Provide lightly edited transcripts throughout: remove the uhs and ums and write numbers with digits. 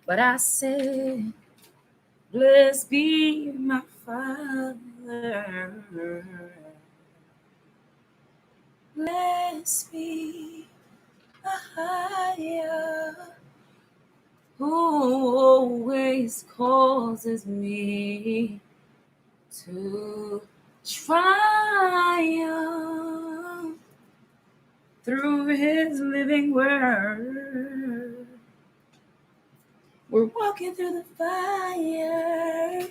But I said, blessed be my Father. Blessed be a higher who always causes me to triumph through his living word. We're walking through the fire,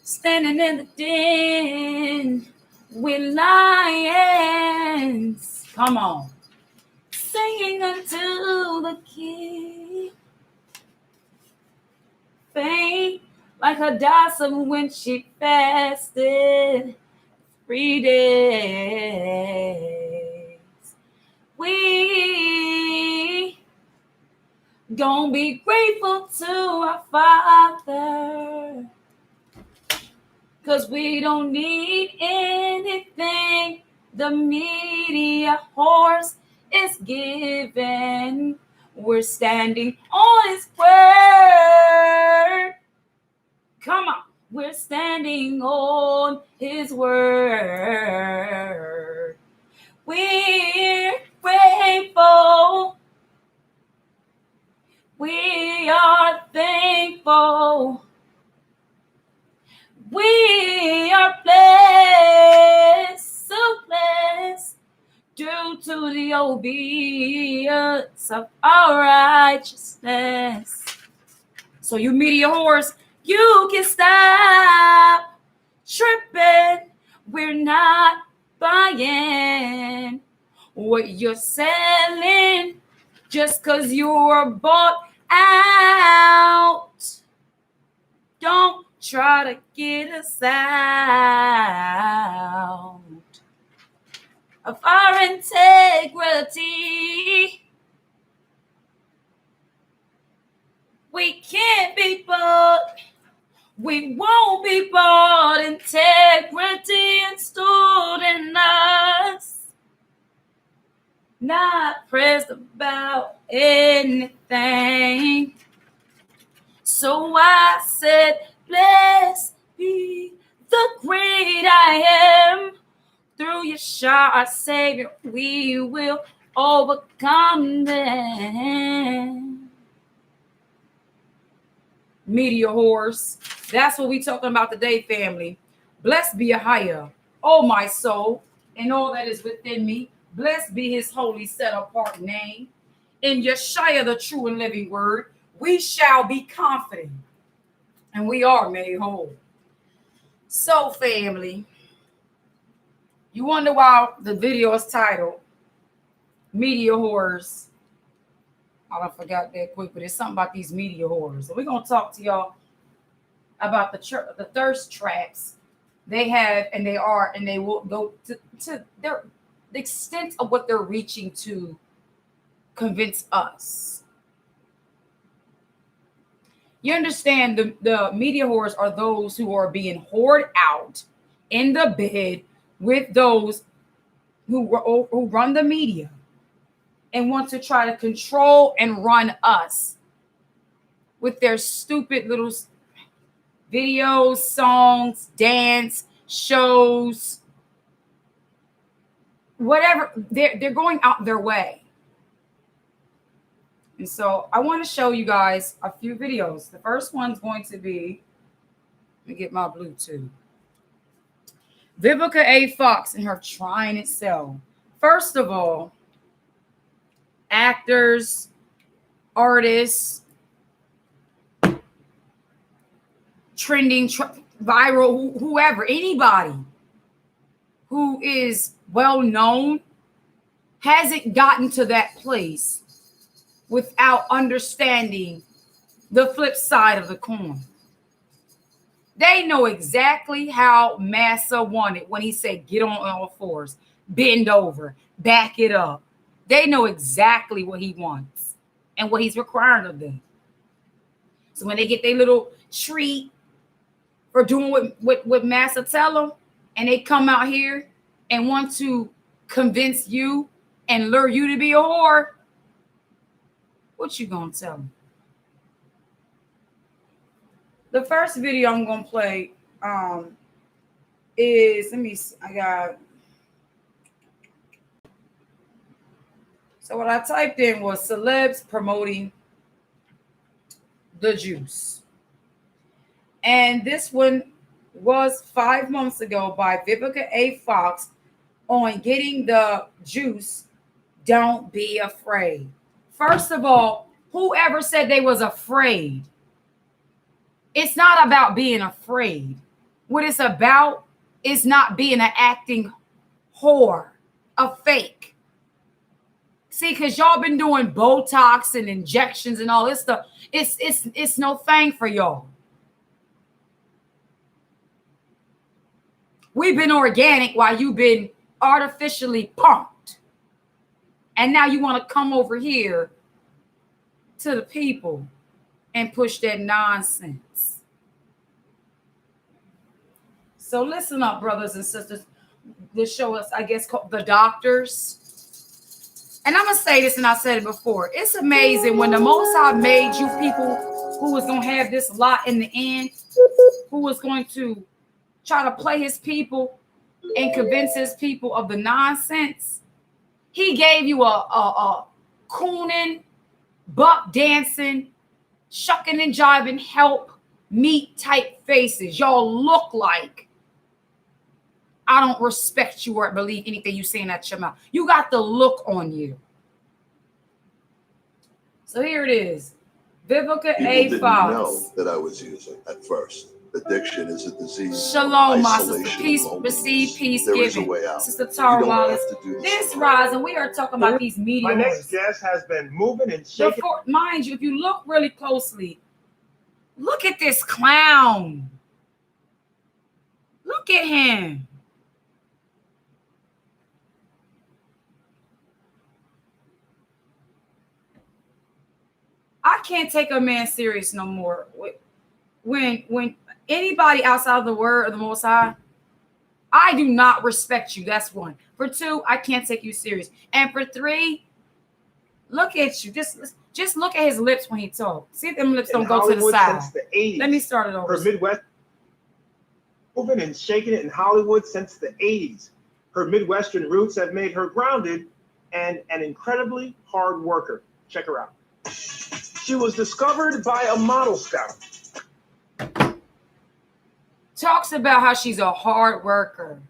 standing in the den with lions. Come on. Singing unto the King. Faint like Hadassah when she fasted 3 days. We gonna be grateful to our Father, 'cause we don't need anything the media horse is given. We're standing on his word. Come on. We're standing on his word. We're grateful. We are thankful. We are blessed, so blessed, due to the obedience of our righteousness. So you media whores, you can stop tripping. We're not buying what you're selling just 'cause you're bought out. Don't try to get us out of our integrity. We can't be bought. We won't be bought. Integrity installed in us. Not pressed about anything. So I said, blessed be the great I am. Through Yeshua, our Savior, we will overcome them. Media whores. That's what we talking about today, family. Blessed be Yahweh, oh my soul, and all that is within me. Blessed be his holy set apart name. In Yeshua, the true and living word, we shall be confident, and we are made whole. So, family, you wonder why the video is titled Media Whores. I forgot that quick, but it's something about these media whores. So we're going to talk to y'all about the thirst traps they have, and they are, and they will go to the extent of what they're reaching to convince us. You understand, the media whores are those who are being whored out in the bed with those who run the media and want to try to control and run us with their stupid little videos, songs, dance, shows, whatever. They're going out their way. And so I want to show you guys a few videos. The first one's going to be, let me get my Bluetooth. Vivica A. Fox and her Trying It So. First of all, actors, artists, trending, viral, whoever, anybody who is well known hasn't gotten to that place without understanding the flip side of the coin. They know exactly how Massa wanted when he said, get on all fours, bend over, back it up. They know exactly what he wants and what he's requiring of them. So when they get their little treat for doing what Massa tell them, and they come out here and want to convince you and lure you to be a whore, What you gonna tell them? The first video I'm gonna play is, let me see, so what I typed in was celebs promoting the juice. And this one was 5 months ago by Vivica A. Fox on getting the juice. Don't be afraid. First of all, whoever said they was afraid? It's not about being afraid. What it's about is not being an acting whore, a fake. See, because y'all been doing Botox and injections and all this stuff. It's no thing for y'all. We've been organic while you've been artificially pumped. And now you want to come over here to the people and push that nonsense. So listen up, brothers and sisters. This show us, I guess, called The Doctors. And I'm going to say this, and I said it before. It's amazing when the Most High made you people who was going to have this lot in the end, who was going to try to play his people and convince his people of the nonsense. He gave you a cooning, buck dancing, shucking and jiving, help meet type faces. Y'all look like I don't respect you or believe anything you saying out your mouth. You got the look on you. So here it is. Vivica A. Fox. Know that I was using at first. Addiction is a disease. Shalom, my sister. Peace, receive, peace, giving. Sister Tara Wallace. This rising, we are talking about these meteors. My next guest has been moving and shaking. Mind you, if you look really closely, look at this clown. Look at him. I can't take a man serious no more. When anybody outside of the word of the Most High, I do not respect you. That's one. For two, I can't take you serious. And for three, look at you. Just look at his lips when he talks. See if them lips don't go to the side. Since the 80s. Let me start it over. Her Midwest moving and shaking it in Hollywood since the 80s. Her Midwestern roots have made her grounded and an incredibly hard worker. Check her out. She was discovered by a model scout. Talks about how she's a hard worker.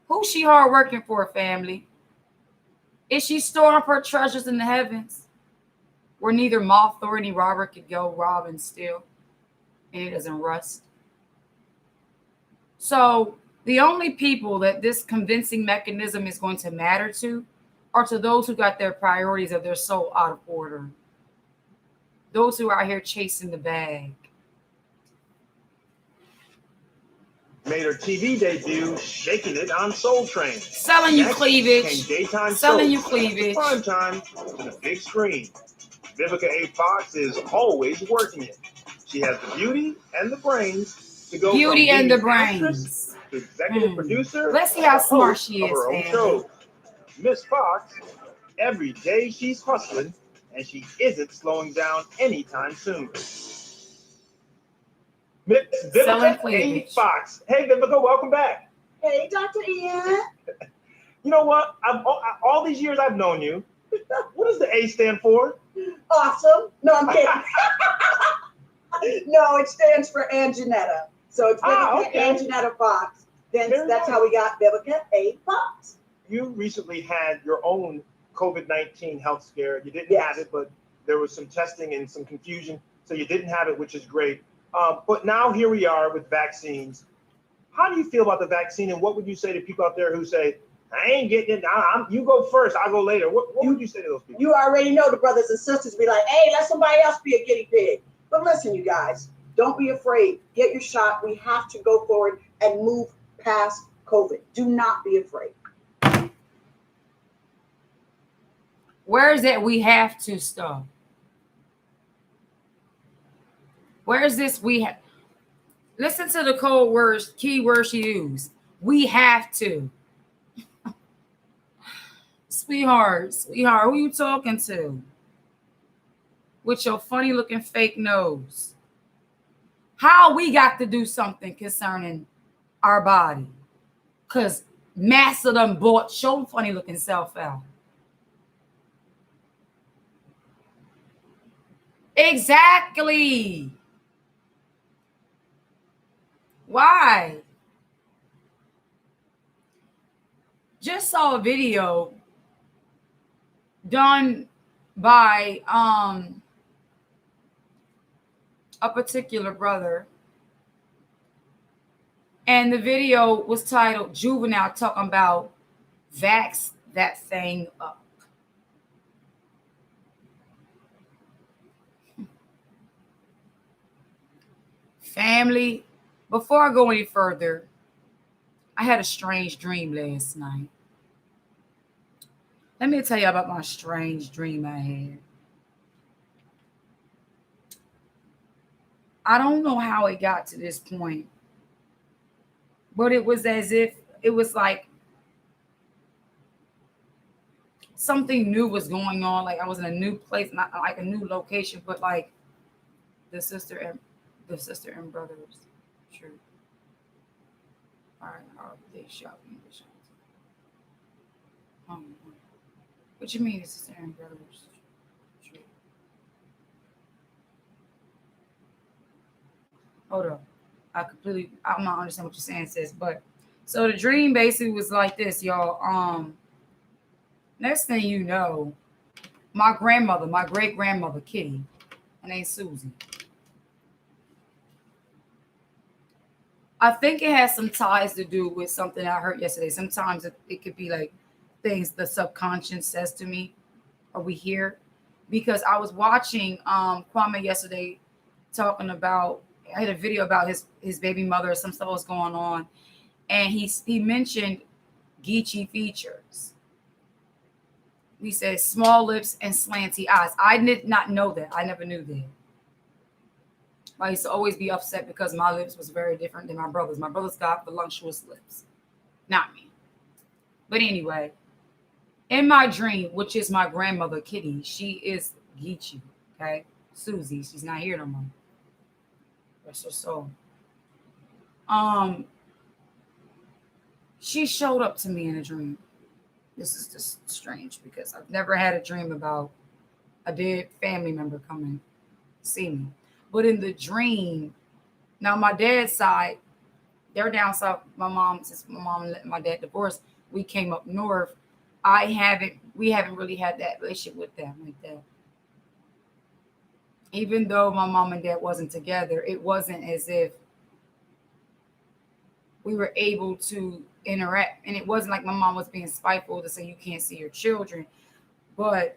Who's she hard working for, family? Is she storing up her treasures in the heavens where neither moth nor any robber could go rob and steal, and it doesn't rust? So the only people that this convincing mechanism is going to matter to are to those who got their priorities of their soul out of order. Those who are out here chasing the bag. Made her TV debut, shaking it on Soul Train. Selling you cleavage. Came daytime Selling you soap. cleavage. Prime time to the big screen. Vivica A. Fox is always working it. She has the beauty and the brains to go Beauty from and the leading actress brains. to executive producer. Let's see how to smart host she of her is, own show. Miss Fox, every day she's hustling, and she isn't slowing down anytime soon. Miss Vivica A. Fox. Hey, Vivica, welcome back. Hey, Dr. Ian. You know what? All these years I've known you, what does the A stand for? Awesome. No, I'm kidding. No, it stands for Anjanetta. So it's Vivica Anjanetta Fox. That's how we got Vivica A. Fox. You recently had your own COVID-19 health scare. You didn't have it, but there was some testing and some confusion. So you didn't have it, which is great. But now here we are with vaccines. How do you feel about the vaccine, and what would you say to people out there who say, I ain't getting it, you go first, I'll go later? What would you say to those people? You already know the brothers and sisters be like, hey, let somebody else be a guinea pig. But listen, you guys, don't be afraid. Get your shot. We have to go forward and move past COVID. Do not be afraid. Where is that we have to stuff? Where is this we have? Listen to the code words, key words she used. We have to. Sweetheart, who you talking to? with your funny looking fake nose. How we got to do something concerning our body? Because Massa done bought your funny looking self out. Exactly. Why? Just saw a video done by a particular brother, and the video was titled Juvenile talking about vax that thing up. Family, before I go any further, I had a strange dream last night. Let me tell you about my strange dream I had. I don't know how it got to this point, but it was as if it was like something new was going on. Like I was in a new place, not like a new location, but like the sister and brothers. True. All right, how they shot me. What you mean, sister and brothers? True. Hold up. I'm not understand what you're saying, sis. But so the dream basically was like this, y'all. Next thing you know, my great grandmother, Kitty, her name's Susie. I think it has some ties to do with something I heard yesterday. Sometimes it could be like things the subconscious says to me or we hear. Because I was watching Kwame yesterday talking about, I had a video about his baby mother, some stuff was going on. And he mentioned Geechee features. He said small lips and slanty eyes. I did not know that. I never knew that. I used to always be upset because my lips was very different than my brother's. My brother's got voluptuous lips, not me. But anyway, in my dream, which is my grandmother, Kitty, she is Geechee, okay? Susie, she's not here no more. That's her soul. She showed up to me in a dream. This is just strange because I've never had a dream about a dead family member coming to see me. But in the dream, now my dad's side, they're down south. Since my mom and my dad divorced, we came up north. We haven't really had that relationship with them like that. Even though my mom and dad wasn't together, it wasn't as if we were able to interact. And it wasn't like my mom was being spiteful to say you can't see your children. But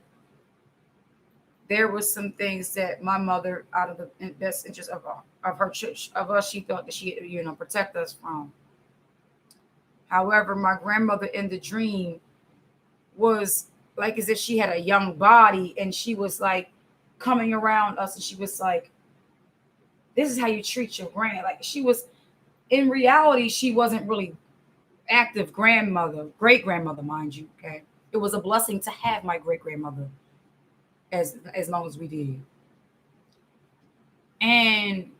there was some things that my mother, out of the best interest of her church, of us, she thought that she, protect us from. However, my grandmother in the dream was like as if she had a young body and she was like coming around us and she was like, this is how you treat your grand. Like she was, in reality, she wasn't really active grandmother, great grandmother, mind you. Okay. It was a blessing to have my great grandmother as long as we did. And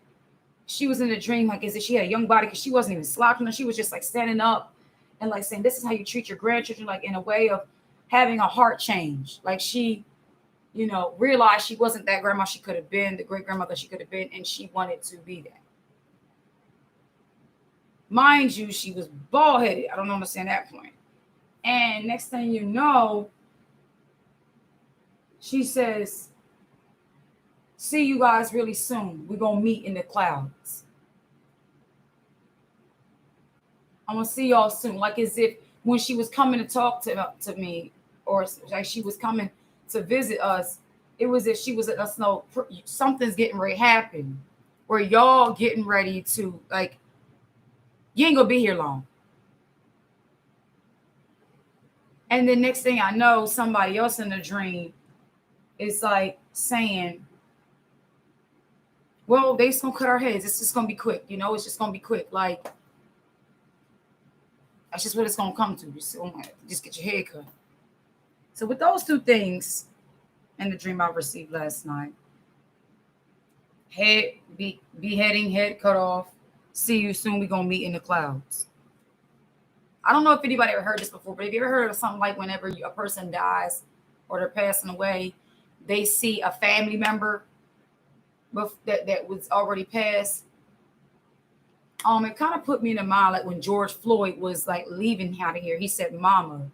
she was in a dream like as if she had a young body because she wasn't even slouching. She was just like standing up and like saying, this is how you treat your grandchildren, like in a way of having a heart change. Like she, realized she wasn't that grandma she could have been, the great grandmother she could have been, and she wanted to be that. Mind you, she was bald-headed. I don't understand that point. And next thing you know, she says, see you guys really soon. We're going to meet in the clouds. I'm going to see y'all soon. Like as if when she was coming to talk to me, or like she was coming to visit us, it was as if she was letting us know something's getting ready to happen. Where y'all getting ready to, like, you ain't going to be here long. And the next thing I know, somebody else in the dream is like saying, well, they just gonna cut our heads. It's just gonna be quick, it's just gonna be quick. Like, that's just what it's gonna come to. Just get your head cut. So with those two things in the dream I received last night, beheading, head cut off. See you soon. We gonna meet in the clouds. I don't know if anybody ever heard this before, but have you ever heard of something like whenever a person dies or they're passing away, they see a family member that was already passed? It kind of put me in the mind like when George Floyd was like leaving out of here. He said, "Mama,"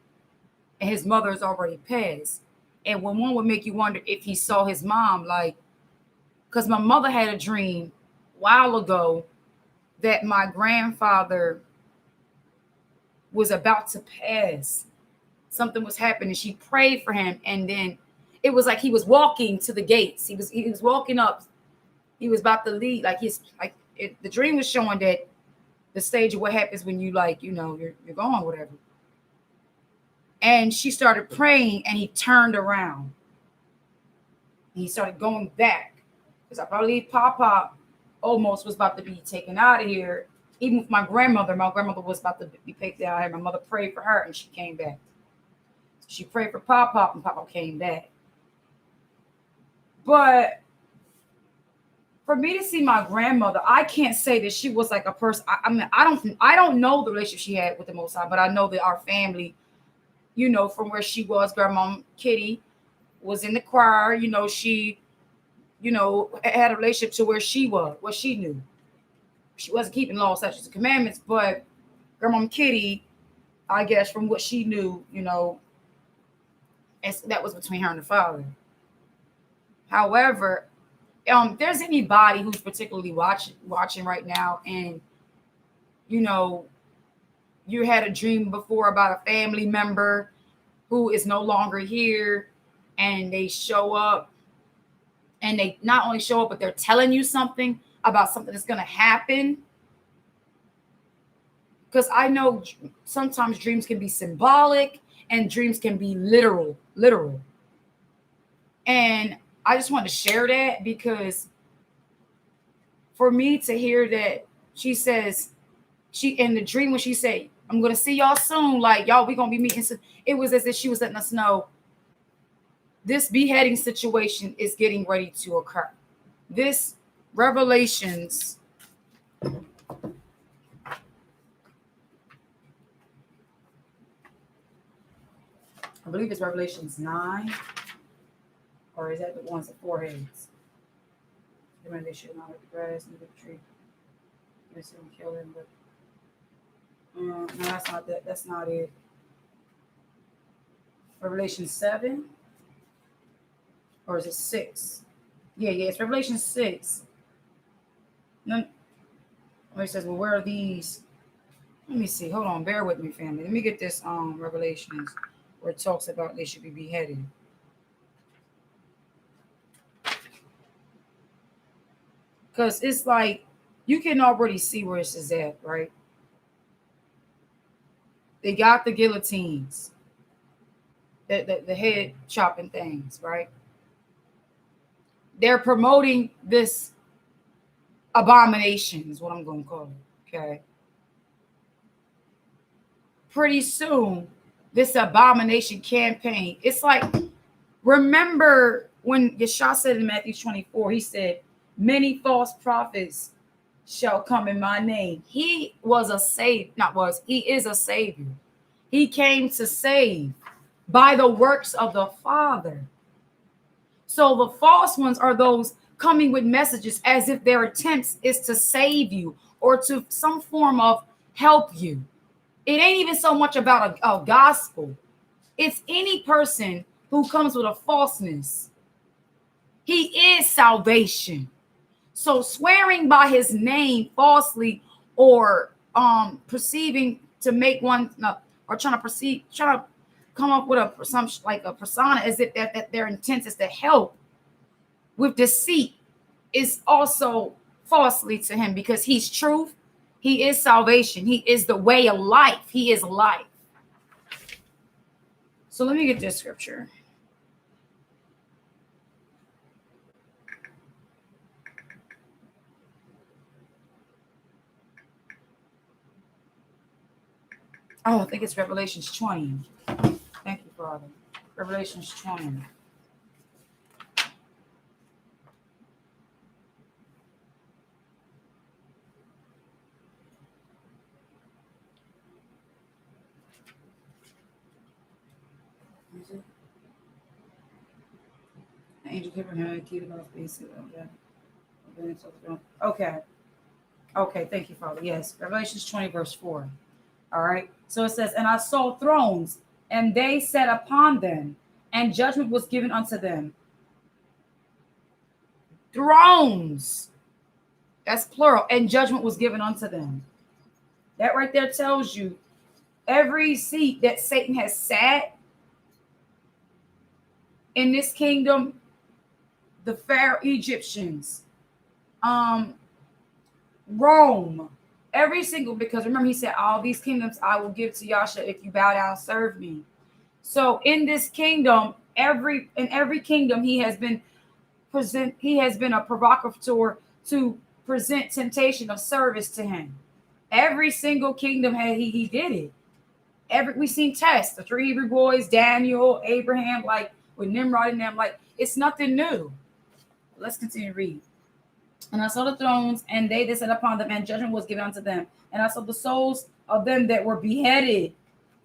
and his mother is already passed. And when one would make you wonder if he saw his mom, like, because my mother had a dream a while ago that my grandfather was about to pass. Something was happening. She prayed for him, and then it was like he was walking to the gates. He was walking up. He was about to leave. The dream was showing that the stage of what happens when you you're gone, whatever. And she started praying, and he turned around. He started going back because I believe Papa almost was about to be taken out of here. Even with my grandmother was about to be picked out here. My mother prayed for her, and she came back. She prayed for Papa, and Papa came back. But for me to see my grandmother, I can't say that she was like a person. I don't know the relationship she had with the Most High, but I know that our family, from where she was, Grandma Kitty was in the choir. She, had a relationship to where she was, what she knew. She wasn't keeping law, statutes, and commandments, but Grandma Kitty, I guess, from what she knew, that was between her and the Father. However, if there's anybody who's particularly watching right now, and you had a dream before about a family member who is no longer here, and they show up, and they not only show up, but they're telling you something about something that's going to happen. Because I know sometimes dreams can be symbolic and dreams can be literal. And I just want to share that, because for me to hear that she says, she in the dream when she said, "I'm going to see y'all soon, like y'all, we going to be meeting soon," it was as if she was letting us know this beheading situation is getting ready to occur. This Revelations, I believe it's Revelations 9, or is that the ones with four heads? They should not eat the grass, neither the tree. They should kill him, but no, that's not that. That's not it. Revelation 7, or is it 6? Yeah, it's Revelation 6. No, where it says, "Well, where are these?" Let me see. Hold on, bear with me, family. Let me get this Revelations where it talks about they should be beheaded. Because it's like you can already see where this is at, right? They got the guillotines, the head chopping things, right? They're promoting this abomination, is what I'm going to call it, okay? Pretty soon, this abomination campaign, it's like, remember when Yeshua said in Matthew 24, he said, "Many false prophets shall come in my name." He was a savior, he is a savior. He came to save by the works of the Father. So the false ones are those coming with messages as if their attempts is to save you or to some form of help you. It ain't even so much about a gospel. It's any person who comes with a falseness. He is salvation. So swearing by his name falsely, or perceiving to make one, or trying to come up with a presumption, like a persona, as if that their intent is to help with deceit, is also falsely to him, because he's truth. He is salvation. He is the way of life. He is life. So let me get this scripture. Oh, I think it's Revelations 20. Thank you, Father. Revelations 20. angel came from him, key about space. Okay. Okay, thank you, Father. Yes, Revelations 20, verse 4. All right. So it says, and I saw thrones, and they sat upon them, and judgment was given unto them. Thrones. That's plural. And judgment was given unto them. That right there tells you every seat that Satan has sat in this kingdom, the Pharaoh, Egyptians, Rome, every single, because remember he said, all these kingdoms I will give to Yasha if you bow down and serve me. So in this kingdom, every kingdom he has been a provocateur to present temptation of service to him. Every single kingdom he did it. We seen tests, the 3 Hebrew boys, Daniel, Abraham, like with Nimrod and them, like it's nothing new. Let's continue to read. And I saw the thrones, and they that sat upon them, and judgment was given unto them. And I saw the souls of them that were beheaded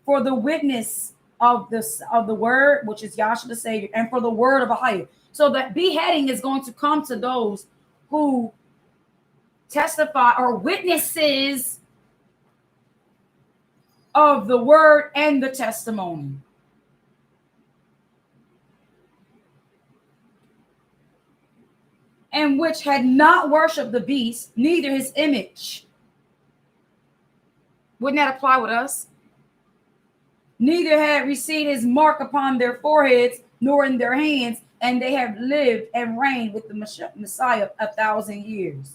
for the witness of the word, which is Yahshua the Savior, and for the word of Ahia. So that beheading is going to come to those who testify or witnesses of the word and the testimony. And which had not worshipped the beast, neither his image. Wouldn't that apply with us? Neither had received his mark upon their foreheads, nor in their hands, and they have lived and reigned with the Messiah 1,000 years.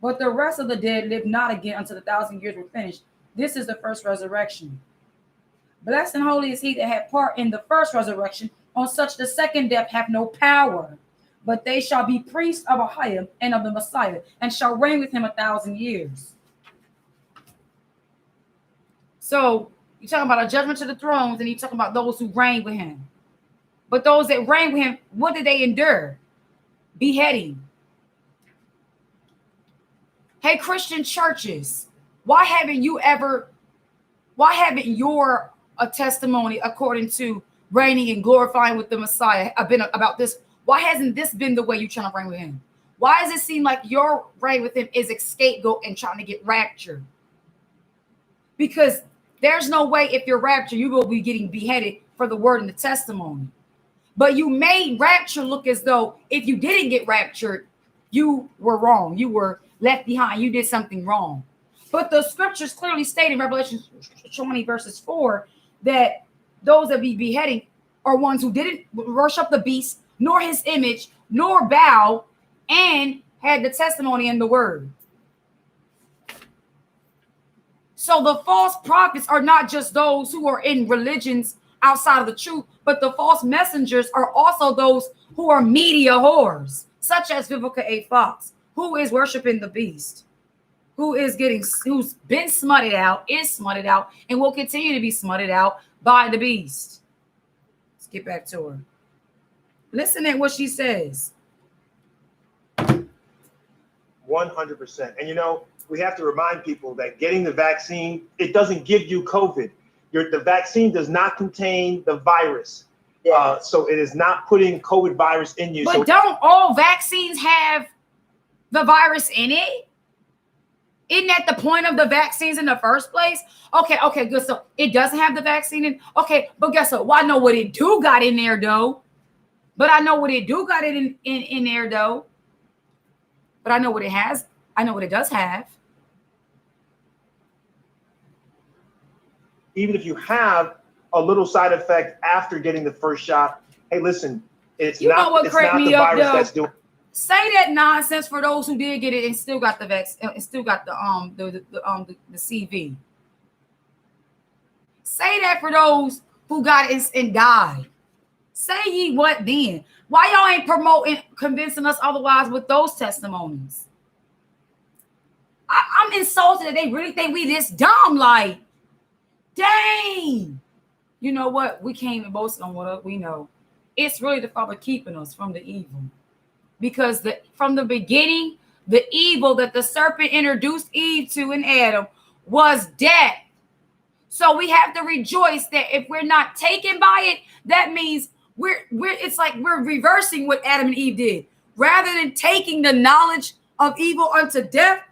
But the rest of the dead lived not again until the 1,000 years were finished. This is the first resurrection. Blessed and holy is he that had part in the first resurrection. On such the second death have no power, but they shall be priests of Ahia and of the Messiah, and shall reign with him 1,000 years. So you're talking about a judgment to the thrones, and you're talking about those who reign with him. But those that reign with him, what did they endure? Beheading. Hey, Christian churches, why haven't your a testimony according to reigning and glorifying with the Messiah been about this? Why hasn't this been the way you're trying to reign with him? Why does it seem like your reign with him is a scapegoat and trying to get raptured? Because there's no way if you're raptured, you will be getting beheaded for the word and the testimony. But you made rapture look as though if you didn't get raptured, you were wrong. You were left behind. You did something wrong. But the scriptures clearly state in Revelation 20 verses 4 that those that be beheading are ones who didn't worship the beast, nor his image, nor bow, and had the testimony and the word. So the false prophets are not just those who are in religions outside of the truth, but the false messengers are also those who are media whores, such as Vivica A. Fox, who is worshiping the beast, who's been smutted out, is smutted out, and will continue to be smutted out by the beast. Let's get back to her. Listen at what she says. 100%. And we have to remind people that getting the vaccine, it doesn't give you COVID. The vaccine does not contain the virus. Yeah. So it is not putting COVID virus in you. But don't all vaccines have the virus in it? Isn't that the point of the vaccines in the first place? Okay, good. So it doesn't have the vaccine in. Okay, but guess what? Well, I know what it do got in there, though. But I know what it do got it in there, though. But I know what it has. I know what it does have. Even if you have a little side effect after getting the first shot, hey, listen, it's not the virus that's doing. Say that nonsense for those who did get it and still got the vaccine and still got the CV. Say that for those who got it and died. Say ye what then? Why y'all ain't promoting, convincing us otherwise with those testimonies? I'm insulted that they really think we this dumb. Like, dang. You know what? We can't even boast on what we know. It's really the Father keeping us from the evil. Because from the beginning, the evil that the serpent introduced Eve to and Adam was death. So we have to rejoice that if we're not taken by it, that means It's like we're reversing what Adam and Eve did. Rather than taking the knowledge of evil unto death,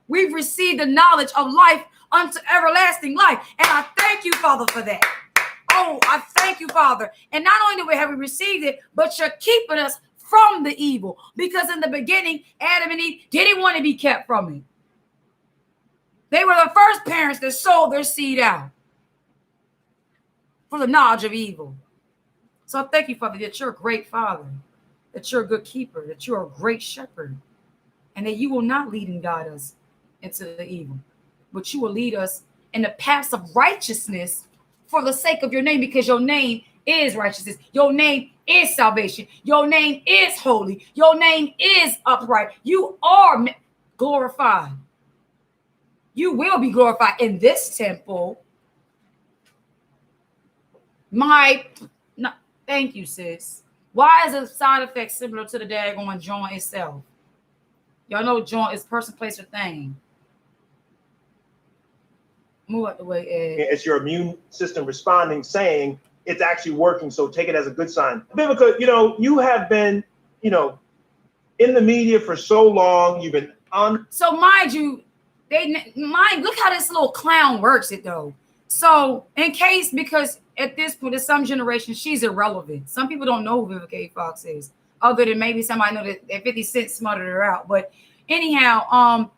we've received the knowledge of life unto everlasting life. And I thank you, Father, for that. Oh, I thank you, Father. And not only have we received it, but you're keeping us from the evil. Because in the beginning, Adam and Eve didn't want to be kept from it. They were the first parents that sold their seed out for the knowledge of evil. So I thank you, Father, that you're a great Father, that you're a good keeper, that you're a great shepherd, and that you will not lead and guide us into the evil, but you will lead us in the paths of righteousness for the sake of your name, because your name is righteousness. Your name is salvation. Your name is holy. Your name is upright. You are glorified. You will be glorified in this temple. Thank you, sis. Why is a side effect similar to the daggone joint itself? Y'all know joint is person, place, or thing. Move out the way, Ed. It's your immune system responding, saying it's actually working. So take it as a good sign. Vivica, you have been, in the media for so long. You've been on. So mind you, look how this little clown works it though. So because at this point, in some generations, she's irrelevant. Some people don't know who Vivica A. Fox is, other than maybe somebody know that 50 Cent smothered her out. But anyhow,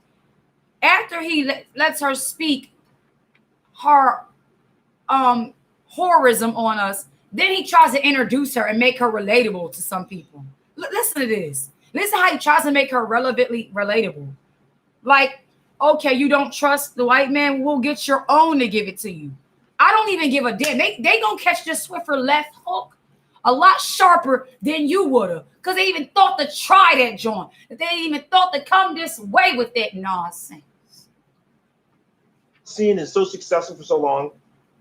after he lets her speak her horrorism on us, then he tries to introduce her and make her relatable to some people. Listen to this. Listen how he tries to make her relevantly relatable. Like, okay, you don't trust the white man? We'll get your own to give it to you. I don't even give a damn. They gonna catch this Swiffer left hook a lot sharper than you would have, because they even thought to try that joint. They even thought to come this way with that nonsense. Seeing is so successful for so long.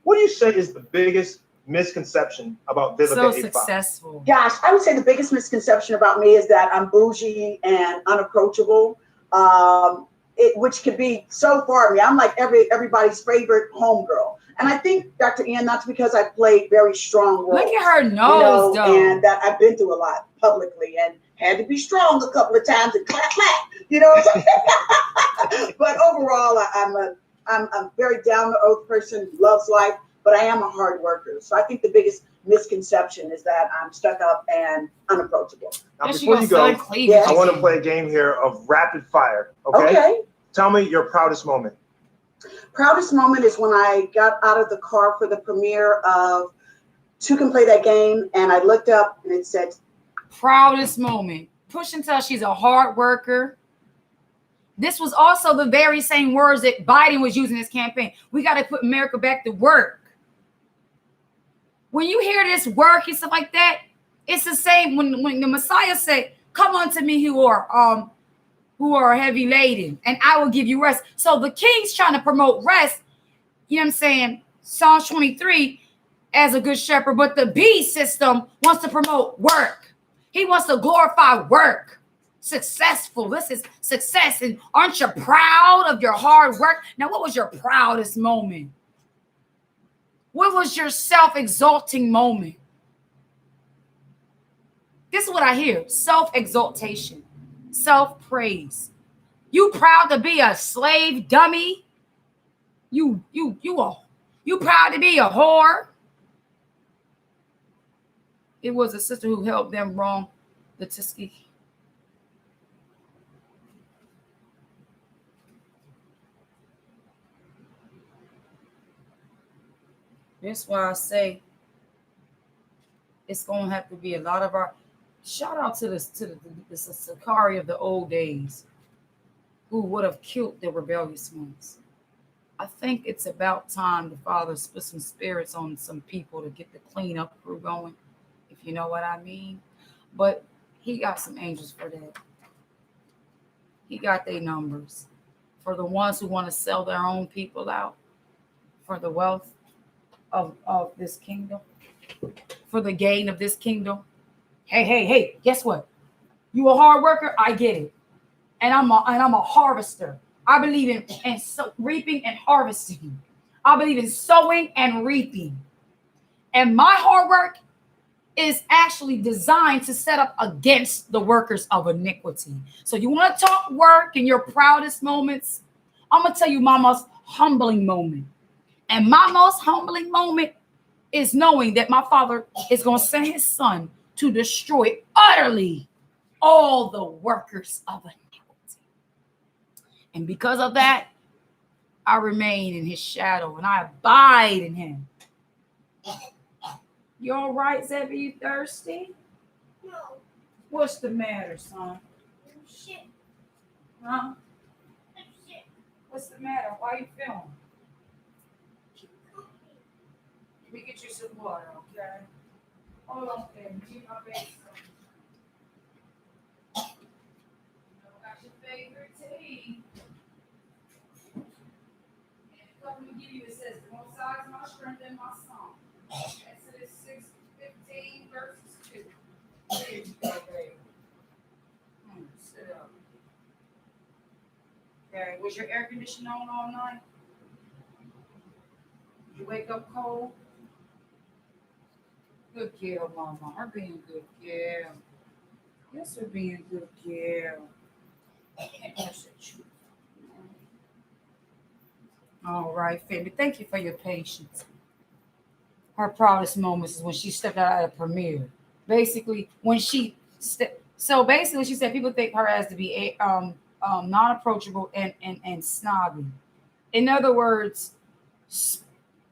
What do you say is the biggest misconception about Vivica So A. Fox? successful. Gosh, I would say the biggest misconception about me is that I'm bougie and unapproachable, which could be so far. I'm like everybody's favorite homegirl. And I think, Dr. Ian, that's because I played very strong roles. Look at her nose, though. And that I've been through a lot publicly and had to be strong a couple of times and clap, But overall, I'm a very down-to-earth person who loves life, but I am a hard worker. So I think the biggest misconception is that I'm stuck up and unapproachable. Now, before you go, I want to play a game here of rapid fire. Okay? Tell me your proudest moment. Proudest moment is when I got out of the car for the premiere of Two Can Play That Game, and I looked up and it said, proudest moment. Push and tell she's a hard worker. This was also the very same words that Biden was using in his campaign. We got to put America back to work. When you hear this work and stuff like that, it's the same when the Messiah said, come unto me who are heavy laden, and I will give you rest. So the king's trying to promote rest, you know what I'm saying? Psalms 23 as a good shepherd, but the beast system wants to promote work. He wants to glorify work. Successful. This is success. And aren't you proud of your hard work? Now, what was your proudest moment? What was your self-exalting moment? This is what I hear. Self-exaltation. Self-praise. You proud to be a slave dummy? You proud to be a whore? It was a sister who helped them wrong the Tuskegee. That's why I say it's gonna have to be a lot of our shout out to the Sakari of the old days who would have killed the rebellious ones. I think it's about time the Father put some spirits on some people to get the cleanup crew going, if you know what I mean. But he got some angels for that. He got their numbers for the ones who want to sell their own people out for the wealth of this kingdom, for the gain of this kingdom. Hey, guess what? You a hard worker? I get it. And I'm a harvester. I believe in reaping and harvesting. I believe in sowing and reaping. And my hard work is actually designed to set up against the workers of iniquity. So you want to talk work in your proudest moments? I'm going to tell you my most humbling moment. And my most humbling moment is knowing that my Father is going to send his Son to destroy utterly all the workers of iniquity. And because of that, I remain in his shadow and I abide in him. You all right, Zebby? You thirsty? No. What's the matter, son? Shit. Huh? Shit. What's the matter? Why you feeling? Let me get you some water, okay? Hold on, baby. Keep my baby some. Got your favorite tea. And let me give you, it says, the most size of my strength and my song. Exodus 6:15 verses 2. There you go, baby. Sit up. Okay, was your air conditioner on all night? Did you wake up cold? Good girl, Mama. Her being good girl. Yes, her being good girl. And that's the truth. All right, Phoebe. Thank you for your patience. Her proudest moments is when she stepped out at a premiere. Basically, when she so basically she said people think her as to be non-approachable and snobby. In other words,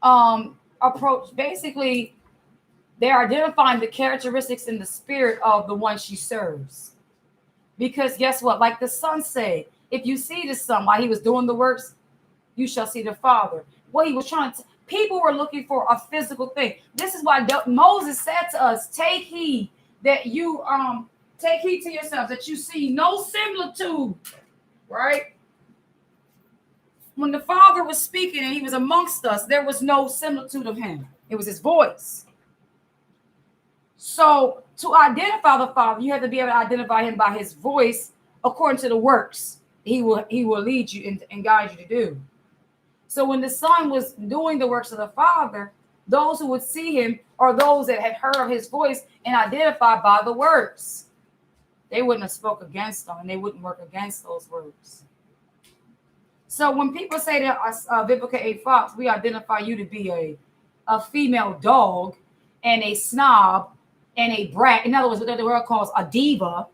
approach basically they're identifying the characteristics and the spirit of the one she serves. Because guess what? Like the Son said, if you see the Son while he was doing the works, you shall see the Father. What he was trying to, people were looking for a physical thing. This is why Moses said to us, take heed that you take heed to yourselves, that you see no similitude, right? When the Father was speaking and he was amongst us, there was no similitude of him. It was his voice. So to identify the Father, you have to be able to identify him by his voice according to the works he will lead you and guide you to do. So when the Son was doing the works of the Father, those who would see him are those that had heard of his voice and identified by the works. They wouldn't have spoke against them and they wouldn't work against those works. So when people say that Vivica A. Fox, we identify you to be a female dog and a snob and a brat. In other words, what the world calls a diva.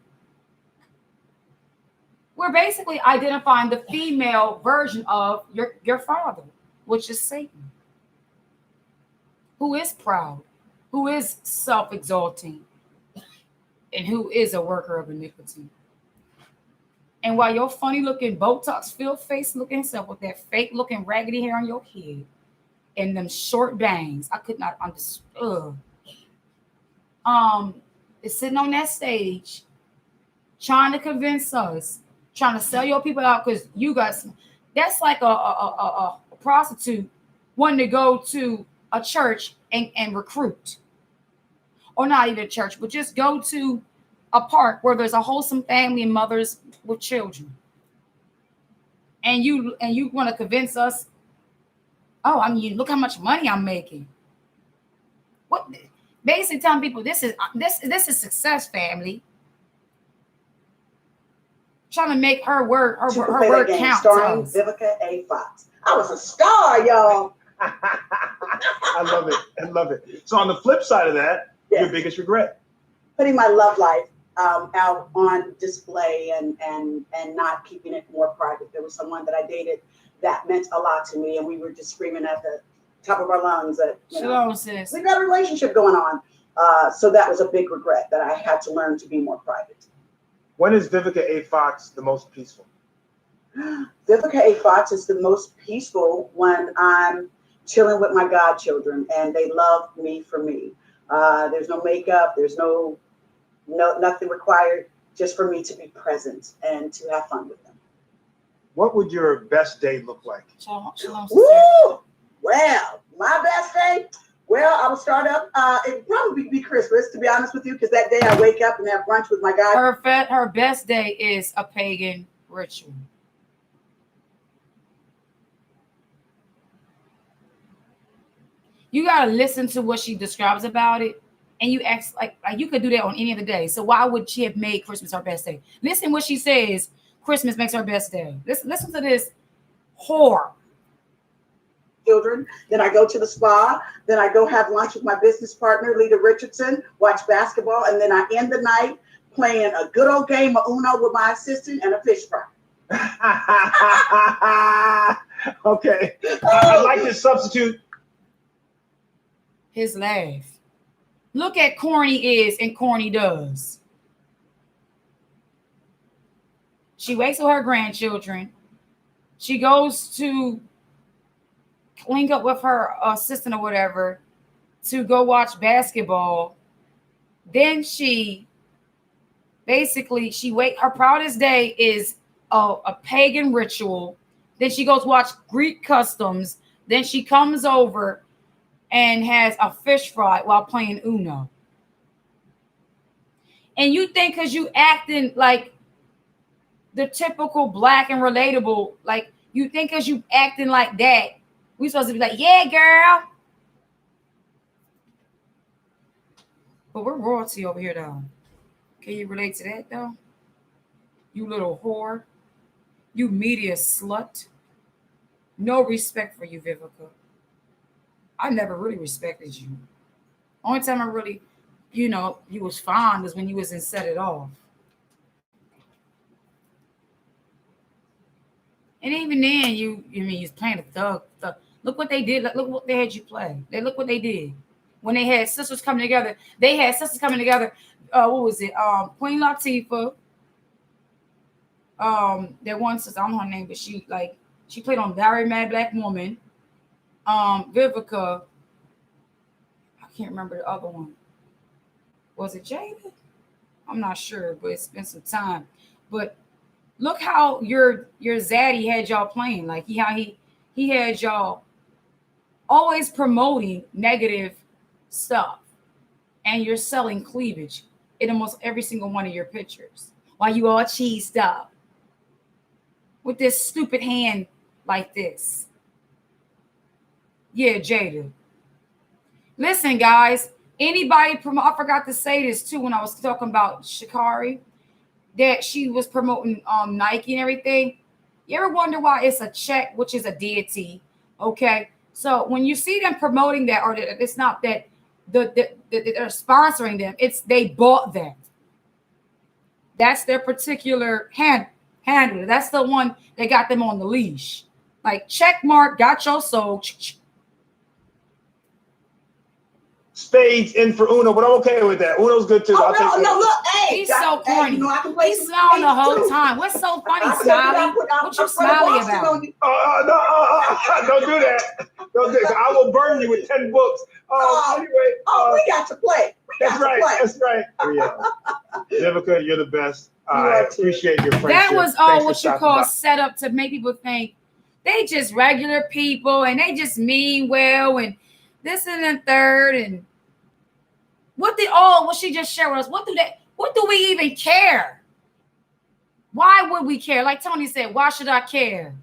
We're basically identifying the female version of your father, which is Satan, who is proud, who is self-exalting, and who is a worker of iniquity. And while your funny-looking Botox-filled face-looking self with that fake-looking raggedy hair on your head and them short bangs, I could not understand. Is sitting on that stage trying to convince us, trying to sell your people out because you got some. That's like a prostitute wanting to go to a church and recruit, or not even a church, but just go to a park where there's a wholesome family and mothers with children, and you want to convince us, oh, I mean, look how much money I'm making. What? Basically telling people this is success, family. Trying to make her word count. Starring Vivica A. Fox. I was a star, y'all. I love it. I love it. So on the flip side of that, Yes. your biggest regret? Putting my love life out on display and not keeping it more private. There was someone that I dated that meant a lot to me, and we were just screaming at the top of our lungs that Shalom, sis. we've got a relationship going on. So that was a big regret that I had to learn to be more private. When is Vivica A. Fox the most peaceful? Vivica A. Fox is the most peaceful when I'm chilling with my godchildren and they love me for me. There's no makeup, there's no nothing required, just for me to be present and to have fun with them. What would your best day look like? Shalom, sis. Woo! Well, my best day. Well, I will start up. It would probably be Christmas, to be honest with you, because that day I wake up and have brunch with my guy. Her best day is a pagan ritual. You gotta listen to what she describes about it. and you act like you could do that on any other day. So why would she have made Christmas her best day? Listen what she says. Christmas makes her best day. Listen to this whore. Children. Then I go to the spa. Then I go have lunch with my business partner, Lita Richardson, watch basketball. And then I end the night playing a good old game of Uno with my assistant and a fish fry. Okay. I'd like to substitute. His laugh. Look at corny is and corny does. She wakes with her grandchildren. She goes to link up with her assistant or whatever to go watch basketball. Then she basically, her proudest day is a pagan ritual. Then she goes watch Greek customs. Then she comes over and has a fish fry while playing Uno. And you think because you acting like the typical black and relatable, like you think because you acting like that, we supposed to be like, yeah, girl. But we're royalty over here, though. Can you relate to that, though? You little whore. You media slut. No respect for you, Vivica. I never really respected you. Only time I really, you was fine was when you was in Set It Off. And even then, you was playing a thug. Look what they did. Look what they had you play. Look what they did. When they had sisters coming together. What was it? Queen Latifah. That one sister, I don't know her name, but she played on Very Mad Black Woman. Vivica. I can't remember the other one. Was it Jada? I'm not sure, but it's been some time. But look how your zaddy had y'all playing. Like he had y'all always promoting negative stuff, and you're selling cleavage in almost every single one of your pictures. While you all cheesed up with this stupid hand like this. Yeah, Jada. Listen, guys. I forgot to say this too when I was talking about Sha'Carri, that she was promoting Nike and everything. You ever wonder why it's a check, which is a deity? Okay, so when you see them promoting that, or it's not that they're sponsoring them, it's they bought them. That's their particular handler. That's the one that got them on the leash. Like check mark, got your soul. Spades in for Uno, but I'm okay with that. Uno's good too. Oh, no, look, hey. He's so corny. I can play He's smiling the whole time. What's so funny, Smiley? What you smiling about? No, don't do that. Don't do that. I will burn you with 10 books. Anyway. We got to play. That's right. Yeah. Vivica, you're the best. I appreciate your friendship. That was all what you call set up to make people think they just regular people and they just mean well and this and the third. And what she just shared with us? What do we even care? Why would we care? Like Tony said, why should I care?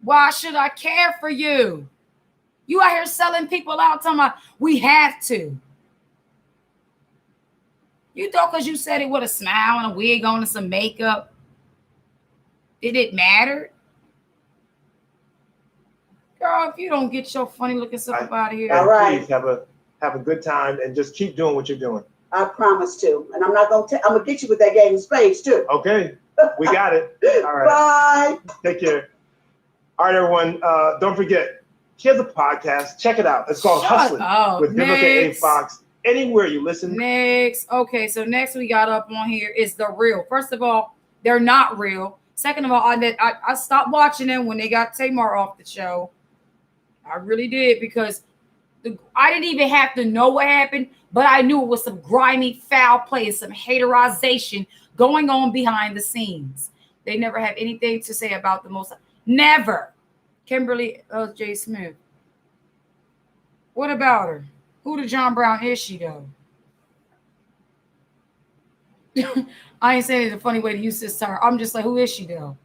Why should I care for you? You out here selling people out, talking about we have to. You thought because you said it with a smile and a wig on and some makeup, did it matter? Girl, if you don't get your funny looking stuff out of here. All right. Please have a good time and just keep doing what you're doing. I promise to. And I'm going to get you with that game of spades too. Okay. We got it. All right. Bye. Take care. All right, everyone. Don't forget, she has a podcast. Check it out. It's called Hustling with Vivica A. Fox. Anywhere you listen. Next. Okay, so next we got up on here is The Real. First of all, they're not real. Second of all, I stopped watching them when they got Tamar off the show. I really did, because I didn't even have to know what happened, but I knew it was some grimy foul play and some haterization going on behind the scenes. They never have anything to say about the most. Never. Kimberly J. Smith. What about her? Who the John Brown is she, though? I ain't saying it's a funny way to use this term. I'm just like, who is she, though?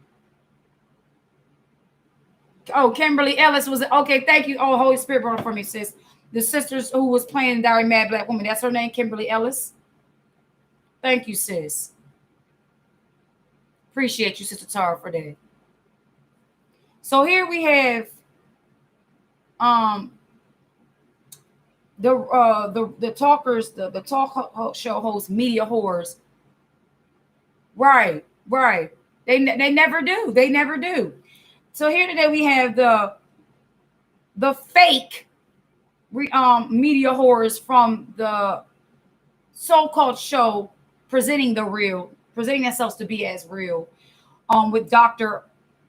Oh, Kimberly Ellis was okay. Thank you. Oh, Holy Spirit brought it for me, sis. the sisters who was playing Diary Mad Black Woman. That's her name, Kimberly Ellis. Thank you, sis. Appreciate you, Sister Tara, for that. So here we have the talkers, the talk show hosts, media whores. Right. They never do. They never do. So here today we have the fake media whores from the so-called show presenting themselves to be as real, with Dr.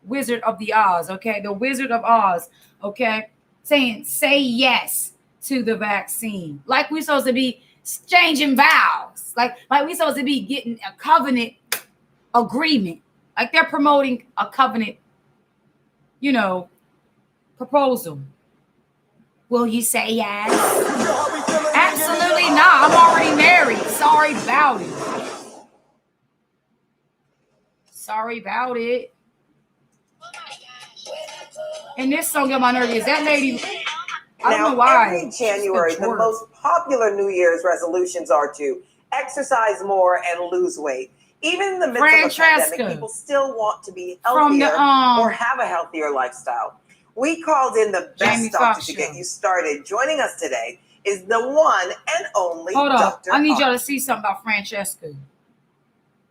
Wizard of the Oz, okay? The Wizard of Oz, okay? Saying, say yes to the vaccine. Like we're supposed to be exchanging vows. Like we're supposed to be getting a covenant agreement. Like they're promoting a covenant, proposal. Will you say yes? Absolutely not. I'm already married. Sorry about it. And this song got my nerve. Is that lady? I don't know why. Every January, the most popular New Year's resolutions are to exercise more and lose weight. Even in the midst of a pandemic, people still want to be healthier or have a healthier lifestyle. We called in the best doctor to get you started. Joining us today is the one and only Dr. I need y'all to see something about Francesca.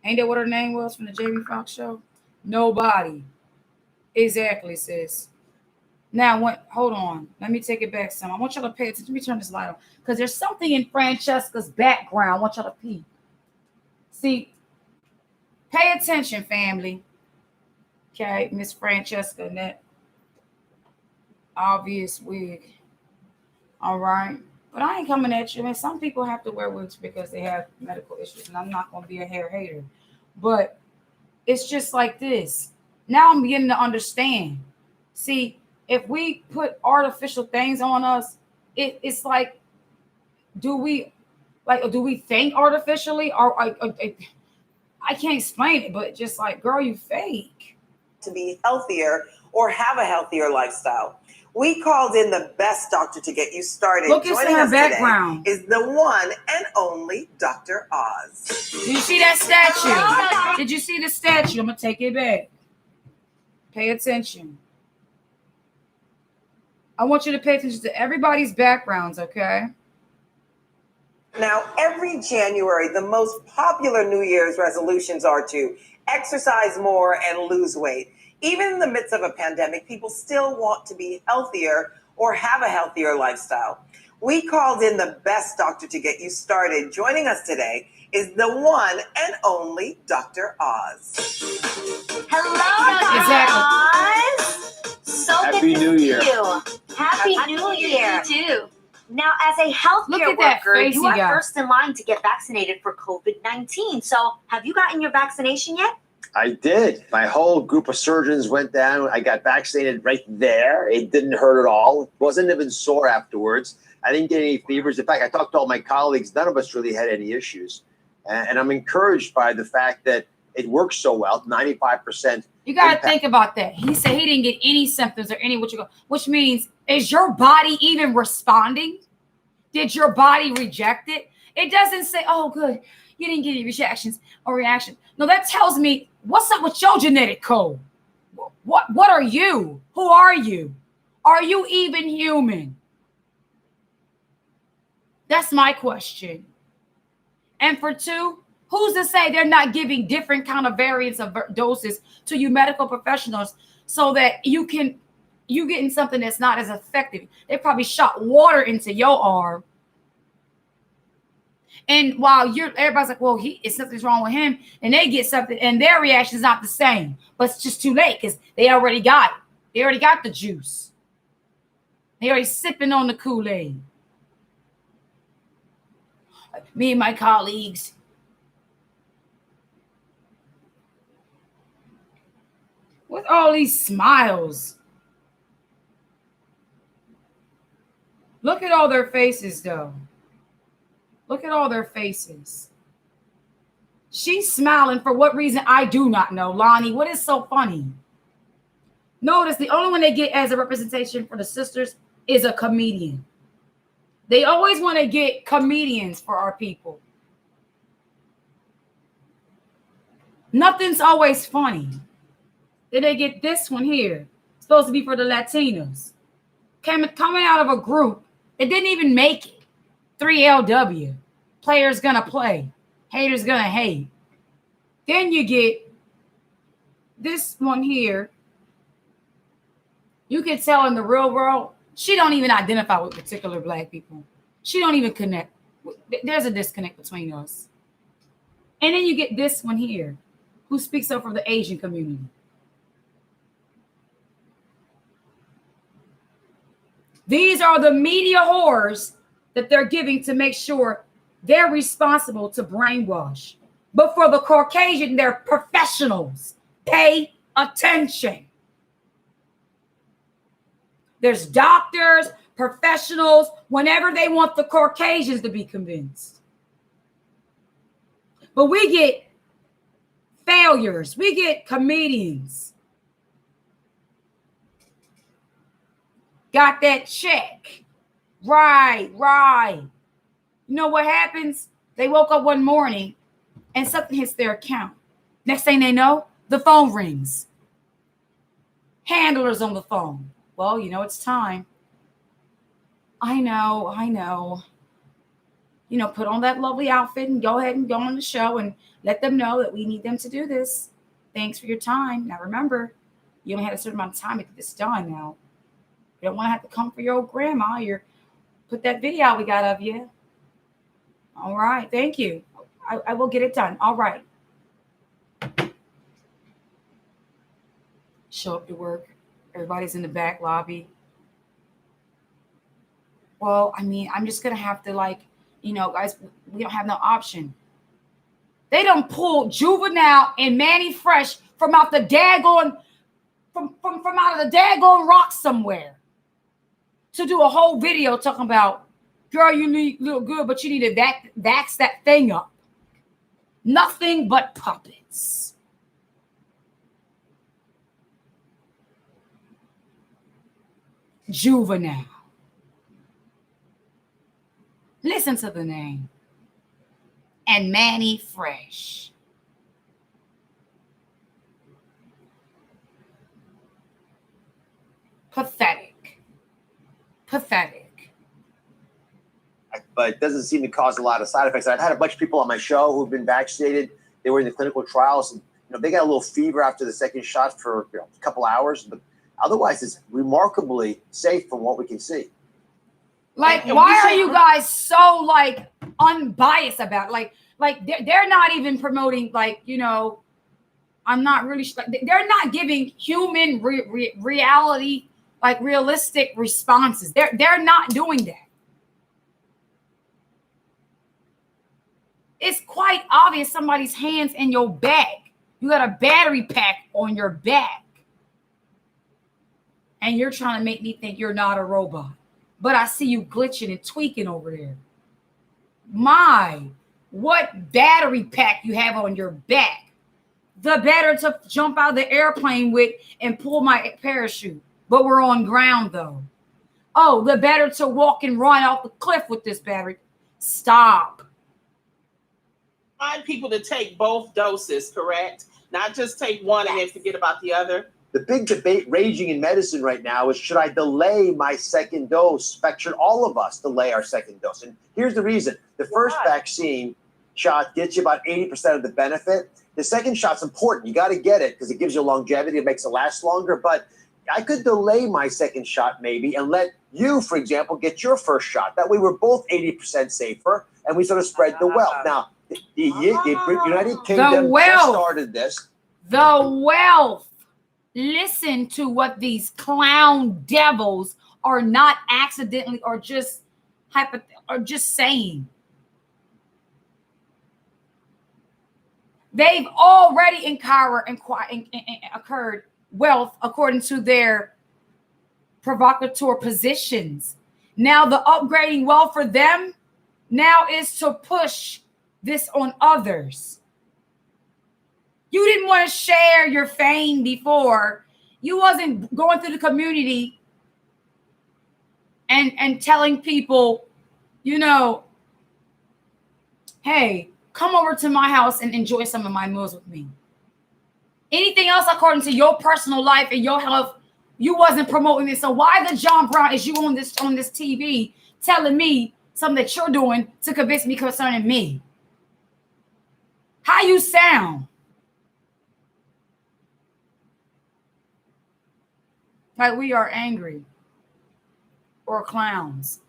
Ain't that what her name was from the Jamie Foxx show? Nobody. Exactly, sis. Now, hold on. Let me take it back some. I want y'all to pay attention. Let me turn this light on. Because there's something in Francesca's background. I want y'all to peep. See, pay attention, family. Okay, Miss Francesca in that obvious wig. All right. But I ain't coming at you. I mean, some people have to wear wigs because they have medical issues, and I'm not going to be a hair hater. But it's just like this. Now I'm beginning to understand. See, if we put artificial things on us, it's like, do we think artificially? Or I can't explain it, but just like, girl, you fake. To be healthier or have a healthier lifestyle. We called in the best doctor to get you started. Look at her background. Is the one and only Dr. Oz. Did you see that statue? Did you see the statue? I'm going to take it back. Pay attention. I want you to pay attention to everybody's backgrounds, okay? Now, every January, the most popular New Year's resolutions are to exercise more and lose weight. Even in the midst of a pandemic, people still want to be healthier or have a healthier lifestyle. We called in the best doctor to get you started. Joining us today is the one and only Dr. Oz. Hello, Dr. Oz. So Happy good to New see Year. you. Happy New Year. You too. Now, as a healthcare worker, you are got. first in line to get vaccinated for COVID-19. So have you gotten your vaccination yet? I did. My whole group of surgeons went down. I got vaccinated right there. It didn't hurt at all. It wasn't even sore afterwards. I didn't get any fevers. In fact, I talked to all my colleagues. None of us really had any issues. And I'm encouraged by the fact that it works so well, 95%. You got to think about that. He said he didn't get any symptoms or any which means, is your body even responding? Did your body reject it? It doesn't say, oh, good, you didn't get any reactions. No, that tells me, what's up with your genetic code? What are you? Who are you? Are you even human? That's my question. And for two, who's to say they're not giving different kind of variants of doses to you medical professionals so that you getting something that's not as effective? They probably shot water into your arm. And while everybody's like, well, something's wrong with him, and they get something, and their reaction is not the same, but it's just too late because they already got it. They already got the juice. They already sipping on the Kool-Aid. Me and my colleagues. With all these smiles. Look at all their faces, though. Look at all their faces. She's smiling for what reason I do not know. Lonnie, what is so funny? Notice the only one they get as a representation for the sisters is a comedian. They always want to get comedians for our people. Nothing's always funny. Then they get this one here, supposed to be for the Latinos. Coming out of a group that didn't even make it. 3LW. Players gonna play. Haters gonna hate. Then you get this one here. You can tell in the real world, she don't even identify with particular Black people. She don't even connect. There's a disconnect between us. And then you get this one here, who speaks up for the Asian community. These are the media whores that they're giving to make sure they're responsible to brainwash. But for the Caucasian, they're professionals. Pay attention. There's doctors, professionals, whenever they want the Caucasians to be convinced. But we get failures. We get comedians. Got that check. Right. You know what happens? They woke up one morning and something hits their account. Next thing they know, the phone rings. Handlers on the phone. Well, you know, it's time. I know. You know, put on that lovely outfit and go ahead and go on the show and let them know that we need them to do this. Thanks for your time. Now, remember, you only had a certain amount of time to get this done now. You don't want to have to come for your old grandma. You're put that video out we got of you. All right. Thank you. I will get it done. All right. Show up to work. Everybody's in the back lobby. Well, I mean, I'm just going to have to guys, we don't have no option. They don't pull Juvenile and Manny Fresh from out the daggone, from out of the daggone rock somewhere to do a whole video talking about, girl, you look good, but you need to vax that thing up. Nothing but puppets. Juvenile. Listen to the name. And Manny Fresh. Pathetic. But it doesn't seem to cause a lot of side effects. I've had a bunch of people on my show who've been vaccinated. They were in the clinical trials, and they got a little fever after the second shot for a couple hours, but otherwise it's remarkably safe from what we can see. Why are you guys so unbiased about it? They're not even promoting I'm not really they're not giving human reality, realistic responses. They're not doing that. It's quite obvious somebody's hands in your bag. You got a battery pack on your back. And you're trying to make me think you're not a robot. But I see you glitching and tweaking over there. What battery pack you have on your back? The better to jump out of the airplane with and pull my parachute. But we're on ground though. Oh, the better to walk and run off the cliff with this battery. Stop. Find people to take both doses, correct? Not just take one and then forget about the other. The big debate raging in medicine right now is, should I delay my second dose? In fact, should all of us delay our second dose? And here's the reason. The first vaccine shot gets you about 80% of the benefit. The second shot's important. You got to get it because it gives you longevity. It makes it last longer. But I could delay my second shot maybe and let you, for example, get your first shot. That way we're both 80% safer and we sort of spread the wealth. Now, the United Kingdom just started this. The wealth. Listen to what these clown devils are not accidentally or just saying. They've already incurred wealth according to their provocateur positions. Now the upgrading wealth for them now is to push this on others. You didn't want to share your fame before. You wasn't going through the community and telling people you know, hey, come over to my house and enjoy some of my meals with me. Anything else according to your personal life and your health, you wasn't promoting it. So why the John Brown is you on this TV telling me something that you're doing to convince me concerning me? How you sound? Like we are angry or clowns.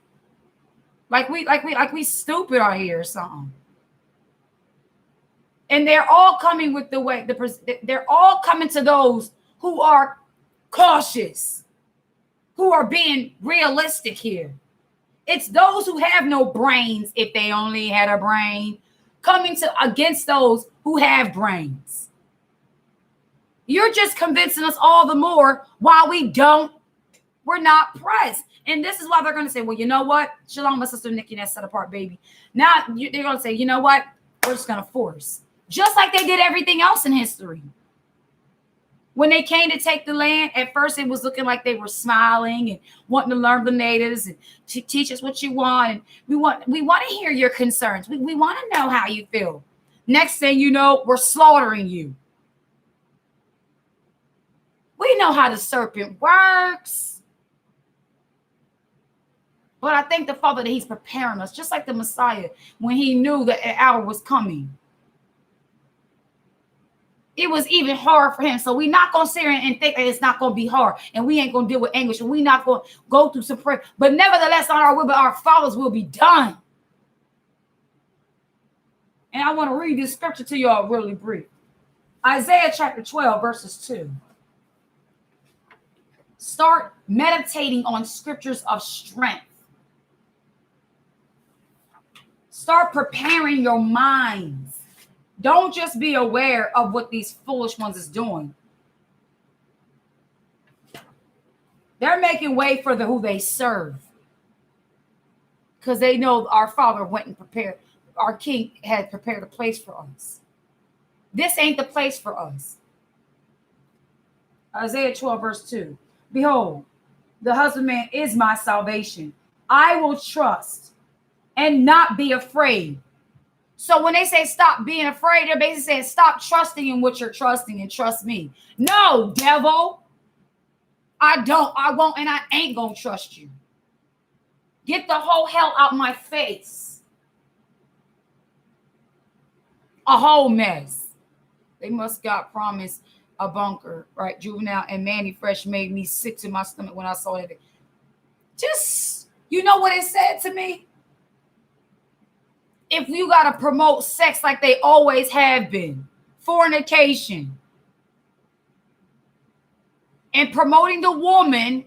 Like we stupid out here or something. And they're all coming with the way, they're all coming to those who are cautious, who are being realistic here. It's those who have no brains, if they only had a brain, coming to against those who have brains. You're just convincing us all the more why we're not pressed. And this is why they're going to say, well, you know what? Shalom, my sister Nikki, that set apart baby. Now they're going to say, you know what? We're just going to force. Just like they did everything else in history. When they came to take the land, at first it was looking like they were smiling and wanting to learn the natives and to teach us what you want. And we want to hear your concerns. We want to know how you feel. Next thing you know, we're slaughtering you. We know how the serpent works. But I thank the Father that he's preparing us, just like the Messiah, when he knew that an hour was coming. It was even hard for him. So we're not going to sit here and think that it's not going to be hard. And we ain't going to deal with anguish. And we're not going to go through some prayer. But nevertheless, not our will, but our Father's will be done. And I want to read this scripture to y'all really brief. Isaiah chapter 12, verses 2. Start meditating on scriptures of strength. Start preparing your minds. Don't just be aware of what these foolish ones is doing. They're making way for who they serve. Because they know our Father went and prepared, our King had prepared a place for us. This ain't the place for us. Isaiah 12, verse 2. Behold, the husbandman is my salvation. I will trust and not be afraid. So when they say stop being afraid, they're basically saying stop trusting in what you're trusting and trust me. No, devil. I won't, and I ain't gonna trust you. Get the whole hell out my face. A whole mess. They must got promised a bunker, right? Juvenile and Manny Fresh made me sick to my stomach when I saw it. Just, you know what it said to me? If you got to promote sex like they always have been, fornication, and promoting the woman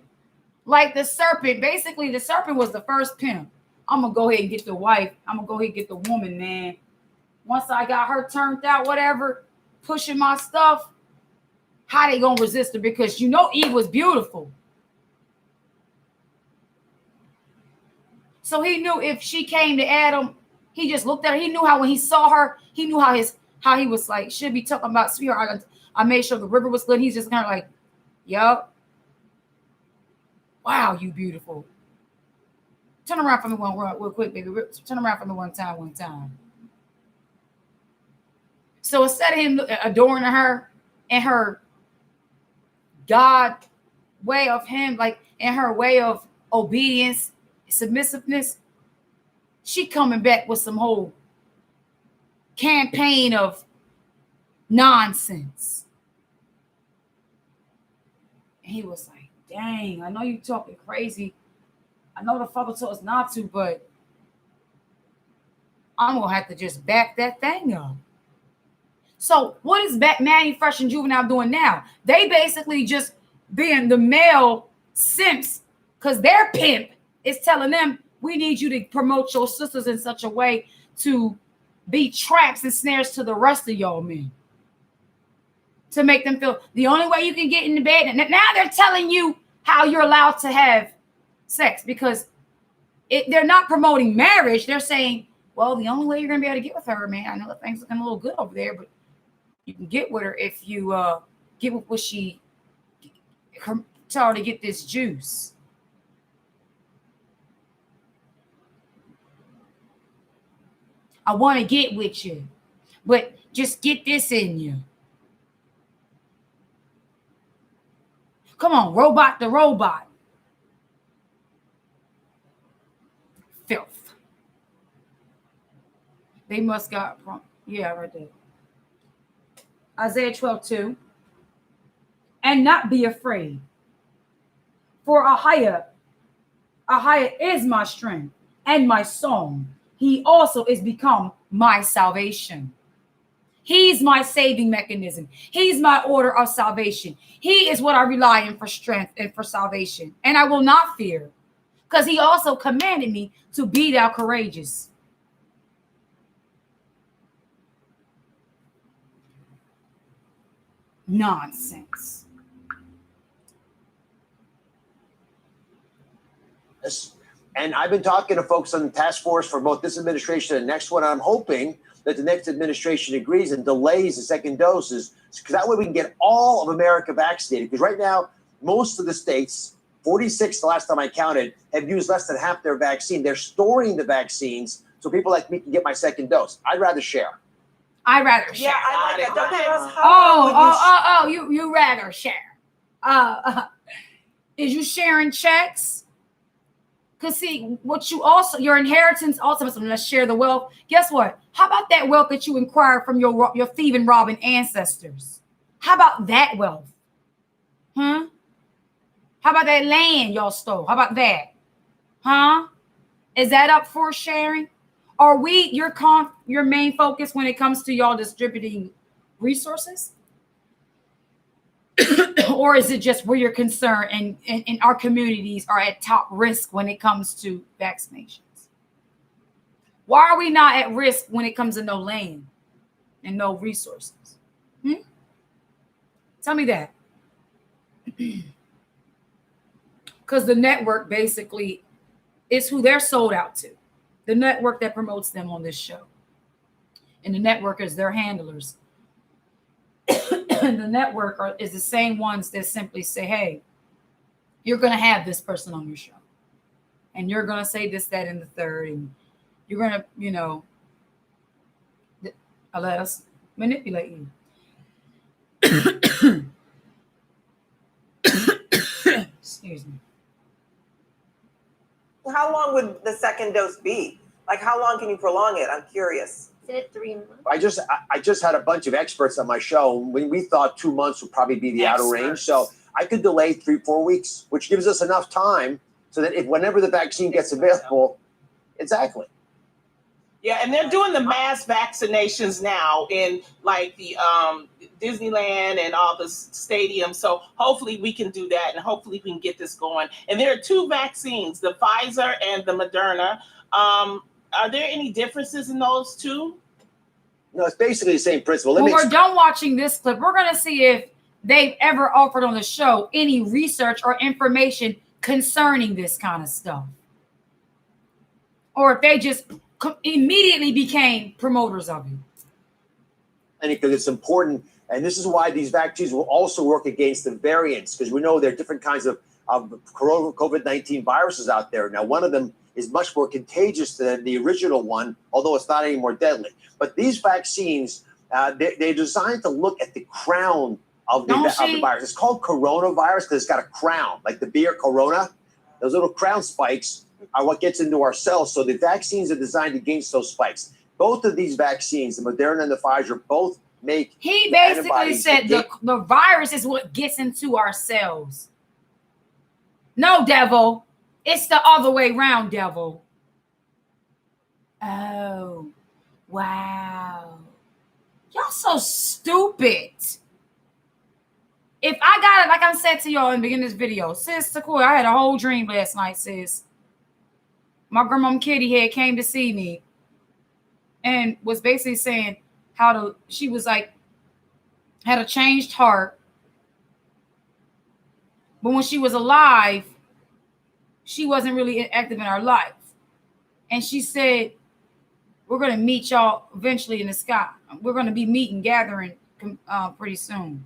like the serpent, basically the serpent was the first pimp. I'm going to go ahead and get the wife. I'm going to go ahead and get the woman, man. Once I got her turned out, whatever, pushing my stuff, how they going to resist her? Because you know Eve was beautiful. So he knew if she came to Adam, he just looked at her. He knew how when he saw her, he knew how he was like, should be talking about, sweetheart, I made sure the river was good. He's just kind of like, yup. Wow, you beautiful. Turn around for me real quick, baby. Turn around for me one time. So instead of him adoring her and her God way of him, like in her way of obedience, submissiveness, she coming back with some whole campaign of nonsense. And he was like, dang, I know you talking crazy. I know the Father told us not to, but I'm going to have to just back that thing up. So what is Manny Fresh and Juvenile doing now? They basically just being the male simps because their pimp is telling them, we need you to promote your sisters in such a way to be traps and snares to the rest of y'all men. To make them feel the only way you can get in the bed. And now they're telling you how you're allowed to have sex because they're not promoting marriage. They're saying, well, the only way you're going to be able to get with her, man, I know things looking a little good over there, but you can get with her if you get with what she tell her to get this juice. I want to get with you, but just get this in you. Come on, robot the robot. Filth. They must got from, yeah, right there. Isaiah 12:2. And not be afraid. For Ahiah is my strength and my song. He also is become my salvation. He's my saving mechanism. He's my order of salvation. He is what I rely on for strength and for salvation. And I will not fear, because he also commanded me to be thou courageous. Nonsense. Yes. And I've been talking to folks on the task force for both this administration and the next one. I'm hoping that the next administration agrees and delays the second doses, because that way we can get all of America vaccinated. Because right now, most of the states, 46 the last time I counted, have used less than half their vaccine. They're storing the vaccines so people like me can get my second dose. I'd rather share. I rather share. Yeah, I like that. Dr. Ross, how would you rather share. Is you sharing checks? Because see, what you also, your inheritance also, let's share the wealth. Guess what? How about that wealth that you acquired from your thieving, robbing ancestors? How about that wealth? Huh? How about that land y'all stole? How about that? Huh? Is that up for sharing? Are we your main focus when it comes to y'all distributing resources? Or is it just where you're concerned and our communities are at top risk when it comes to vaccinations? Why are we not at risk when it comes to no land and no resources? Tell me that. Because the network basically is who they're sold out to. The network that promotes them on this show. And the network is their handlers. And the network is the same ones that simply say, hey, you're going to have this person on your show. And you're going to say this, that, and the third. And you're going to, let us manipulate you. Excuse me. How long would the second dose be? Like, how long can you prolong it? I'm curious. Is it 3 months? I just had a bunch of experts on my show. When we thought 2 months would probably be the outer range. So I could delay 3-4 weeks, which gives us enough time so that whenever the vaccine gets available, exactly. Yeah, and they're doing the mass vaccinations now in like the Disneyland and all the stadiums. So hopefully we can do that, and hopefully we can get this going. And there are 2 vaccines, the Pfizer and the Moderna. Are there any differences in those 2? No, it's basically the same principle. When we're done watching this clip, we're going to see if they've ever offered on the show any research or information concerning this kind of stuff. Or if they just immediately became promoters of it. And because it's important, and this is why these vaccines will also work against the variants, because we know there are different kinds of COVID-19 viruses out there. Now, one of them is much more contagious than the original one, although it's not any more deadly. But these vaccines, they're designed to look at the crown of the virus. It's called coronavirus because it's got a crown, like the beer Corona. Those little crown spikes are what gets into our cells. So the vaccines are designed against those spikes. Both of these vaccines, the Moderna and the Pfizer, both make He basically said the virus is what gets into our cells. No, devil. It's the other way around, devil. Oh, wow. Y'all so stupid. If I got it, like I said to y'all in the beginning of this video, sis Sequoia, I had a whole dream last night, sis. My grandma Kitty had came to see me and was basically saying she was like, had a changed heart. But when she was alive, she wasn't really active in our life. And she said, we're going to meet y'all eventually in the sky. We're going to be meeting, gathering pretty soon.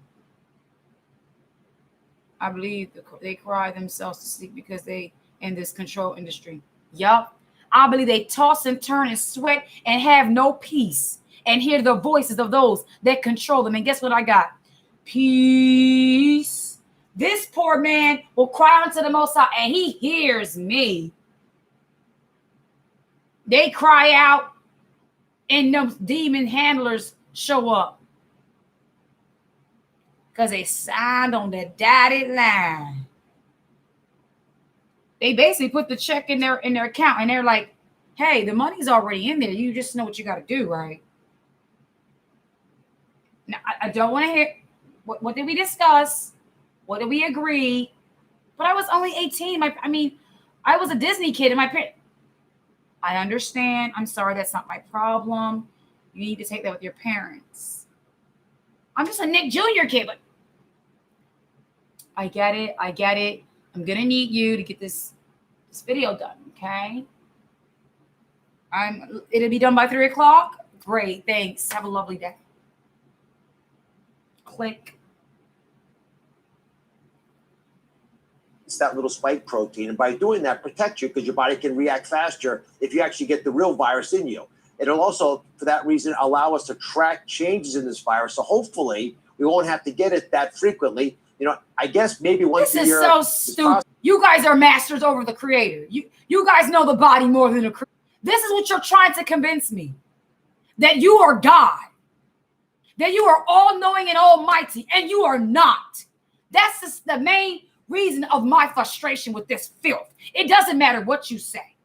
I believe they cry themselves to sleep because they in this control industry. Yup. I believe they toss and turn and sweat and have no peace and hear the voices of those that control them. And guess what I got? Peace. This poor man will cry unto the Most High, and he hears me. They cry out, and those demon handlers show up because they signed on the dotted line. They basically put the check in their account, and they're like, hey, the money's already in there. You just know what you got to do, right? Now, I don't want to hear, what did we discuss? What did we agree? But I was only 18. I was a Disney kid, and my parents, I understand. I'm sorry, that's not my problem. You need to take that with your parents. I'm just a Nick Jr. kid, but I get it. I'm going to need you to get this video done, okay? It'll be done by 3 o'clock. Great, thanks. Have a lovely day. Click. It's that little spike protein, and by doing that, protect you because your body can react faster if you actually get the real virus in you. It'll also, for that reason, allow us to track changes in this virus. So hopefully, we won't have to get it that frequently. I guess maybe once a year. This is so stupid. You guys are masters over the creator. You guys know the body more than the creator. This is what you're trying to convince me. That you are God. That you are all-knowing and almighty, and you are not. That's just the main reason of my frustration with this filth. It doesn't matter what you say.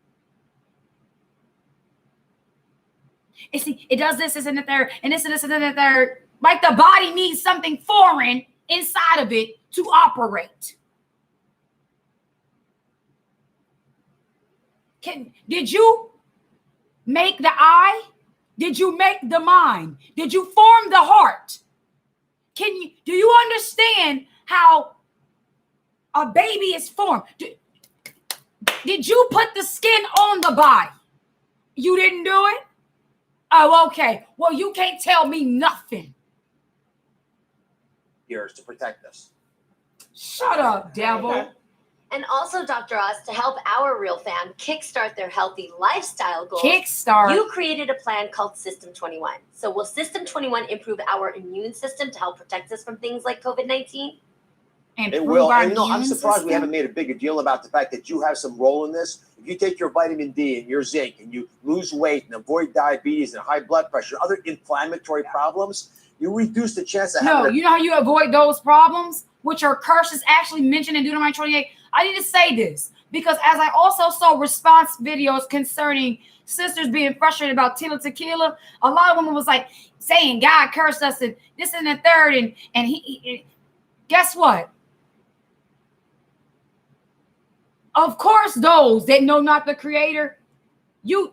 And see, it does this and the third, and this and this and the third. Like the body needs something foreign inside of it to operate. Did you make the eye? Did you make the mind? Did you form the heart? Do you understand how a baby is formed? Did you put the skin on the body? You didn't do it? Oh, okay. Well, you can't tell me nothing. Years to protect us. Shut up, devil. And also, Dr. Oz, to help our real fam kickstart their healthy lifestyle goals, you created a plan called System 21. So will System 21 improve our immune system to help protect us from things like COVID-19? It will. And I'm surprised we haven't made a bigger deal about the fact that you have some role in this. If you take your vitamin D and your zinc and you lose weight and avoid diabetes and high blood pressure, other inflammatory problems, you reduce the chance of having. You know how you avoid those problems, which are curses actually mentioned in Deuteronomy 28. I need to say this because as I also saw response videos concerning sisters being frustrated about tequila, a lot of women was like saying God cursed us and this and the third, and he guess what? Of course, those that know not the Creator, you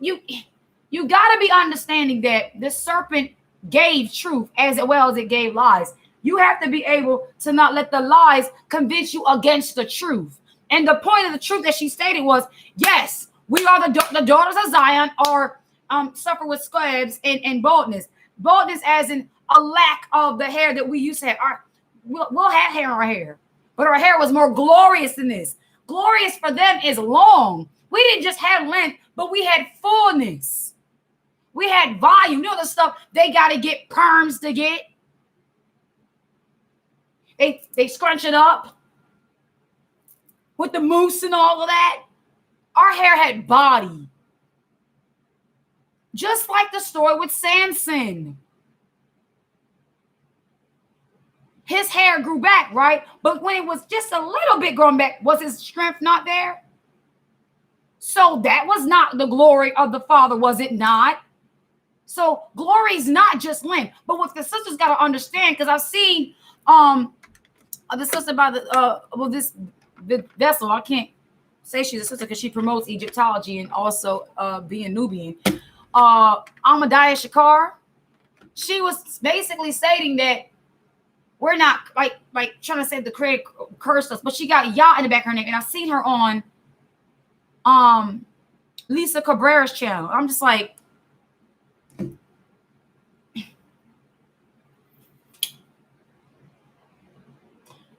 got to be understanding that the serpent gave truth as well as it gave lies. You have to be able to not let the lies convince you against the truth. And the point of the truth that she stated was, yes, we are the daughters of Zion, or suffer with scabs and baldness. Baldness as in a lack of the hair that we used to have. We'll have hair on our hair, but our hair was more glorious than this. Glorious for them is long. We didn't just have length, but we had fullness. We had volume. You know the stuff they got to get perms to get. They scrunch it up with the mousse and all of that. Our hair had body. Just like the story with Samson. His hair grew back, right? But when it was just a little bit growing back, was his strength not there? So that was not the glory of the Father, was it not? So glory is not just length. But what the sisters got to understand, because I've seen the sister by the vessel. I can't say she's a sister because she promotes Egyptology and also being Nubian. Ahmadiyya Shakar, she was basically stating that we're not like trying to say the Creator cursed us, but she got Yah in the back of her name, and I've seen her on Lisa Cabrera's channel. I'm just like,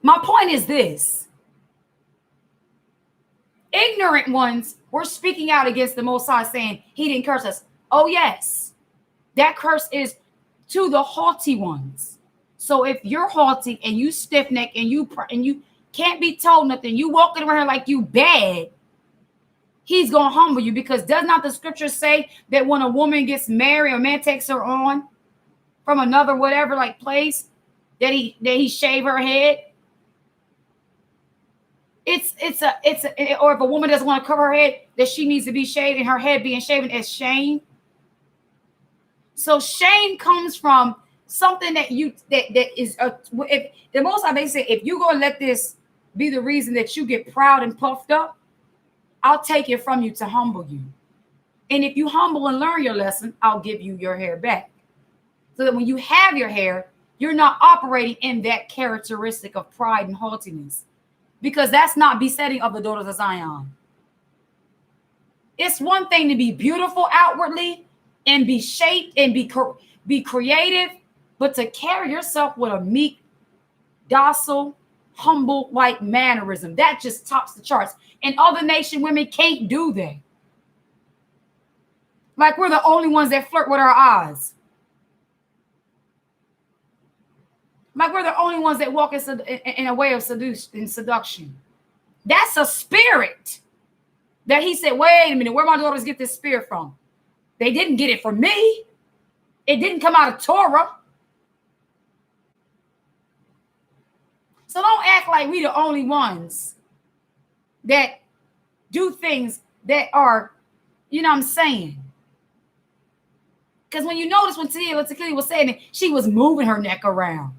my point is this: ignorant ones We're speaking out against the Most High, saying he didn't curse us. Oh, yes. That curse is to the haughty ones. So if you're haughty and you stiff-necked and you can't be told nothing, you walking around like you bad, he's going to humble you, because does not the scripture say that when a woman gets married or a man takes her on from another whatever like place, that he shave her head? Or if a woman doesn't want to cover her head, that she needs to be shaved, and her head being shaven as shame. So shame comes from something that is if the Most High basically say, if you're gonna let this be the reason that you get proud and puffed up, I'll take it from you to humble you. And if you humble and learn your lesson, I'll give you your hair back. So that when you have your hair, you're not operating in that characteristic of pride and haughtiness. Because that's not besetting of the daughters of Zion. It's one thing to be beautiful outwardly and be shaped and be creative, but to carry yourself with a meek, docile, humble like mannerism, that just tops the charts. And other nation women can't do that. Like we're the only ones that flirt with our eyes. Like we're the only ones that walk in a way of seduction. That's a spirit that he said, wait a minute, where my daughters get this spirit from? They didn't get it from me. It didn't come out of Torah. So don't act like we the only ones that do things that are, you know what I'm saying? Because when you notice when Tequila was saying it, she was moving her neck around.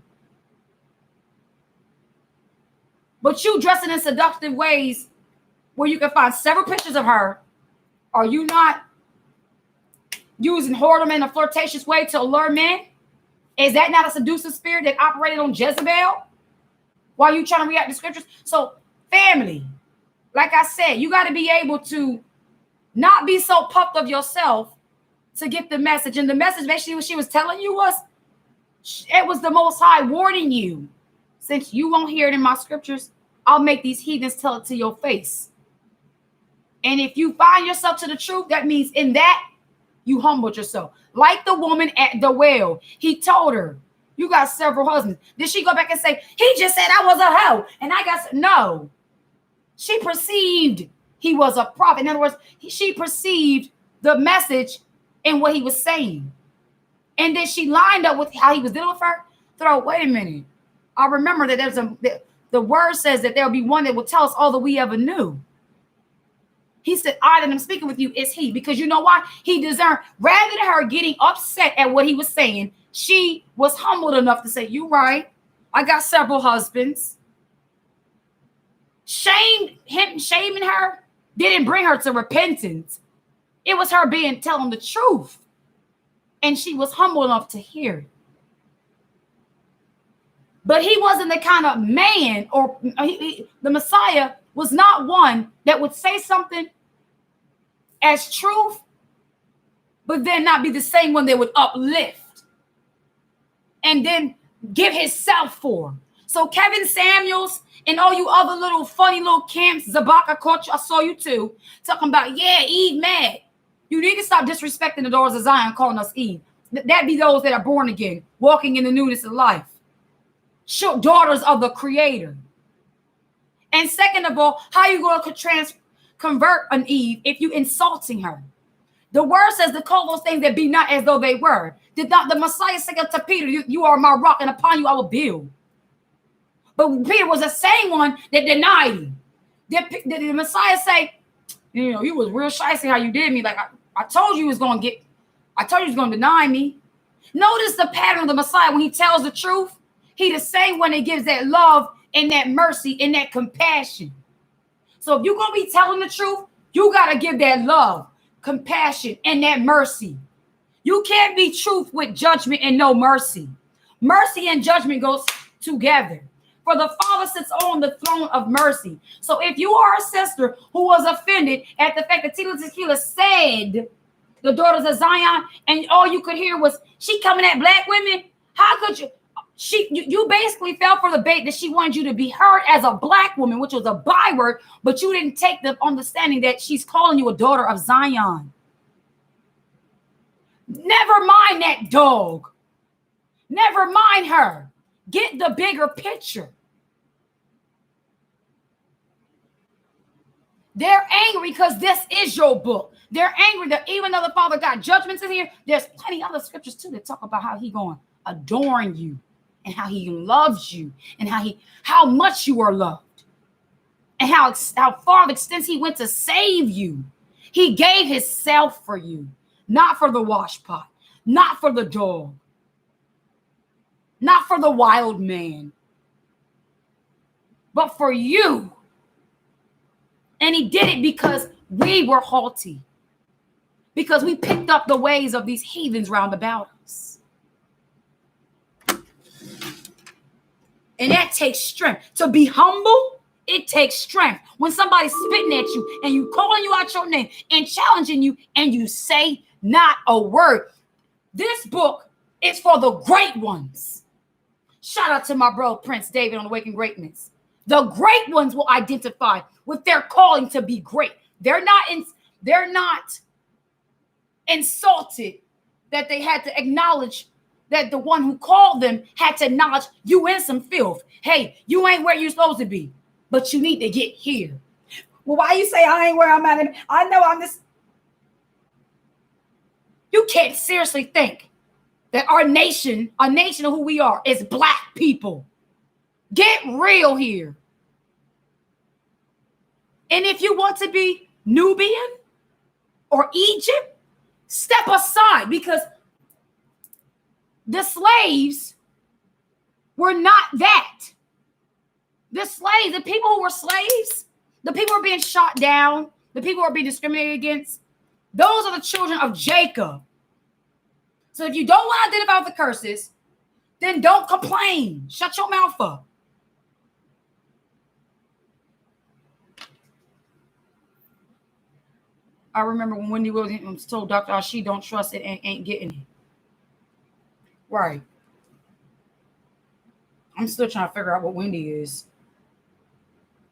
But you dressing in seductive ways where you can find several pictures of her. Are you not using whoredom in a flirtatious way to allure men? Is that not a seductive spirit that operated on Jezebel while you trying to react to scriptures? So family, like I said, you got to be able to not be so puffed of yourself to get the message. And the message basically what she was telling you was, it was the Most High warning you. Since you won't hear it in my scriptures, I'll make these heathens tell it to your face. And if you find yourself to the truth, that means in that you humbled yourself. Like the woman at the well. He told her, you got several husbands. Did she go back and say, he just said I was a hoe? And I got, no. She perceived he was a prophet. In other words, she perceived the message in what he was saying. And then she lined up with how he was dealing with her. Thought, wait a minute. I remember that the word says that there'll be one that will tell us all that we ever knew. He said, I that am speaking with you is he. Because you know why? He discerned, rather than her getting upset at what he was saying, she was humbled enough to say, you right. I got several husbands. Shaming her didn't bring her to repentance. It was her telling the truth. And she was humble enough to hear it. But he wasn't the kind of man, or the Messiah was not one that would say something as truth, but then not be the same one that would uplift and then give himself for. So Kevin Samuels and all you other little funny little camps, Zabaka caught you, I saw you too, talking about, yeah, Eve mad. You need to stop disrespecting the daughters of Zion, calling us Eve. That be those that are born again, walking in the newness of life. Daughters of the Creator. And second of all, how you going to convert an Eve if you insulting her? The word says to call those things that be not as though they were. Did not the Messiah say to Peter, you are my rock, and upon you I will build? But Peter was the same one that denied him. Did the Messiah say, you know, you was real shicey how you did me? Like I told you he was going to deny me. Notice the pattern of the Messiah when he tells the truth. He the same one that gives that love and that mercy and that compassion. So if you're going to be telling the truth, you got to give that love, compassion, and that mercy. You can't be truth with judgment and no mercy. Mercy and judgment goes together. For the Father sits on the throne of mercy. So if you are a sister who was offended at the fact that Tequila said the daughters of Zion, and all you could hear was, she coming at black women, how could you? You basically fell for the bait that she wanted you to be heard as a black woman, which was a byword, but you didn't take the understanding that she's calling you a daughter of Zion. Never mind that dog. Never mind her. Get the bigger picture. They're angry because this is your book. They're angry that even though the Father got judgments in here, there's plenty other scriptures too that talk about how he going to adorn you and how he loves you and how much you are loved and how far the extent he went to save you. He gave himself for you, not for the wash pot, not for the dog, not for the wild man, but for you. And he did it because we were haughty, because we picked up the ways of these heathens round about us. And that takes strength. To be humble, it takes strength. When somebody's spitting at you and you calling you out your name and challenging you and you say not a word. This book is for the great ones. Shout out to my bro, Prince David on Awaken Greatness. The great ones will identify with their calling to be great. They're not insulted that they had to acknowledge that the one who called them had to acknowledge you in some filth. Hey, you ain't where you're supposed to be, but you need to get here. Well, why you say I ain't where I'm at? I know I'm this. You can't seriously think that a nation of who we are, is black people. Get real here. And if you want to be Nubian or Egypt, step aside, because the slaves were not that. The slaves, the people who were slaves, the people who were being shot down, the people who were being discriminated against, those are the children of Jacob. So if you don't want to identify with the curses, then don't complain. Shut your mouth up. I remember when Wendy Williams told Dr. Ashi, don't trust it and ain't getting it. Right. I'm still trying to figure out what Wendy is.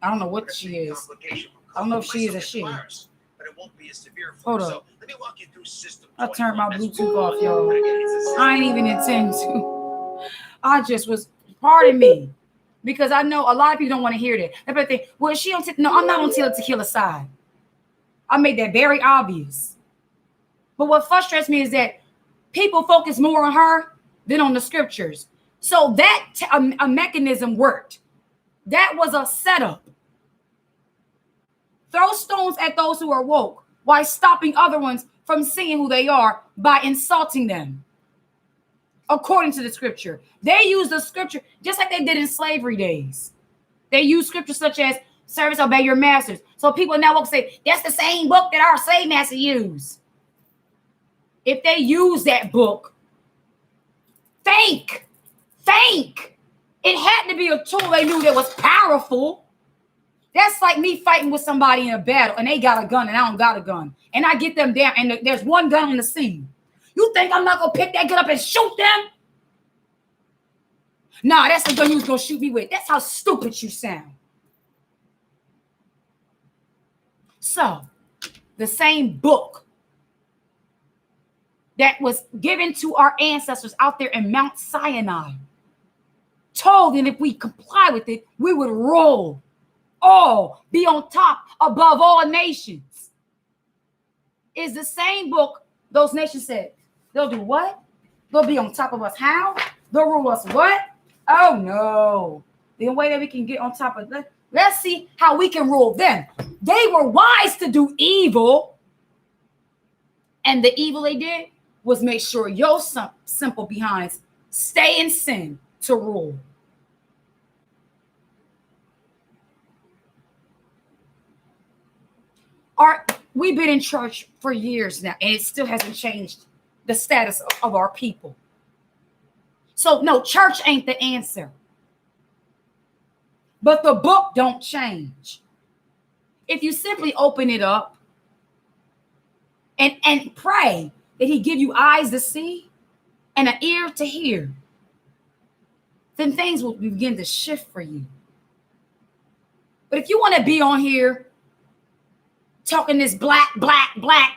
I don't know what she is. I don't know if she is a she. But it won't be as severe for Hold up. So let me walk you through system. I turned my Bluetooth off, y'all. I ain't even intend to. I just was, pardon me, because I know a lot of people don't want to hear that. They think, well, she on no, I'm not on Tila Tequila side. I made that very obvious. But what frustrates me is that people focus more on her than on the scriptures. So that a mechanism worked. That was a setup. Throw stones at those who are woke while stopping other ones from seeing who they are by insulting them. According to the scripture. They use the scripture just like they did in slavery days. They use scripture such as servants obey your masters. So people now will say, that's the same book that our slave master used. If they use that book, think. It had to be a tool they knew that was powerful. That's like me fighting with somebody in a battle and they got a gun and I don't got a gun. And I get them down and there's one gun on the scene. You think I'm not going to pick that gun up and shoot them? Nah, that's the gun you was going to shoot me with. That's how stupid you sound. So, the same book that was given to our ancestors out there in Mount Sinai told that if we comply with it, we would rule. All be on top above all nations. Is the same book those nations said they'll do what? They'll be on top of us. How? They'll rule us what? Oh no. The way that we can get on top of that. Let's see how we can rule them. They were wise to do evil. And the evil they did was make sure your simple behinds stay in sin to rule. We've been in church for years now, and it still hasn't changed the status of our people. So, no, church ain't the answer. But the book don't change. If you simply open it up and pray that he give you eyes to see and an ear to hear, then things will begin to shift for you. But if you want to be on here talking this black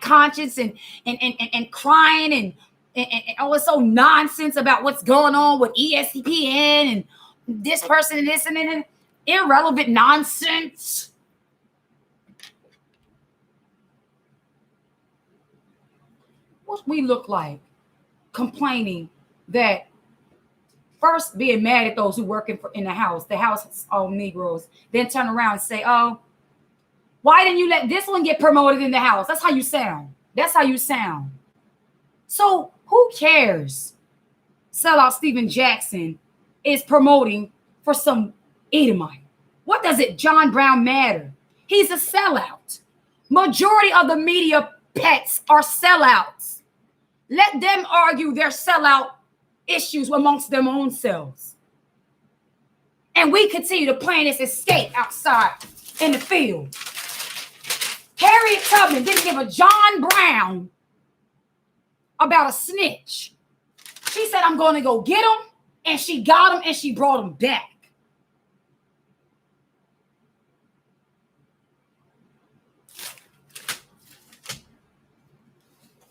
conscience and crying and all this old nonsense about what's going on with ESPN and this person and this and irrelevant nonsense. What we look like complaining that first being mad at those who work in the house all Negroes, then turn around and say, oh, why didn't you let this one get promoted in the house? That's how you sound. That's how you sound. So who cares? Sellout Stephen Jackson is promoting for some Edomite. What does it, John Brown, matter? He's a sellout. Majority of the media pets are sellouts. Let them argue their sellout issues amongst them own selves. And we continue to plan this escape outside in the field. Harriet Tubman didn't give a John Brown about a snitch. She said, I'm going to go get him. And she got him and she brought him back.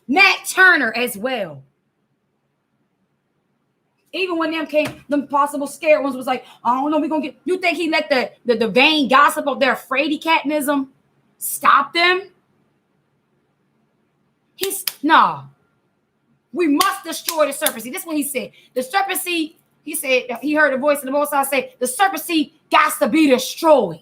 Nat Turner as well. Even when them came, them possible scared ones was like, I don't know, we're going to get, you think he let the vain gossip of their fraidy catnism stop them? Nah. We must destroy the serpent seed. This is what he said. The serpent seed, he said, he heard the voice of the Most High say, the serpent seed got to be destroyed.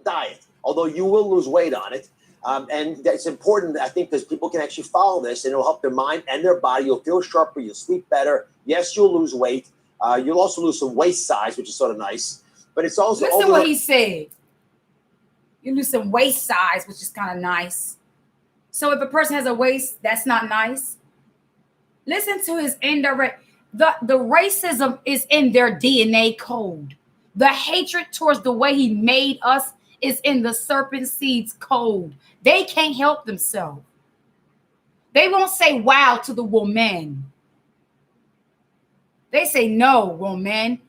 Diet, although you will lose weight on it. And that's important, I think, because people can actually follow this and it'll help their mind and their body. You'll feel sharper, you'll sleep better. Yes, you'll lose weight. You'll also lose some waist size, which is sort of nice. But it's also... Listen what he said. You lose some waist size, which is kind of nice. So if a person has a waist, that's not nice. Listen to his indirect... The racism is in their DNA code. The hatred towards the way he made us is in the serpent seed's code. They can't help themselves. They won't say wow to the woman. They say no, woman.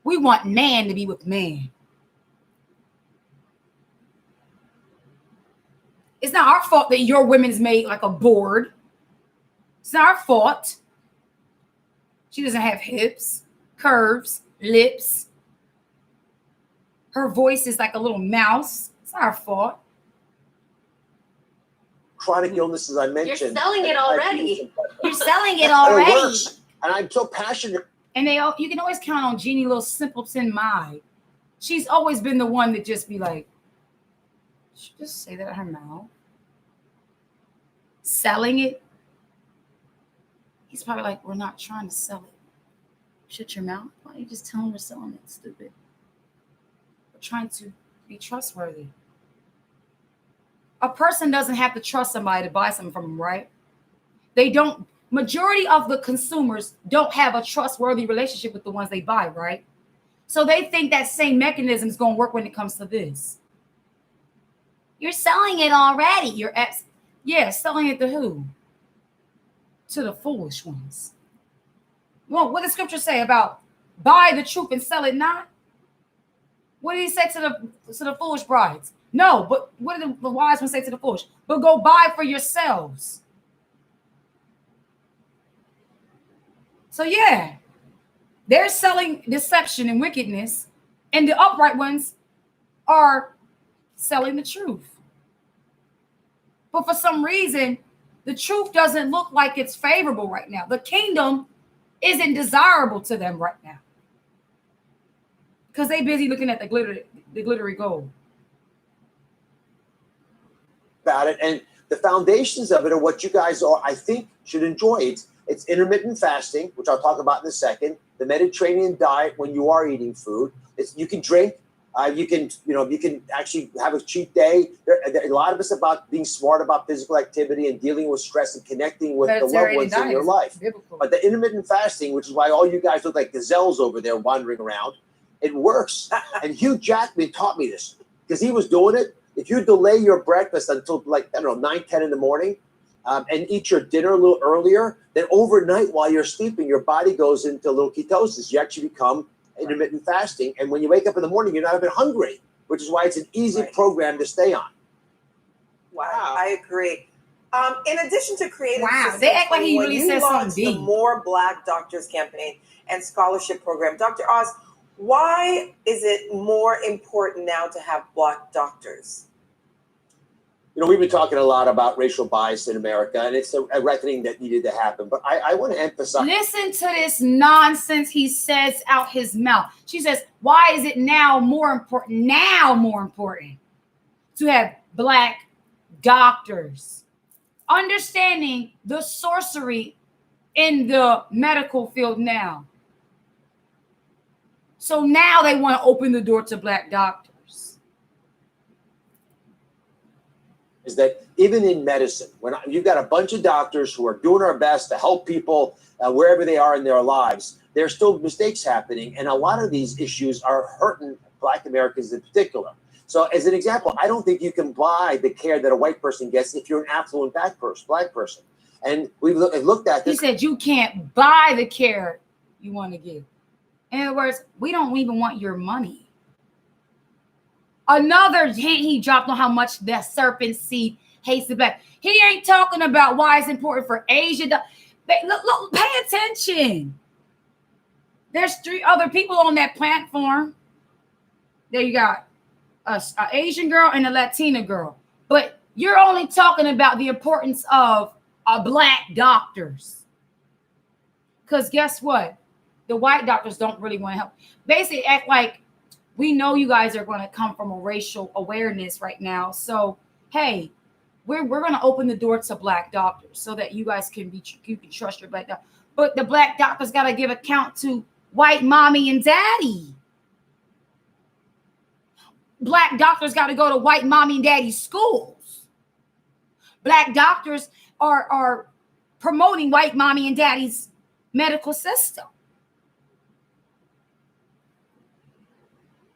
We want man to be with man. It's not our fault that your women's made like a board. It's not our fault. She doesn't have hips, curves, lips. Her voice is like a little mouse. It's not our fault. Chronic illnesses, I mentioned. You're selling it already. You're selling it already. It works. And I'm so passionate. And you can always count on Jeannie Little Simpleton Mai. She's always been the one that just be like, she just say that out her mouth. Selling it. He's probably like, we're not trying to sell it. Shut your mouth. Why don't you just tell him we're selling it, stupid? We're trying to be trustworthy. A person doesn't have to trust somebody to buy something from them, right? They don't. Majority of the consumers don't have a trustworthy relationship with the ones they buy, right? So they think that same mechanism is going to work when it comes to this. You're selling it already. Selling it to who? To the foolish ones. Well, what does scripture say about buy the truth and sell it not? What did he say to the foolish brides? No, but what did the wise ones say to the foolish? But go buy for yourselves. So yeah, they're selling deception and wickedness, and the upright ones are selling the truth. But for some reason, the truth doesn't look like it's favorable right now. The kingdom isn't desirable to them right now because they're busy looking at the glittery gold. About it, and the foundations of it are what you guys are, I think, should enjoy. It's intermittent fasting, which I'll talk about in a second. The Mediterranean diet when you are eating food. You can drink. You can actually have a cheat day. A lot of it's about being smart about physical activity and dealing with stress and connecting with the loved ones in your life. Biblical. But the intermittent fasting, which is why all you guys look like gazelles over there wandering around, it works. And Hugh Jackman taught me this. because he was doing it. If you delay your breakfast until like, I don't know, 9, 10 in the morning, and eat your dinner a little earlier, then overnight while you're sleeping, your body goes into a little ketosis. You actually become intermittent fasting. And when you wake up in the morning, you're not even hungry, which is why it's an easy program to stay on. Wow, I agree. In addition to creating, they act like he really said launched something the deep. More Black Doctors campaign and scholarship program. Dr. Oz, why is it more important now to have Black doctors? You know, we've been talking a lot about racial bias in America, and it's a reckoning that needed to happen. But I want to emphasize. Listen to this nonsense he says out his mouth. She says, why is it now more important to have Black doctors? Understanding the sorcery in the medical field now. So now they want to open the door to Black doctors. Is that even in medicine, when you've got a bunch of doctors who are doing our best to help people wherever they are in their lives, there's still mistakes happening. And a lot of these issues are hurting Black Americans in particular. So as an example, I don't think you can buy the care that a white person gets if you're an affluent Black person. And we've looked at this. He said you can't buy the care you want to give. In other words, we don't even want your money. Another hint he dropped on how much the serpent seed hates the Black. He ain't talking about why it's important for Asian. Look, pay attention. There's 3 other people on that platform. There you got an Asian girl and a Latina girl. But you're only talking about the importance of Black doctors. Because guess what? The white doctors don't really want to help. Basically act like we know you guys are going to come from a racial awareness right now. So, hey, we're going to open the door to Black doctors so that you guys can trust your Black doctor. But the Black doctors got to give account to white mommy and daddy. Black doctors got to go to white mommy and daddy schools. Black doctors are promoting white mommy and daddy's medical system.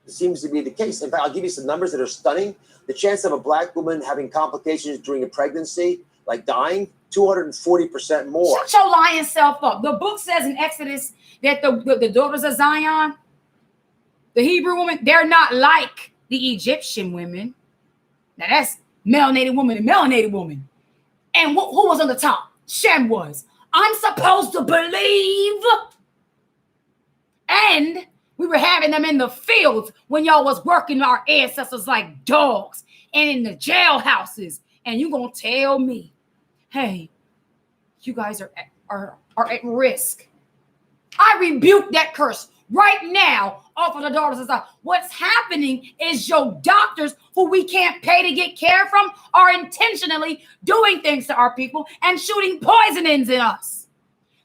It seems to be the case. In fact, I'll give you some numbers that are stunning. The chance of a Black woman having complications during a pregnancy, like dying, 240% more. Shut your lying self up. The book says in Exodus that the daughters of Zion, the Hebrew women, they're not like the Egyptian women. Now that's melanated woman and melanated woman. And who was on the top? Shem was. I'm supposed to believe. And we were having them in the fields when y'all was working our ancestors like dogs and in the jailhouses. And you gonna tell me, hey, you guys are at risk. I rebuke that curse right now off of the daughters of Zion. What's happening is your doctors who we can't pay to get care from are intentionally doing things to our people and shooting poisonings in us.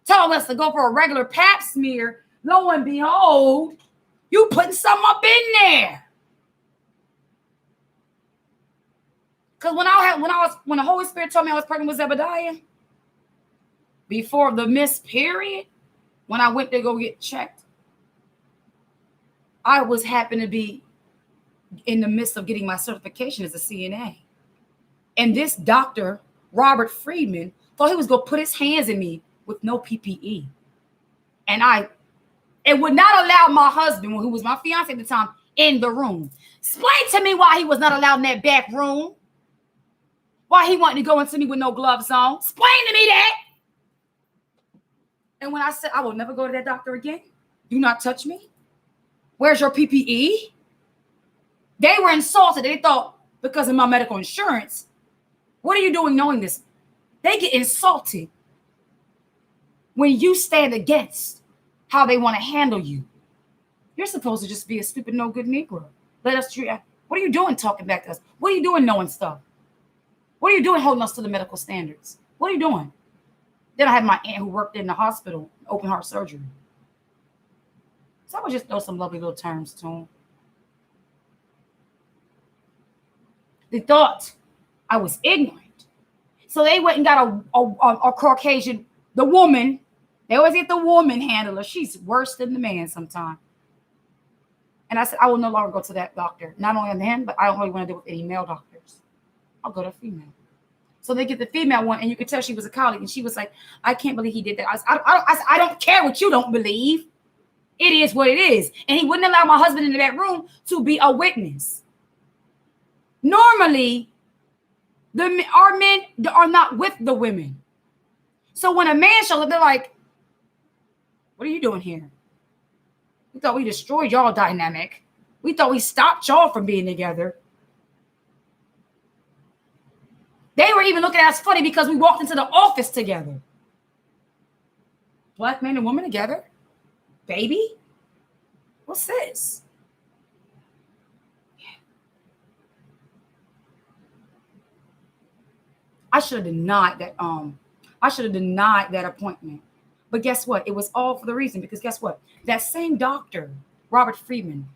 Telling us to go for a regular pap smear. Lo and behold, you putting something up in there. Because when the Holy Spirit told me I was pregnant with Zebediah, before the missed period, when I went to go get checked, I happened to be in the midst of getting my certification as a CNA. And this doctor, Robert Friedman, thought he was going to put his hands in me with no PPE. And it would not allow my husband, who was my fiance at the time, in the room. Explain to me why he was not allowed in that back room. Why he wanted to go into me with no gloves on. Explain to me that. And when I said, I will never go to that doctor again. Do not touch me. Where's your PPE? They were insulted. They thought because of my medical insurance, what are you doing knowing this? They get insulted when you stand against how they want to handle you. You're supposed to just be a stupid, no good Negro. Let us treat. What are you doing talking back to us? What are you doing knowing stuff? What are you doing holding us to the medical standards? What are you doing? Then I had my aunt who worked in the hospital, open heart surgery. So I would just throw some lovely little terms to them. They thought I was ignorant. So they went and got a Caucasian, the woman. They always get the woman handler. She's worse than the man sometimes. And I said, I will no longer go to that doctor. Not only on him, but I don't really want to deal with any male doctors. I'll go to a female. So they get the female one, and you could tell she was a colleague, and she was like, I can't believe he did that. I don't care what you don't believe. It is what it is. And he wouldn't allow my husband in that room to be a witness. Normally, our men are not with the women. So when a man shows up, they're like, what are you doing here? We thought we destroyed y'all dynamic. We thought we stopped y'all from being together. They were even looking at us funny because we walked into the office together. Black man and woman together? Baby? What's this? I should have denied that. I should have denied that appointment. But guess what? It was all for the reason, because guess what? That same doctor, Robert Friedman,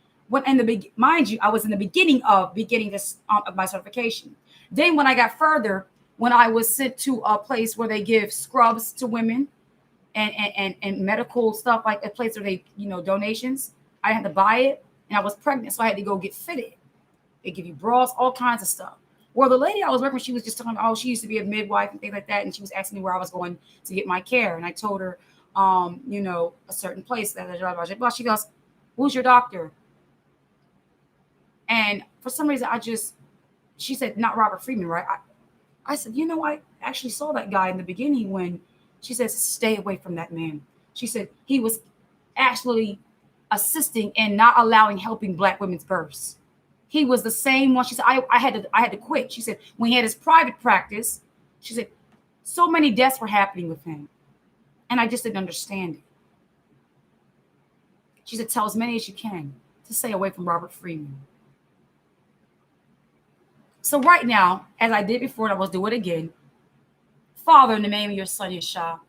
mind you, I was in the beginning of getting this of my certification. Then when I got further, when I was sent to a place where they give scrubs to women and medical stuff, like a place where they, donations, I had to buy it, and I was pregnant, so I had to go get fitted. They give you bras, all kinds of stuff. Well, the lady I was working with, she was just telling me, oh, she used to be a midwife and things like that. And she was asking me where I was going to get my care. And I told her, a certain place. She goes, who's your doctor? And for some reason, she said, not Robert Friedman, right? I said, I actually saw that guy in the beginning when she says, stay away from that man. She said he was actually assisting and not helping Black women's births. He was the same one. She said, I had to quit. She said, when he had his private practice, she said, so many deaths were happening with him. And I just didn't understand it. She said, tell as many as you can to stay away from Robert Friedman. So right now, as I did before, and I will do it again, Father, in the name of your son, Yeshua,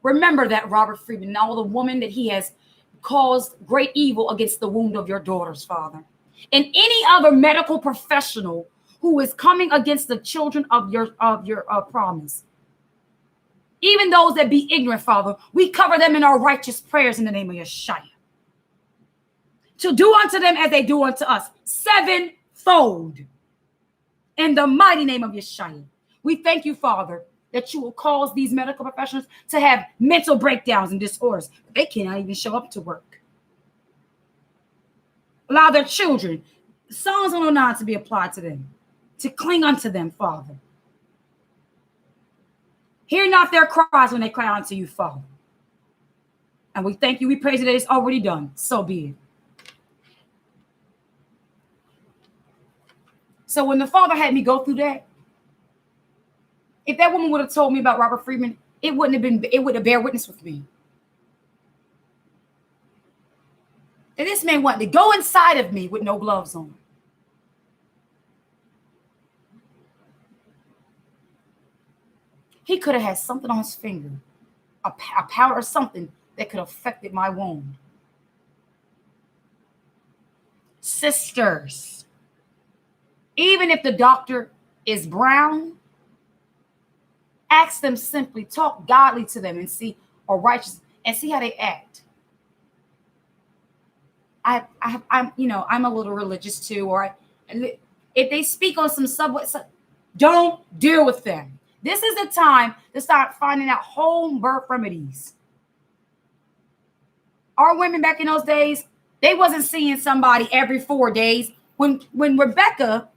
remember that Robert Friedman, now the woman that he has caused great evil against the wound of your daughters, Father. And any other medical professional who is coming against the children of your promise. Even those that be ignorant, Father, we cover them in our righteous prayers in the name of Yeshua. To do unto them as they do unto us, sevenfold. In the mighty name of Yeshua. We thank you, Father, that you will cause these medical professionals to have mental breakdowns and disorders. They cannot even show up to work. Allow their children, Psalms 109, to be applied to them, to cling unto them, Father. Hear not their cries when they cry unto you, Father. And we thank you, we praise you that it's already done. So be it. So when the Father had me go through that, if that woman would have told me about Robert Friedman, it would have bear witness with me. And this man wanted to go inside of me with no gloves on. He could have had something on his finger, a powder or something that could have affected my wound. Sisters, even if the doctor is brown, ask them simply, talk godly to them and see, or righteous, and see how they act. I'm a little religious too, or if they speak on some subway, don't deal with them. This is the time to start finding out home birth remedies. Our women back in those days, they wasn't seeing somebody every 4 days. When Rebecca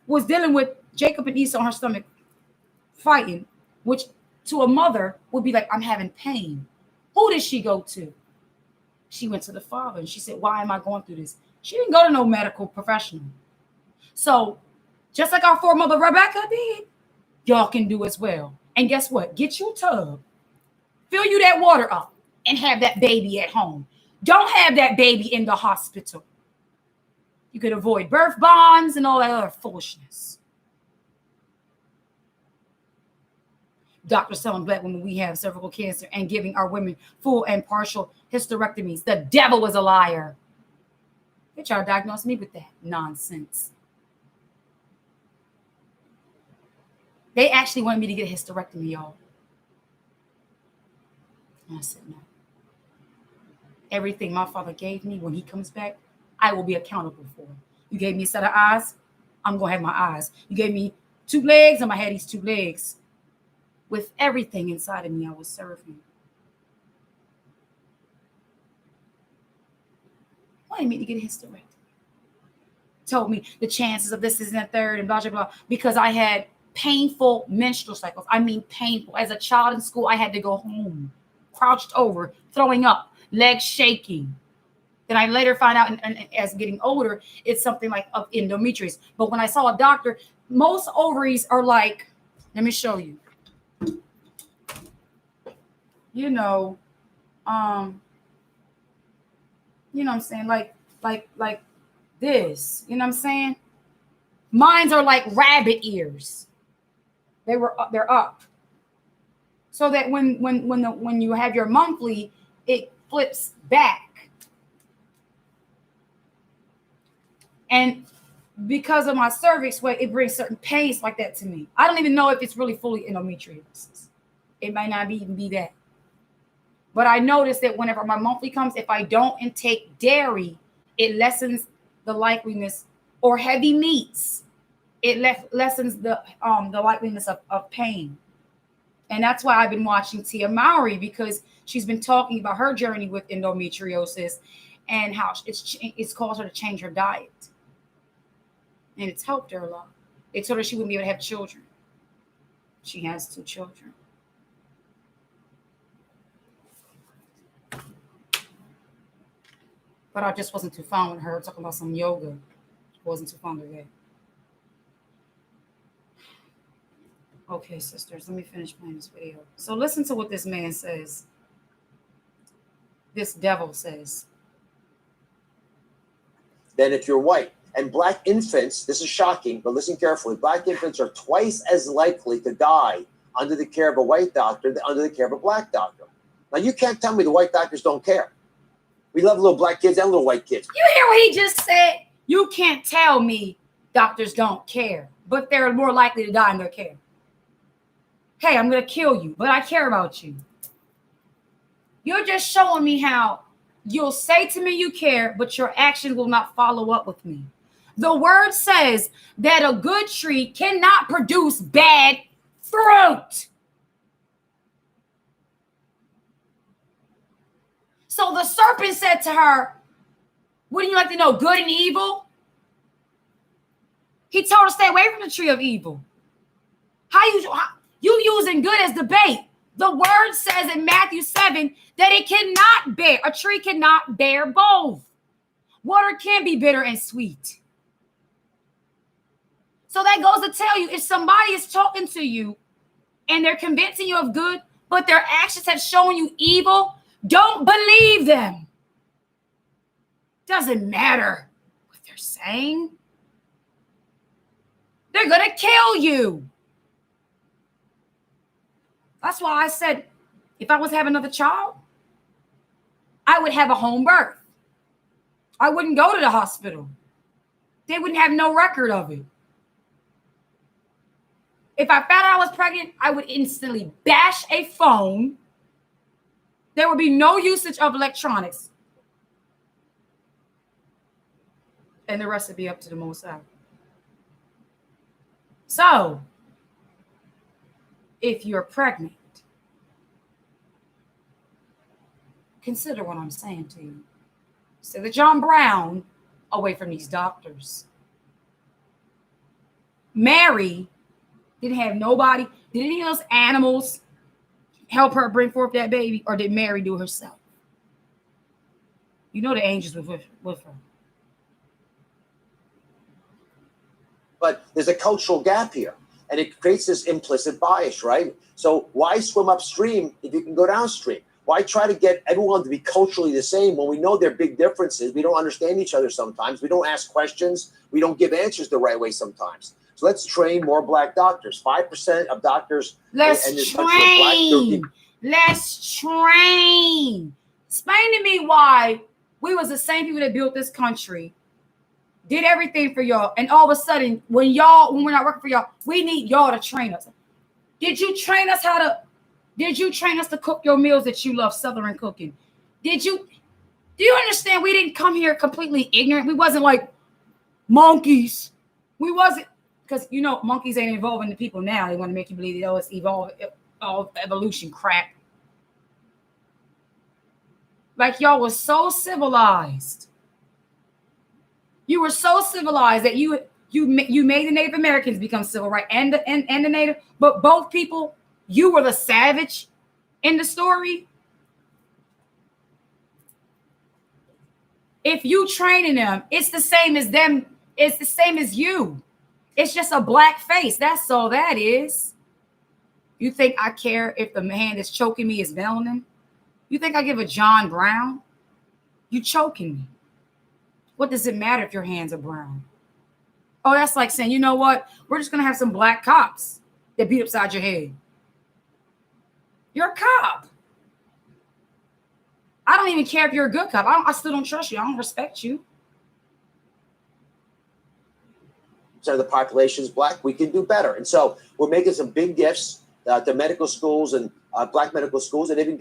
was dealing with Jacob and Esau on her stomach, fighting, which to a mother would be like, I'm having pain. Who did she go to? She went to the Father and she said, why am I going through this? She didn't go to no medical professional. So just like our foremother Rebecca did, y'all can do as well. And guess what? Get you a tub, fill you that water up, and have that baby at home. Don't have that baby in the hospital. You could avoid birth bonds and all that other foolishness. Doctors telling Black women we have cervical cancer and giving our women full and partial hysterectomies. The devil is a liar. They try to diagnose me with that nonsense. They actually wanted me to get a hysterectomy, y'all. And I said no. everything my father gave me when he comes back, I will be accountable for. You gave me a set of eyes, I'm going to have my eyes. You gave me 2 legs, I'm going to have these 2 legs. With everything inside of me, I will serve him. Wanted me to get a hysterectomy. Told me the chances of this is in the third and blah, blah, blah. Because I had painful menstrual cycles. I mean painful. As a child in school, I had to go home, crouched over, throwing up, legs shaking. Then I later find out, and as getting older, it's something like of endometriosis. But when I saw a doctor, most ovaries are like, let me show you. You know what I'm saying? Like this. You know what I'm saying? Mines are like rabbit ears. They're up. So that when you have your monthly, it flips back. And because of my cervix weight, it brings certain pains like that to me. I don't even know if it's really fully endometriosis. It might not even be that. But I noticed that whenever my monthly comes, if I don't intake dairy, it lessens the likeliness, or heavy meats. It lessens the likeliness of pain. And that's why I've been watching Tia Mowry, because she's been talking about her journey with endometriosis and how it's caused her to change her diet. And it's helped her a lot. It told her she wouldn't be able to have children. She has 2 children. But I just wasn't too fond with her talking about some yoga. Wasn't too fond of that. Okay, sisters, let me finish playing this video. So listen to what this man says. This devil says. Than if you're white. And black infants, this is shocking, but listen carefully, black infants are twice as likely to die under the care of a white doctor than under the care of a black doctor. Now, you can't tell me the white doctors don't care. We love little black kids and little white kids. You hear what he just said? You can't tell me doctors don't care, but they're more likely to die in their care. Hey, I'm going to kill you, but I care about you. You're just showing me how you'll say to me you care, but your action will not follow up with me. The word says that a good tree cannot produce bad fruit. So the serpent said to her, wouldn't you like to know good and evil? He told her to stay away from the tree of evil. You using good as the bait. The word says in Matthew 7 that a tree cannot bear both. Water can be bitter and sweet. So that goes to tell you, if somebody is talking to you and they're convincing you of good, but their actions have shown you evil, don't believe them. Doesn't matter what they're saying. They're going to kill you. That's why I said, if I was to have another child, I would have a home birth. I wouldn't go to the hospital. They wouldn't have no record of it. If I found out I was pregnant, I would instantly bash a phone. There would be no usage of electronics. And the rest would be up to the Most High. So, if you're pregnant, consider what I'm saying to you. Send the John Brown away from these doctors. Mary didn't have nobody. Did any of those animals help her bring forth that baby, or did Mary do it herself? You know the angels were with her. But there's a cultural gap here, and it creates this implicit bias, right? So why swim upstream if you can go downstream? Why try to get everyone to be culturally the same when we know there are big differences? We don't understand each other sometimes. We don't ask questions. We don't give answers the right way sometimes. So let's train more black doctors. 5% of doctors in this country are black. Let's train. Explain to me why we was the same people that built this country, did everything for y'all, and all of a sudden, when we're not working for y'all, we need y'all to train us. Did you train us to cook your meals that you love, Southern cooking? Did you? Do you understand? We didn't come here completely ignorant. We wasn't like monkeys. We wasn't, because you know monkeys ain't evolving to people now. They want to make you believe that it's all evolution crap. Like y'all was so civilized. You were so civilized that you made the Native Americans become civil, right? And the Native, but both people, you were the savage in the story. If you training them, it's the same as them. It's the same as you. It's just a black face. That's all that is. You think I care if the hand that's choking me is melanin? You think I give a John Brown? You choking me. What does it matter if your hands are brown? Oh, that's like saying, you know what? We're just going to have some black cops that beat upside your head. You're a cop. I don't even care if you're a good cop. I still don't trust you. I don't respect you. So the population is black. We can do better. And so we're making some big gifts to medical schools and black medical schools, and even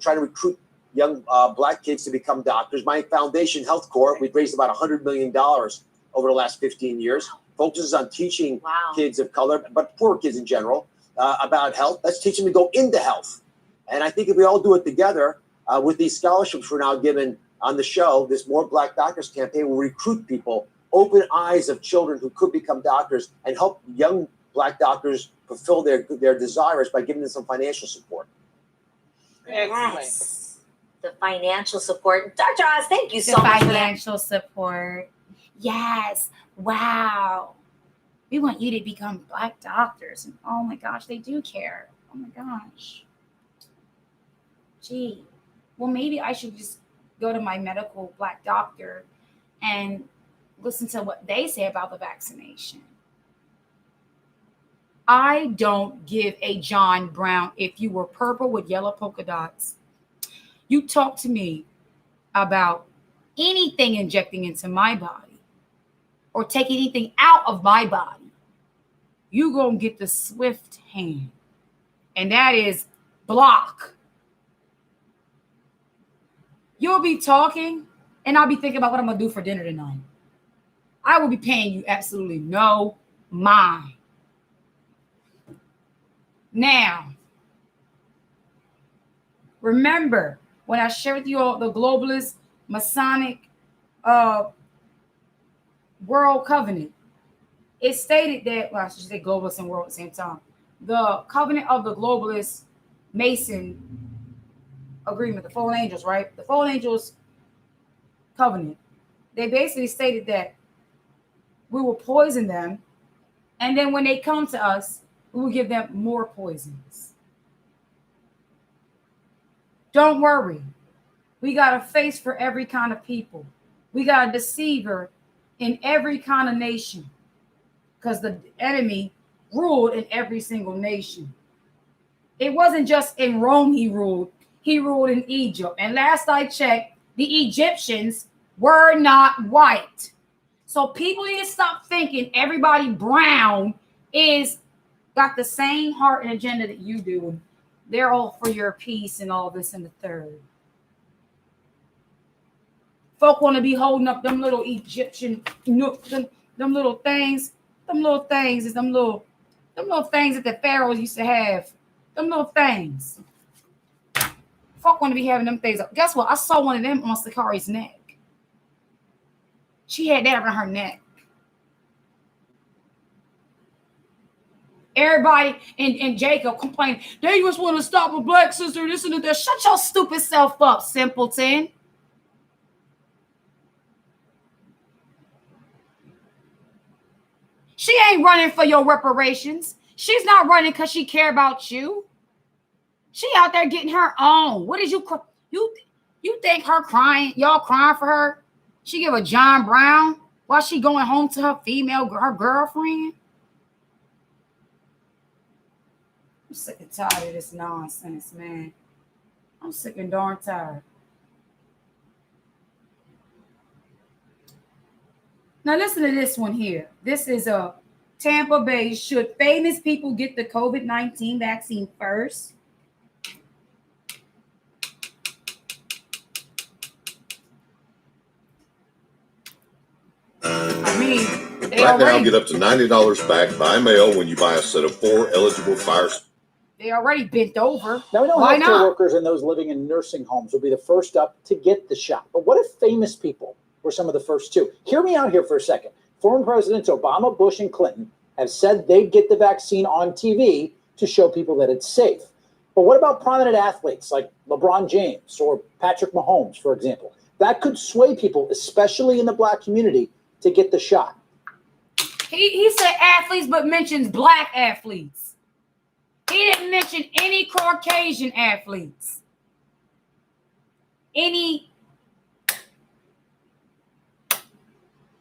trying to recruit young black kids to become doctors. My foundation, Health Corps, we've raised about $100 million over the last 15 years, focuses on teaching kids of color, but poor kids in general, about health. Let's teach them to go into health. And I think if we all do it together, with these scholarships we're now given on the show, this More Black Doctors campaign will recruit people, open eyes of children who could become doctors, and help young black doctors fulfill their desires by giving them some financial support. Yes. The financial support. Dr. Oz, thank you so much for that. Financial support. Yes. Wow. We want you to become black doctors. And oh my gosh, they do care. Oh my gosh. Gee. Well, maybe I should just go to my medical black doctor and listen to what they say about the vaccination. I don't give a John Brown if you were purple with yellow polka dots. You talk to me about anything injecting into my body or taking anything out of my body, you gonna get the swift hand. And that is block. You'll be talking, and I'll be thinking about what I'm going to do for dinner tonight. I will be paying you absolutely no mind. Now, remember, when I shared with you all the globalist Masonic World Covenant, it stated that, well, I should say globalist and world at the same time. The covenant of the globalist Mason agreement, the fallen angels, right? The fallen angels covenant. They basically stated that we will poison them, and then when they come to us, we will give them more poisons. Don't worry. We got a face for every kind of people. We got a deceiver in every kind of nation, because the enemy ruled in every single nation. It wasn't just in Rome he ruled. He ruled in Egypt. And last I checked, the Egyptians were not white. So people need to stop thinking everybody brown got the same heart and agenda that you do. They're all for your peace and all this and the third. Folk want to be holding up them little Egyptian, them little things. Them little things is them little things that the pharaohs used to have. Them little things. Folk want to be having them things. Guess what? I saw one of them on Sakari's neck. She had that around her neck. Everybody and Jacob complaining, they just want to stop a black sister, this and that. Shut your stupid self up, simpleton. She ain't running for your reparations. She's not running because she care about you. She out there getting her own. What did you think her crying? Y'all crying for her? She give a John Brown while she going home to her girlfriend? I'm sick and tired of this nonsense, man. I'm sick and darn tired. Now listen to this one here. This is a Tampa Bay. Should famous people get the COVID-19 vaccine first? I mean, they Right now, already get up to $90 back by mail when you buy a set of 4 eligible fire. they already bent over. Now, we know Why healthcare not? workers and those living in nursing homes will be the first up to get the shot. But what if famous people were some of the first too? Hear me out here for a second. Former Presidents Obama, Bush, and Clinton have said they'd get the vaccine on TV to show people that it's safe. But what about prominent athletes like LeBron James or Patrick Mahomes, for example? That could sway people, especially in the Black community, to get the shot. He said athletes, but mentions Black athletes. He didn't mention any Caucasian athletes. Any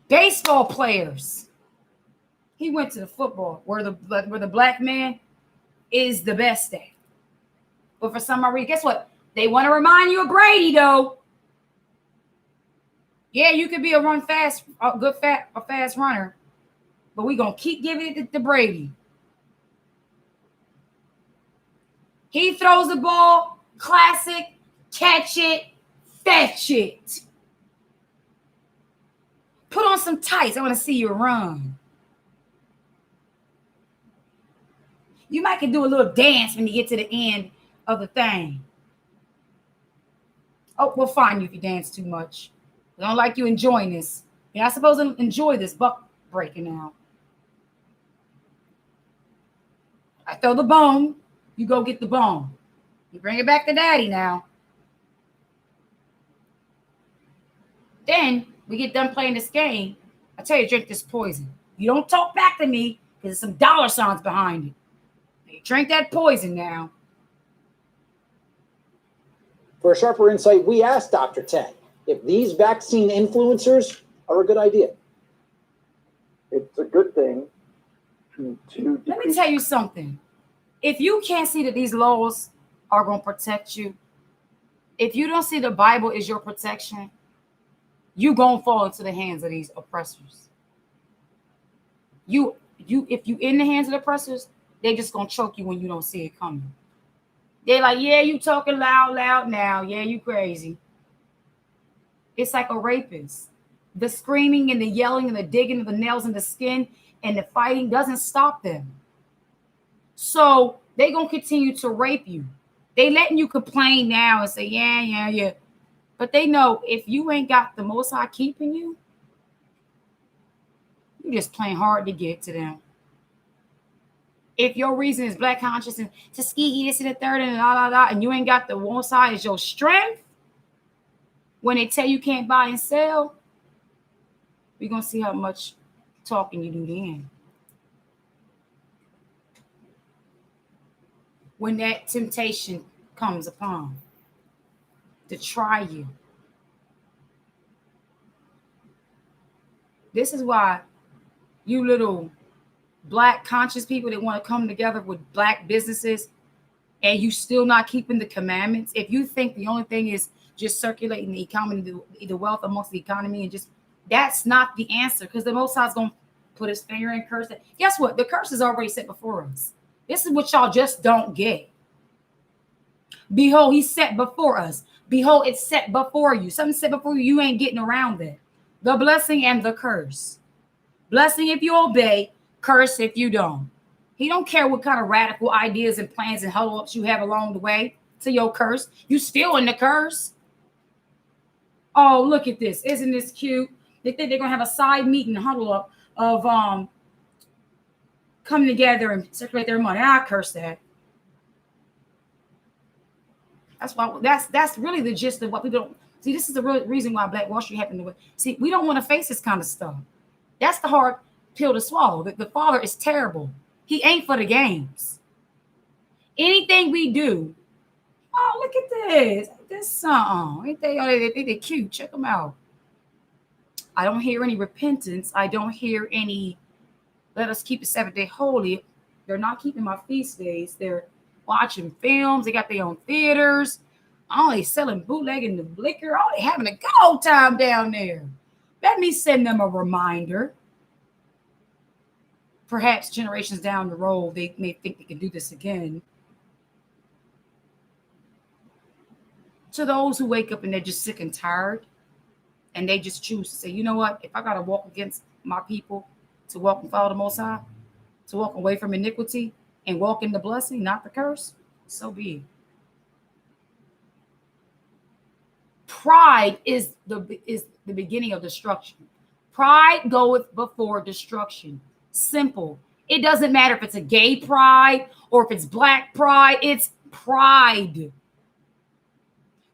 baseball players. He went to the football where the Black man is the best at. But for some reason, guess what? They want to remind you of Brady, though. Yeah, you could be a fast runner, but we're gonna keep giving it to Brady. He throws the ball, classic, catch it, fetch it. Put on some tights. I want to see you run. You might can do a little dance when you get to the end of the thing. Oh, we'll find you if you dance too much. I don't like you enjoying this. You're not supposed to enjoy this buck breaking out. I throw the bone, you go get the bone. You bring it back to daddy now. Then we get done playing this game. I tell you, drink this poison. You don't talk back to me because there's some dollar signs behind it. You drink that poison now. For a sharper insight, we asked Dr. Tang if these vaccine influencers are a good idea. It's a good thing to Let me tell you something. If you can't see that these laws are going to protect you, if you don't see the Bible is your protection, you going to fall into the hands of these oppressors. If you in the hands of the oppressors, they just going to choke you when you don't see it coming. They're like, yeah, you talking loud now. Yeah, you crazy. It's like a rapist. The screaming and the yelling and the digging of the nails in the skin and the fighting doesn't stop them. So they're going to continue to rape you. They letting you complain now and say, yeah. But they know if you ain't got the Most High keeping you, you're just playing hard to get to them. If your reason is Black conscious and Tuskegee, this and the third and and you ain't got the Most High as your strength, when they tell you can't buy and sell, we're going to see how much talking you do then. When that temptation comes upon to try you. This is why you little Black conscious people that want to come together with Black businesses and you still not keeping the commandments. If you think the only thing is just circulating the economy, the wealth amongst the economy, and just that's not the answer, because the Most High is going to put his finger and curse it. Guess what? The curse is already set before us. This is what y'all just don't get. Behold, he's set before us. Behold, it's set before you. Something set before you, you ain't getting around it. The blessing and the curse. Blessing if you obey, curse if you don't. He don't care what kind of radical ideas and plans and huddle-ups you have along the way to your curse. You still in the curse. Oh, look at this. Isn't this cute? They think they're going to have a side meeting huddle-up of coming together and circulate their money. I curse that. That's why that's really the gist of what people don't see. This is the real reason why Black Wall Street happened to win. See, we don't want to face this kind of stuff. That's the hard pill to swallow. The Father is terrible. He ain't for the games. Anything we do. Oh, look at this. This song. Ain't they cute? Check them out. I don't hear any repentance. I don't hear any let us keep the 7th day holy. They're not keeping my feast days. They're watching films. They got their own theaters. Oh, they selling bootleg and the liquor. Oh, they having a good old time down there. Let me send them a reminder. Perhaps generations down the road, they may think they can do this again. To those who wake up and they're just sick and tired And they just choose to say, you know what? If I got to walk against my people, to walk and follow the Most High, to walk away from iniquity and walk in the blessing, not the curse, so be it. Pride is the beginning of destruction. Pride goeth before destruction. Simple. It doesn't matter if it's a gay pride or if it's black pride. It's pride.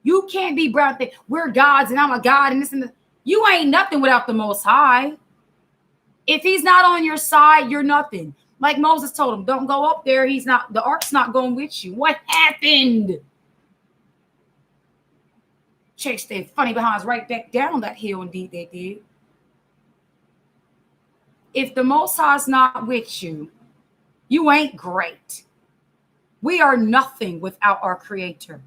You can't be brown. We're gods and I'm a god and this and that. You ain't nothing without the Most High. If he's not on your side, you're nothing. Like Moses told him, don't go up there. The ark's not going with you. What happened? Chicks, they funny behinds right back down that hill. Indeed, they did. If the Most High's not with you, you ain't great. We are nothing without our Creator.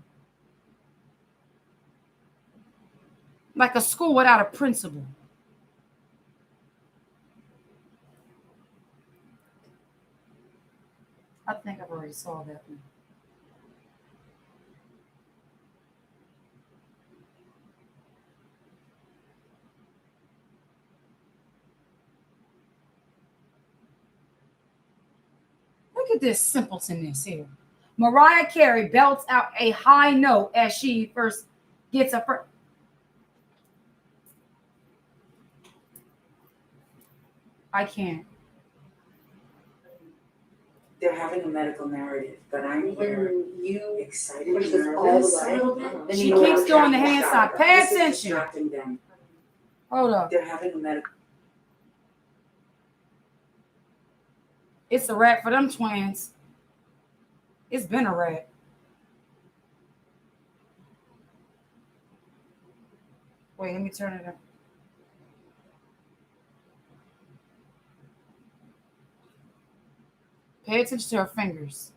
Like a school without a principal. I think I've already saw that one. Look at this simpletonness here. Mariah Carey belts out a high note as she first gets up. I can't. They're having a medical narrative, but I'm here. You excited? Push this all the way. She keeps doing the hand sign. Pay attention. Them. Hold up. They're having a medical. It's a wrap for them twins. It's been a wrap. Wait, let me turn it up. Pay attention to her fingers.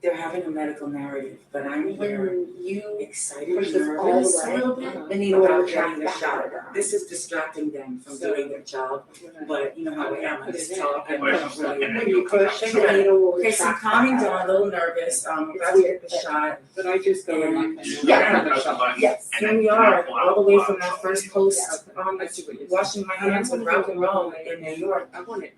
They're having a medical narrative, but I'm here. You excited? Push this all the way. They need about getting the shot. This is distracting them from doing their job. But you know how we am. I just talk and when you push, okay, so I'm calming down, a little nervous. About to get the shot. But I just go in. Yes. Here we are, all the way from that first post. Washing my hands with rock and roll in New York. Trying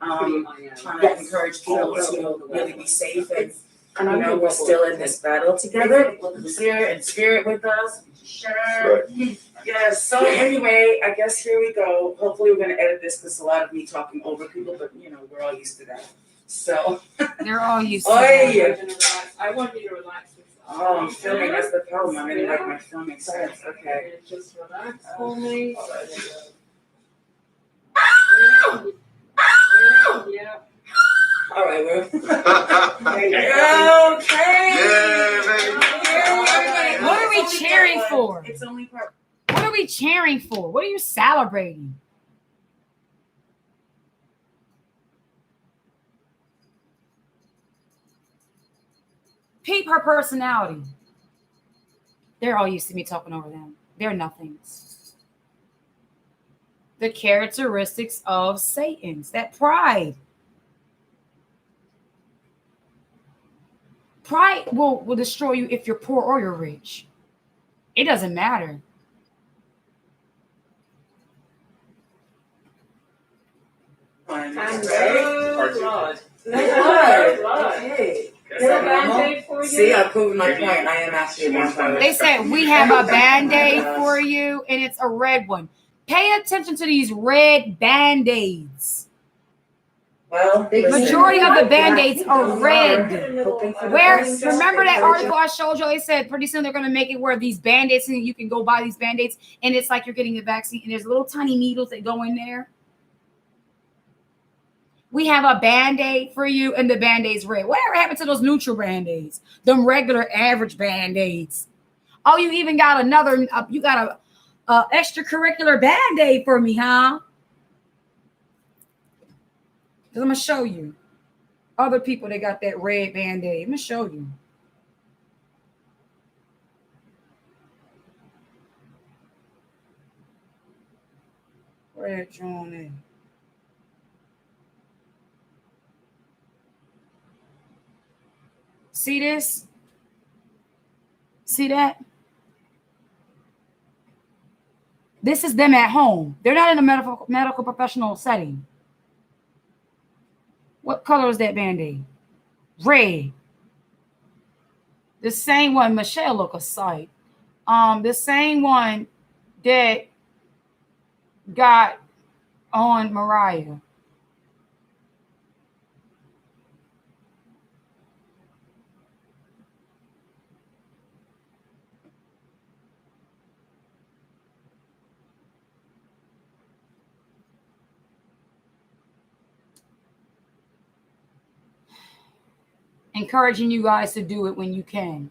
to encourage people to really be safe and you know, we're still in this battle together. Who's here in spirit with us? Sure. Yes. So anyway, I guess here we go. Hopefully we're gonna edit this because it's a lot of me talking over people, but you know, we're all used to that. So they're all used to that. I want you to relax. Oh, I'm filming. That's the problem. I'm in like my filming sense. Okay. Just relax for me. Yeah. All right, we're okay. What are we cheering for? It's only part. What are we cheering for? What are you celebrating? Peep her personality. They're all used to me talking over them. They're nothings. The characteristics of Satan's, that pride. Pride will destroy you if you're poor or you're rich. It doesn't matter. See, I proved my point. I am actually a vampire. They said we have a Band-Aid for you, and it's a red one. Pay attention to these red Band-Aids. Well, majority of the Band-Aids are red. Remember that article I showed you? They said pretty soon they're going to make it where these Band-Aids, and you can go buy these Band-Aids, and it's like you're getting a vaccine, and there's little tiny needles that go in there. We have a Band-Aid for you, and the Band-Aid's red. Whatever happened to those neutral Band-Aids? Them regular average Band-Aids. Oh, you even got you got a extracurricular Band-Aid for me, huh? I'm going to show you. Other people, they got that red Band-Aid. I'm going to show you. Where that John at? See this? See that? This is them at home. They're not in a medical professional setting. What color is that Band-Aid? Red. The same one, Michelle look a sight. The same one that got on Mariah. Encouraging you guys to do it when you can.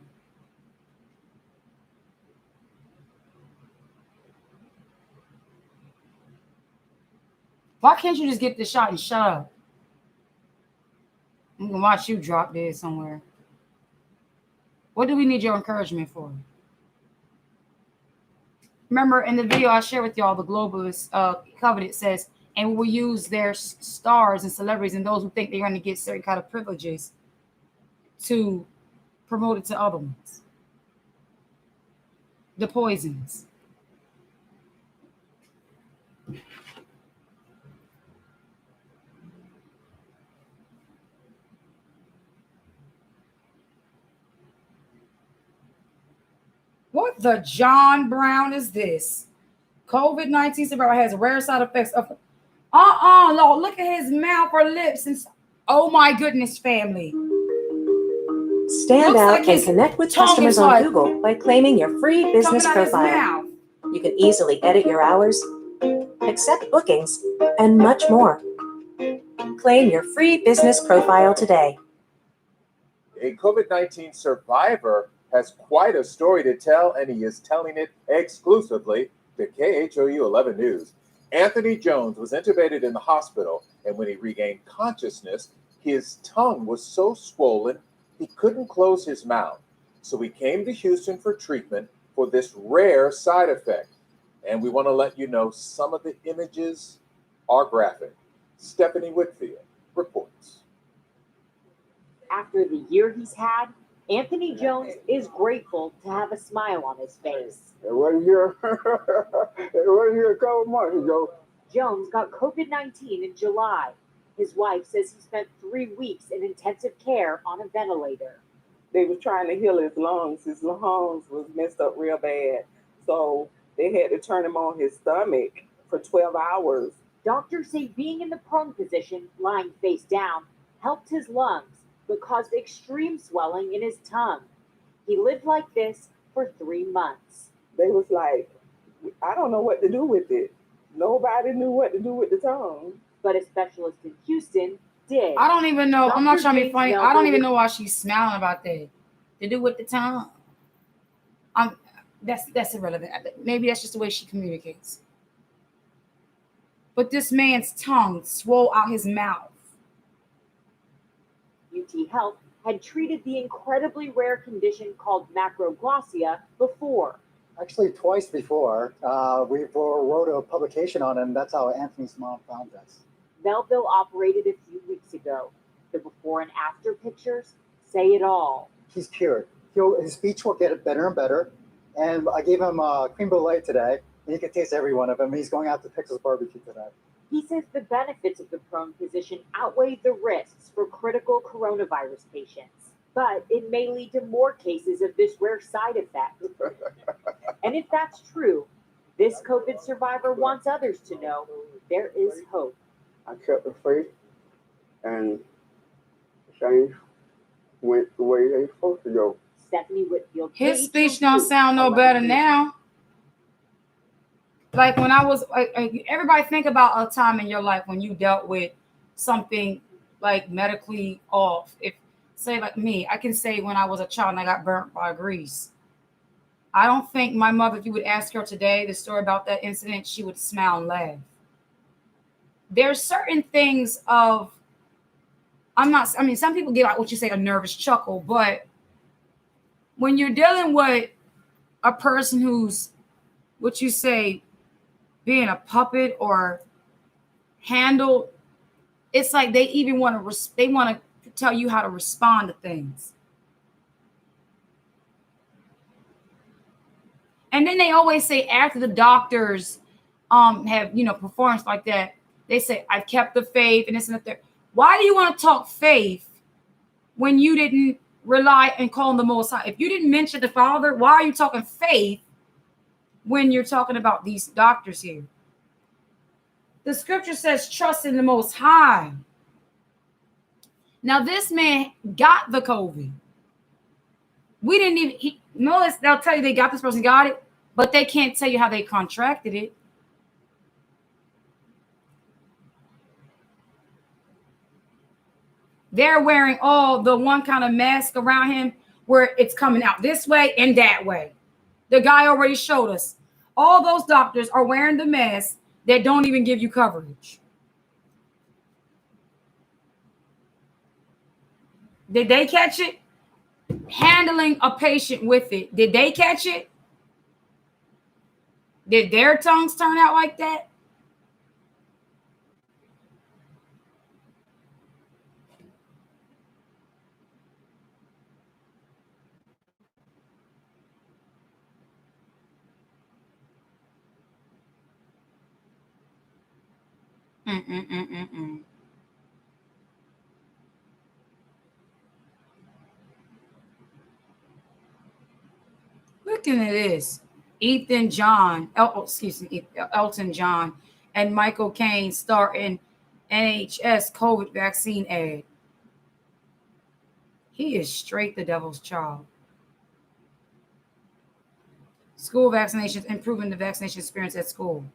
Why can't you just get the shot and shut up? I'm gonna watch you drop dead somewhere. What do we need your encouragement for? Remember in the video I shared with y'all, the globalist covenant says, and we will use their stars and celebrities and those who think they're going to get certain kind of privileges to promote it to other ones. The poisons. What the John Brown is this? COVID-19 survivor has rare side effects of Lord, look at his mouth or lips and oh my goodness, family. Stand out and connect with customers on Google by claiming your free business profile. You can easily edit your hours, accept bookings, and much more. Claim your free business profile today. A COVID-19 survivor has quite a story to tell, and he is telling it exclusively to KHOU 11 News. Anthony Jones was intubated in the hospital, and when he regained consciousness, his tongue was so swollen he couldn't close his mouth. So he came to Houston for treatment for this rare side effect. And we want to let you know some of the images are graphic. Stephanie Whitfield reports. After the year he's had, Anthony Jones is grateful to have a smile on his face. It wasn't here. It wasn't here a couple months ago. Jones got COVID-19 in July. His wife says he spent 3 weeks in intensive care on a ventilator. They was trying to heal his lungs. His lungs was messed up real bad. So they had to turn him on his stomach for 12 hours. Doctors say being in the prone position, lying face down, helped his lungs, but caused extreme swelling in his tongue. He lived like this for 3 months. They was like, I don't know what to do with it. Nobody knew what to do with the tongue. But a specialist in Houston did. I don't even know. I'm not trying to be funny. I don't even know know why she's smiling about that. To do with the tongue. That's irrelevant. Maybe that's just the way she communicates. But this man's tongue swole out his mouth. UT Health had treated the incredibly rare condition called macroglossia before. Actually, twice before. We wrote a publication on it, and that's how Anthony's mom found us. Melville operated a few weeks ago. The before and after pictures say it all. He's cured. His speech will get better and better. And I gave him cream brulee today, and he can taste every one of them. He's going out to Pickles Barbecue today. He says the benefits of the prone position outweigh the risks for critical coronavirus patients. But it may lead to more cases of this rare side effect. And if that's true, this COVID survivor wants others to know there is hope. I kept the faith, and things went the way they supposed to go. Stephanie Whitfield. His speech don't sound no better now. Like when I was, everybody think about a time in your life when you dealt with something like medically off. If say like me, I can say when I was a child and I got burnt by grease. I don't think my mother, if you would ask her today the story about that incident, she would smile and laugh. There's certain things of, some people get like what you say, a nervous chuckle, but when you're dealing with a person who's, what you say, being a puppet or handled, it's like they even want to tell you how to respond to things. And then they always say after the doctors have, performance like that, they say, I've kept the faith and this and that. Why do you want to talk faith when you didn't rely and call on the Most High? If you didn't mention the Father, why are you talking faith when you're talking about these doctors here? The scripture says, trust in the Most High. Now, this man got the COVID. We didn't even, they'll tell you they got this person got it, but they can't tell you how they contracted it. They're wearing all the one kind of mask around him where it's coming out this way and that way. The guy already showed us. All those doctors are wearing the masks that don't even give you coverage. Did they catch it? Handling a patient with it. Did they catch it? Did their tongues turn out like that? Looking at this, Elton John, and Michael Caine star in NHS COVID vaccine ad. He is straight the devil's child. School vaccinations, improving the vaccination experience at school.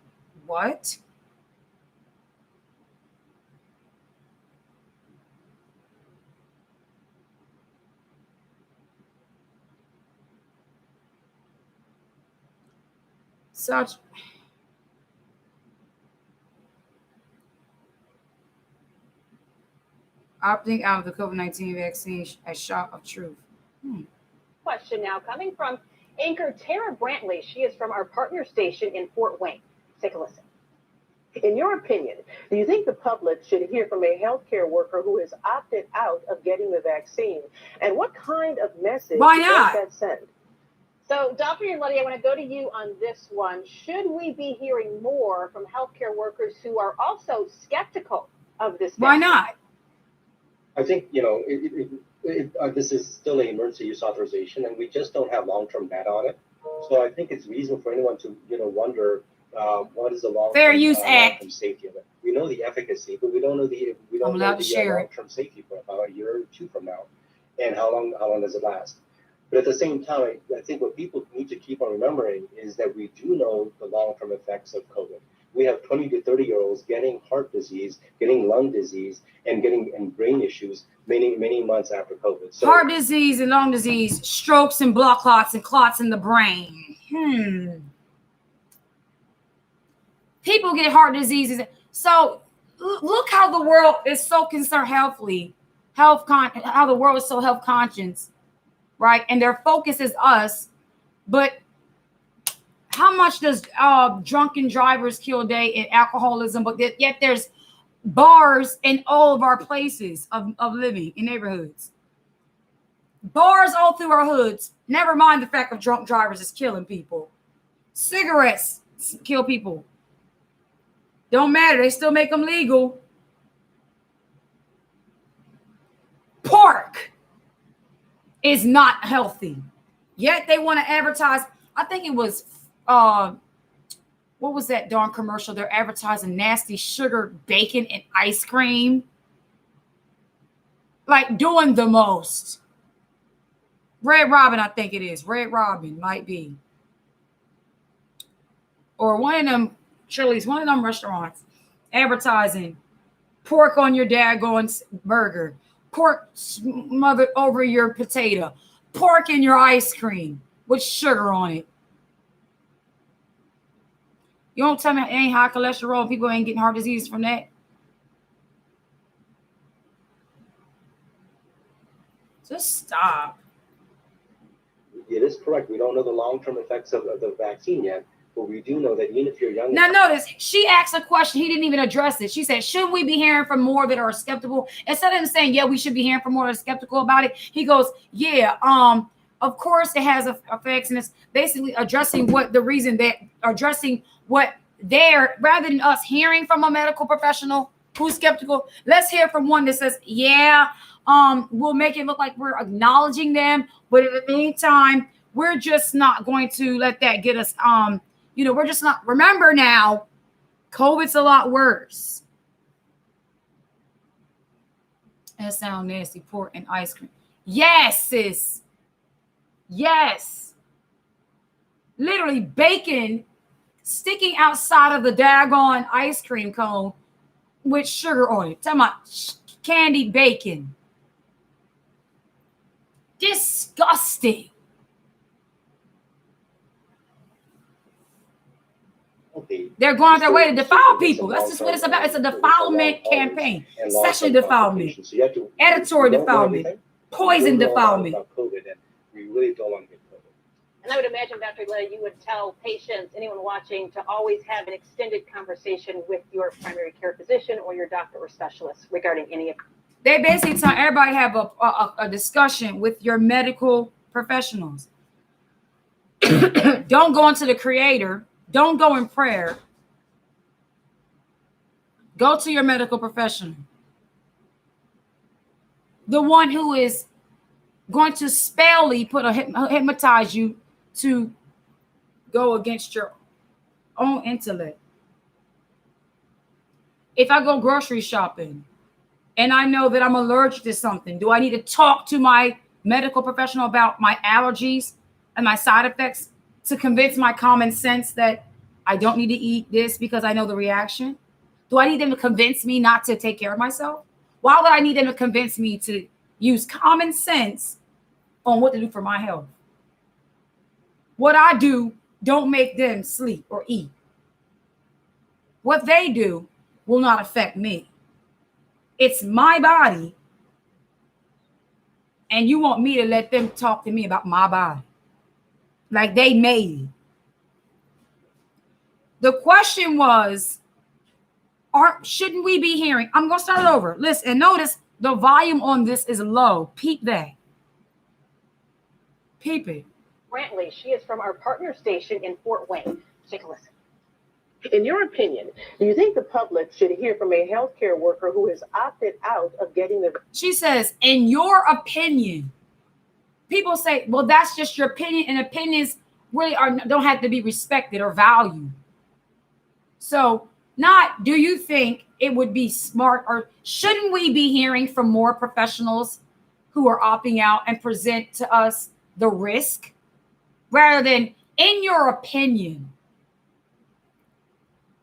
What? Such opting out of the COVID-19 vaccine, a shock of truth. Question now coming from anchor Tara Brantley. She is from our partner station in Fort Wayne. Take a listen. In your opinion, do you think the public should hear from a healthcare worker who has opted out of getting the vaccine? And what kind of message Why not? does that send? So, Dr. Yanleti, I want to go to you on this one. Should we be hearing more from healthcare workers who are also skeptical of this vaccine? Why not? I think, this is still an emergency use authorization, and we just don't have long-term data on it. So I think it's reasonable for anyone to, wonder what is the long-term Fair Use Act safety of it. We know the efficacy, but we don't know the long-term safety for about a year or two from now, and how long does it last? But at the same time, I think what people need to keep on remembering is that we do know the long-term effects of COVID. We have 20 to 30-year-olds getting heart disease, getting lung disease, and brain issues many months after COVID. So, heart disease and lung disease, strokes and blood clots and clots in the brain. People get heart diseases. So look how the world is so concerned how the world is so health conscious, right? And their focus is us. But how much does drunken drivers kill a day in alcoholism? But yet there's bars in all of our places of living in neighborhoods. Bars all through our hoods. Never mind the fact of drunk drivers is killing people. Cigarettes kill people. Don't matter. They still make them legal. Pork is not healthy. Yet they want to advertise. I think it was, what was that darn commercial? They're advertising nasty sugar, bacon, and ice cream. Like doing the most. Red Robin, I think it is. Red Robin might be. Or one of them Chili's, one of them restaurants advertising pork on your daggone burger, pork smothered over your potato, pork in your ice cream with sugar on it. You don't tell me it ain't high cholesterol and people ain't getting heart disease from that. Just stop. it is correct. We don't know the long-term effects of the vaccine yet. But we do know that even if you're young. Now notice, she asked a question. He didn't even address it. She said, should we be hearing from more that are skeptical? Instead of him saying, yeah, we should be hearing from more that are skeptical about it, he goes, yeah, Of course, it has effects, and it's basically addressing what they're, rather than us hearing from a medical professional who's skeptical, let's hear from one that says, yeah, we'll make it look like we're acknowledging them, but in the meantime, we're just not going to let that get us, we're just not, remember now, COVID's a lot worse. That sounds nasty, pork and ice cream. Yes, sis. Yes. Literally bacon sticking outside of the daggone ice cream cone with sugar on it. Talking about candied bacon. Disgusting. Okay. They're going out their way to defile people. That's just what it's about. It's a defilement campaign. Sexual defilement. So you have to Editorial defilement. Poison defilement. COVID, and we really don't want to get COVID. And I would imagine, Dr. Lay, you would tell patients, anyone watching, to always have an extended conversation with your primary care physician or your doctor or specialist regarding any of. They basically tell everybody have a discussion with your medical professionals. Don't go into the creator. Don't go in prayer. Go to your medical professional. The one who is going to hypnotize you to go against your own intellect. If I go grocery shopping and I know that I'm allergic to something, do I need to talk to my medical professional about my allergies and my side effects to convince my common sense that I don't need to eat this because I know the reaction? Do I need them to convince me not to take care of myself? Why would I need them to convince me to use common sense on what to do for my health? What I do don't make them sleep or eat. What they do will not affect me. It's my body, and you want me to let them talk to me about my body like they made it. The question was, shouldn't we be hearing? I'm going to start it over. Listen, and notice the volume on this is low. Peep that. Peep it. Brantley, she is from our partner station in Fort Wayne. Take a listen. In your opinion, do you think the public should hear from a healthcare worker who has opted out of getting the... She says, in your opinion. People say, well, that's just your opinion, and opinions really don't have to be respected or valued. So, not do you think it would be smart, or shouldn't we be hearing from more professionals who are opting out and present to us the risk rather than in your opinion?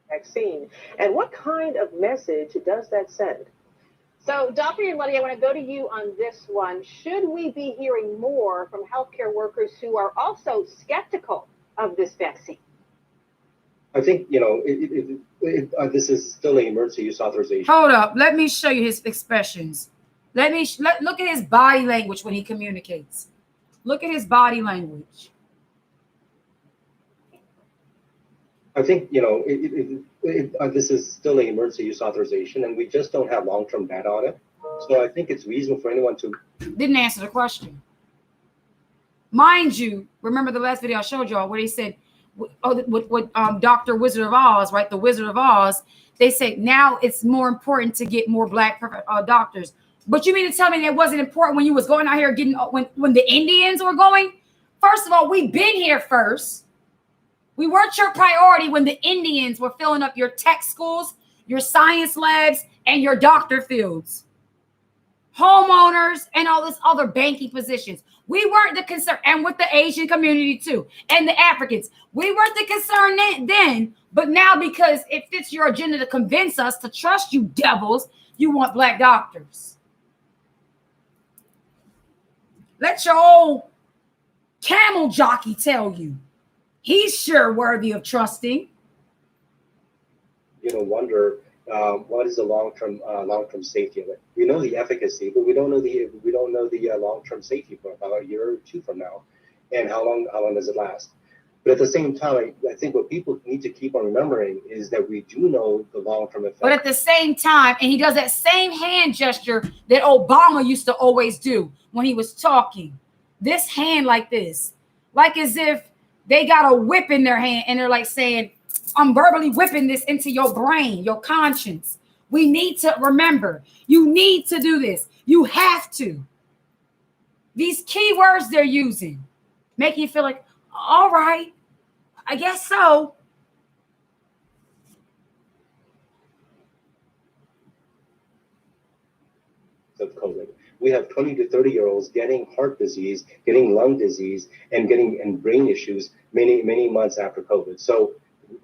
Vaccine. And what kind of message does that send? So, Dr. Yuleti, I want to go to you on this one. Should we be hearing more from healthcare workers who are also skeptical of this vaccine? I think, this is still an emergency use authorization. Hold up. Let me show you his expressions. Look at his body language when he communicates. Look at his body language. I think, this is still an emergency use authorization, and we just don't have long-term data on it. So I think it's reasonable for anyone to... Didn't answer the question. Mind you, remember the last video I showed y'all where they said, Dr. Wizard of Oz, right? The Wizard of Oz, they say now it's more important to get more black doctors. But you mean to tell me that wasn't important when you was going out here getting, when the Indians were going? First of all, we've been here first. We weren't your priority when the Indians were filling up your tech schools, your science labs, and your doctor fields. Homeowners and all this other banking positions. We weren't the concern, and with the Asian community too, and the Africans. We weren't the concern then, but now because it fits your agenda to convince us to trust you devils, you want black doctors. Let your old camel jockey tell you. He's sure worthy of trusting. Wonder what is the long-term safety of it. We know the efficacy, but we don't know the long-term safety for about a year or two from now, and how long does it last? But at the same time, I think what people need to keep on remembering is that we do know the long-term effect. But at the same time, and he does that same hand gesture that Obama used to always do when he was talking. this hand like this, like as if they got a whip in their hand and they're like saying, I'm verbally whipping this into your brain, your conscience. We need to remember, you need to do this. You have to. These keywords they're using make you feel like, all right, I guess so. Of COVID. We have 20 to 30-year-olds getting heart disease, getting lung disease, and brain issues many months after COVID. So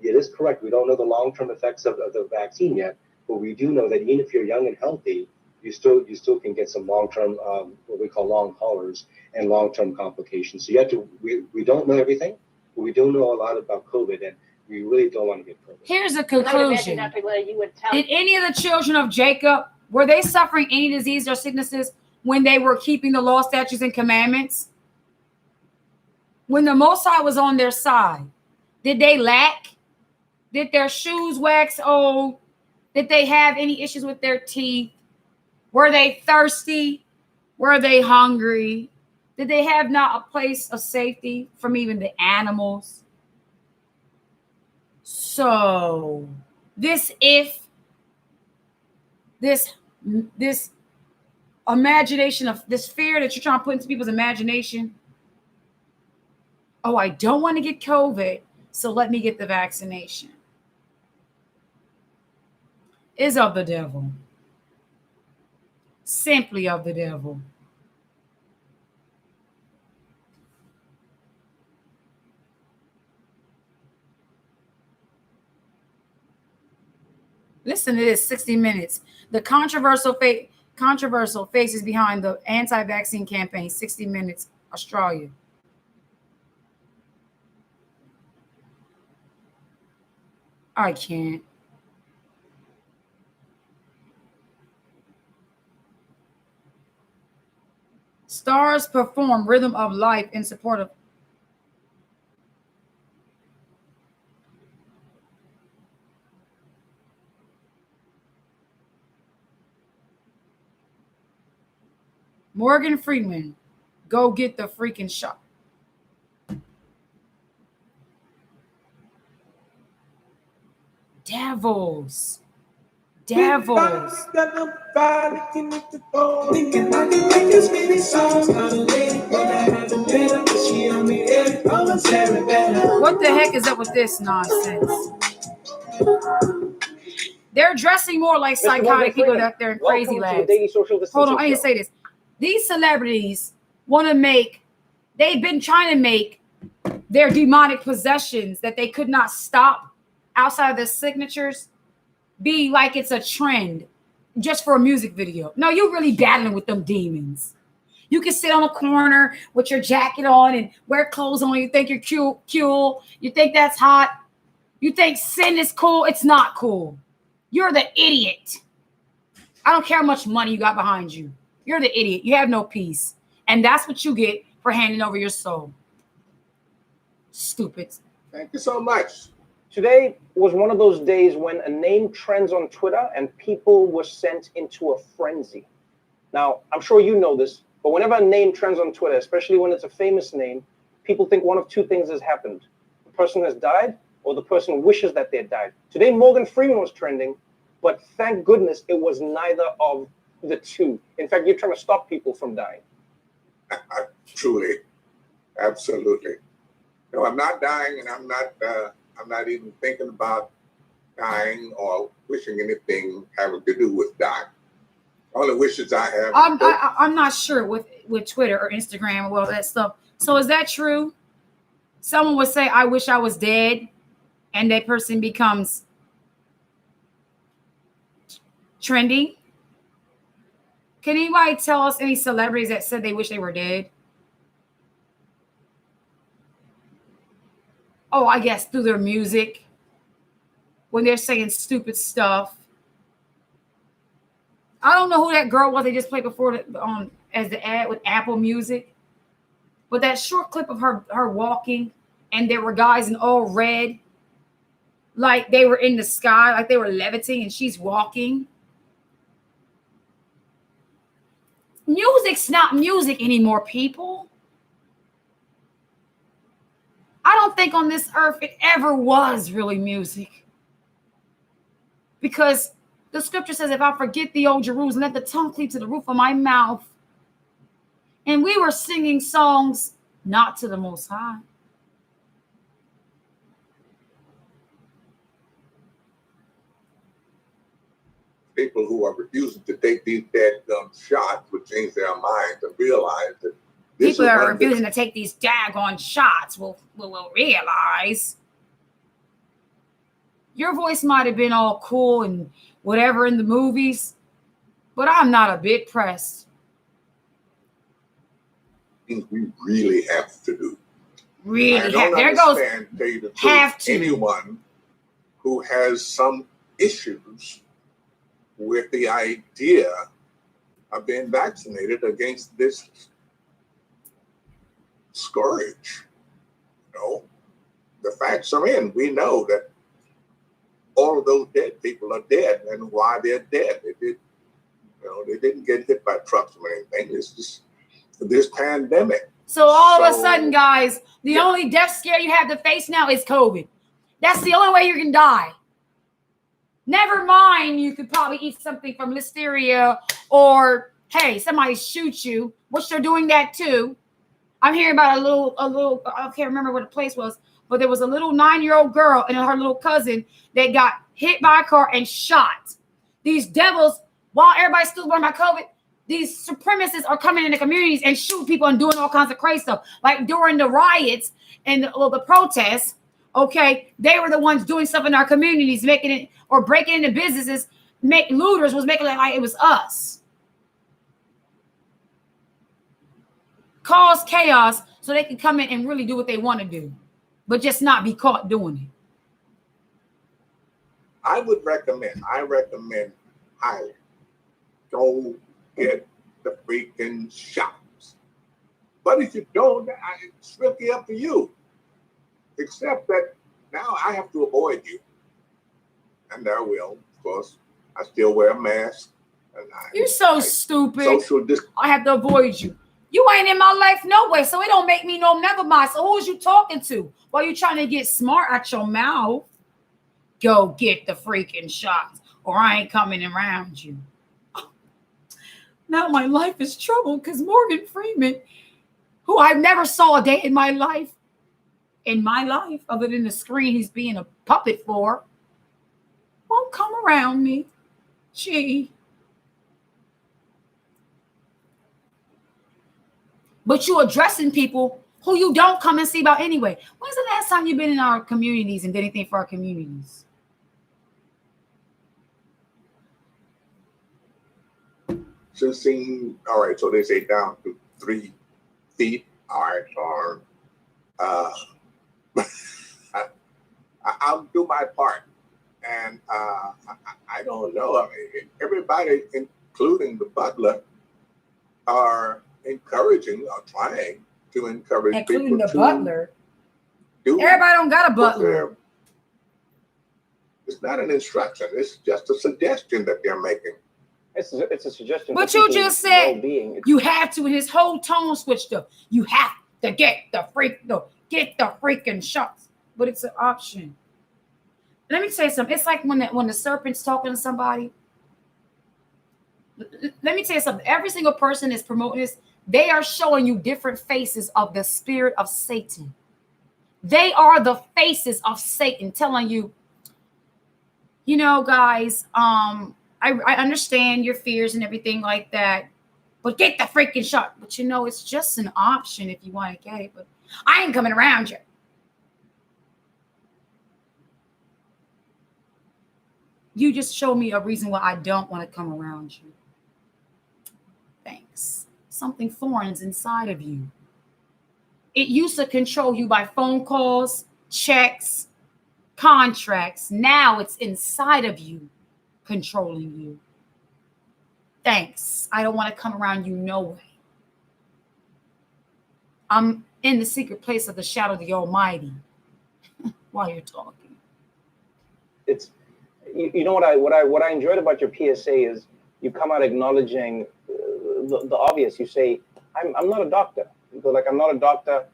it is correct. We don't know the long-term effects of the vaccine yet, but we do know that even if you're young and healthy, you still can get some long-term, what we call long haulers and long-term complications. So you have to. We don't know everything, but we do know a lot about COVID, and we really don't want to get COVID. Here's the I would imagine, conclusion. Dr. Leah, you would tell. Did any of the children of Jacob, were they suffering any disease or sicknesses when they were keeping the law, statutes, and commandments? When the Most High was on their side, did they lack? Did their shoes wax old? Did they have any issues with their teeth? Were they thirsty? Were they hungry? Did they have not a place of safety from even the animals? So this imagination of this fear that you're trying to put into people's imagination. Oh, I don't want to get COVID, so let me get the vaccination. Is of the devil. Simply of the devil. Listen to this, 60 Minutes. The controversial faces behind the anti-vaccine campaign, 60 Minutes, Australia. I can't. Stars perform Rhythm of Life in support of Morgan Freeman. Go get the freaking shot. Devils. Devils. What the heck is up with this nonsense? They're dressing more like psychotic people that they're in crazy labs. Hold on, I need to say this. These celebrities want to make, they've been trying to make their demonic possessions that they could not stop outside of their signatures be like it's a trend just for a music video. No, you're really battling with them demons. You can sit on a corner with your jacket on and wear clothes on. You think you're cool. You think that's hot. You think sin is cool. It's not cool. You're the idiot. I don't care how much money you got behind you. You're the idiot. You have no peace. And that's what you get for handing over your soul. Stupid. Thank you so much. Today was one of those days when a name trends on Twitter and people were sent into a frenzy. Now, I'm sure you know this, but whenever a name trends on Twitter, especially when it's a famous name, people think one of two things has happened. The person has died or the person wishes that they had died. Today, Morgan Freeman was trending, but thank goodness it was neither of the two. In fact, you're trying to stop people from dying. Truly. Absolutely. No, I'm not dying, and I'm not even thinking about dying or wishing anything having to do with dying. All the wishes I have. I'm not sure with Twitter or Instagram or all that stuff. So is that true? Someone would say, I wish I was dead, and that person becomes trendy. Can anybody tell us any celebrities that said they wish they were dead? Oh, I guess through their music, when they're saying stupid stuff. I don't know who that girl was they just played before as the ad with Apple Music. But that short clip of her walking, and there were guys in all red, like they were in the sky, like they were levitating, and she's walking. Music's not music anymore, people. don't think on this earth it ever was really music. Because the scripture says, if I forget the old Jerusalem, let the tongue cleave to the roof of my mouth. And we were singing songs not to the Most High. People who are refusing to take these dead shots would change their minds and realize that people that are refusing to take these daggone shots will realize your voice might have been all cool and whatever in the movies, but I'm not a bit pressed. Things we really have to do. Really I don't there goes understand, tell you the truth, have to. Anyone who has some issues with the idea of being vaccinated against this scourge. You know, the facts are in. We know that all of those dead people are dead, and why they're dead. They didn't get hit by trucks or anything. It's just this pandemic. So all of a sudden, guys, the only death scare you have to face now is COVID. That's the only way you can die. Never mind, you could probably eat something from listeria, or hey, somebody shoot you, which they're doing that too. I'm hearing about a little, I can't remember what the place was, but there was a little 9-year-old girl and her little cousin that got hit by a car and shot. These devils, while everybody's still worried about COVID, these supremacists are coming into communities and shooting people and doing all kinds of crazy stuff. Like during the riots and the protests, okay, they were the ones doing stuff in our communities, making it or breaking into businesses. Looters was making it like it was us. Cause chaos so they can come in and really do what they want to do, but just not be caught doing it. I recommend highly, go get the freaking shots. But if you don't, it's really up to you. Except that now I have to avoid you. And I will, of course. I still wear a mask. And You're so stupid. I have to avoid you. You ain't in my life no way, so it don't make me no never mind. So who's you talking to? While you trying to get smart out your mouth, go get the freaking shots, or I ain't coming around you. Now my life is troubled because Morgan Freeman, who I never saw a day in my life, other than the screen he's being a puppet for, won't come around me. Gee. But you addressing people who you don't come and see about anyway. When's the last time you've been in our communities and did anything for our communities? Just seen, all right, so they say down to 3 feet. All right, or I'll do my part. And I don't know. I mean, everybody, including the butler, are encouraging or trying to encourage including people the butler. Everybody don't got a butler. It's not an instruction. It's just a suggestion that they're making. It's a suggestion. But you just said you have to. His whole tone switched up. You have to get the freaking shots. But it's an option. Let me tell you something. It's like when the serpent's talking to somebody. Let me tell you something. Every single person is promoting this. They are showing you different faces of the spirit of Satan. They are the faces of Satan telling you, you know, guys, I understand your fears and everything like that, but get the freaking shot. But you know, it's just an option if you want to get it. But I ain't coming around you. You just show me a reason why I don't want to come around you. Thanks. Something foreign's inside of you. It used to control you by phone calls, checks, contracts. Now it's inside of you, controlling you. Thanks. I don't want to come around you no way. I'm in the secret place of the shadow of the Almighty while you're talking. It's, you know what I enjoyed about your PSA is you come out acknowledging the obvious. You say, I'm not a doctor. You go like, I'm not a doctor.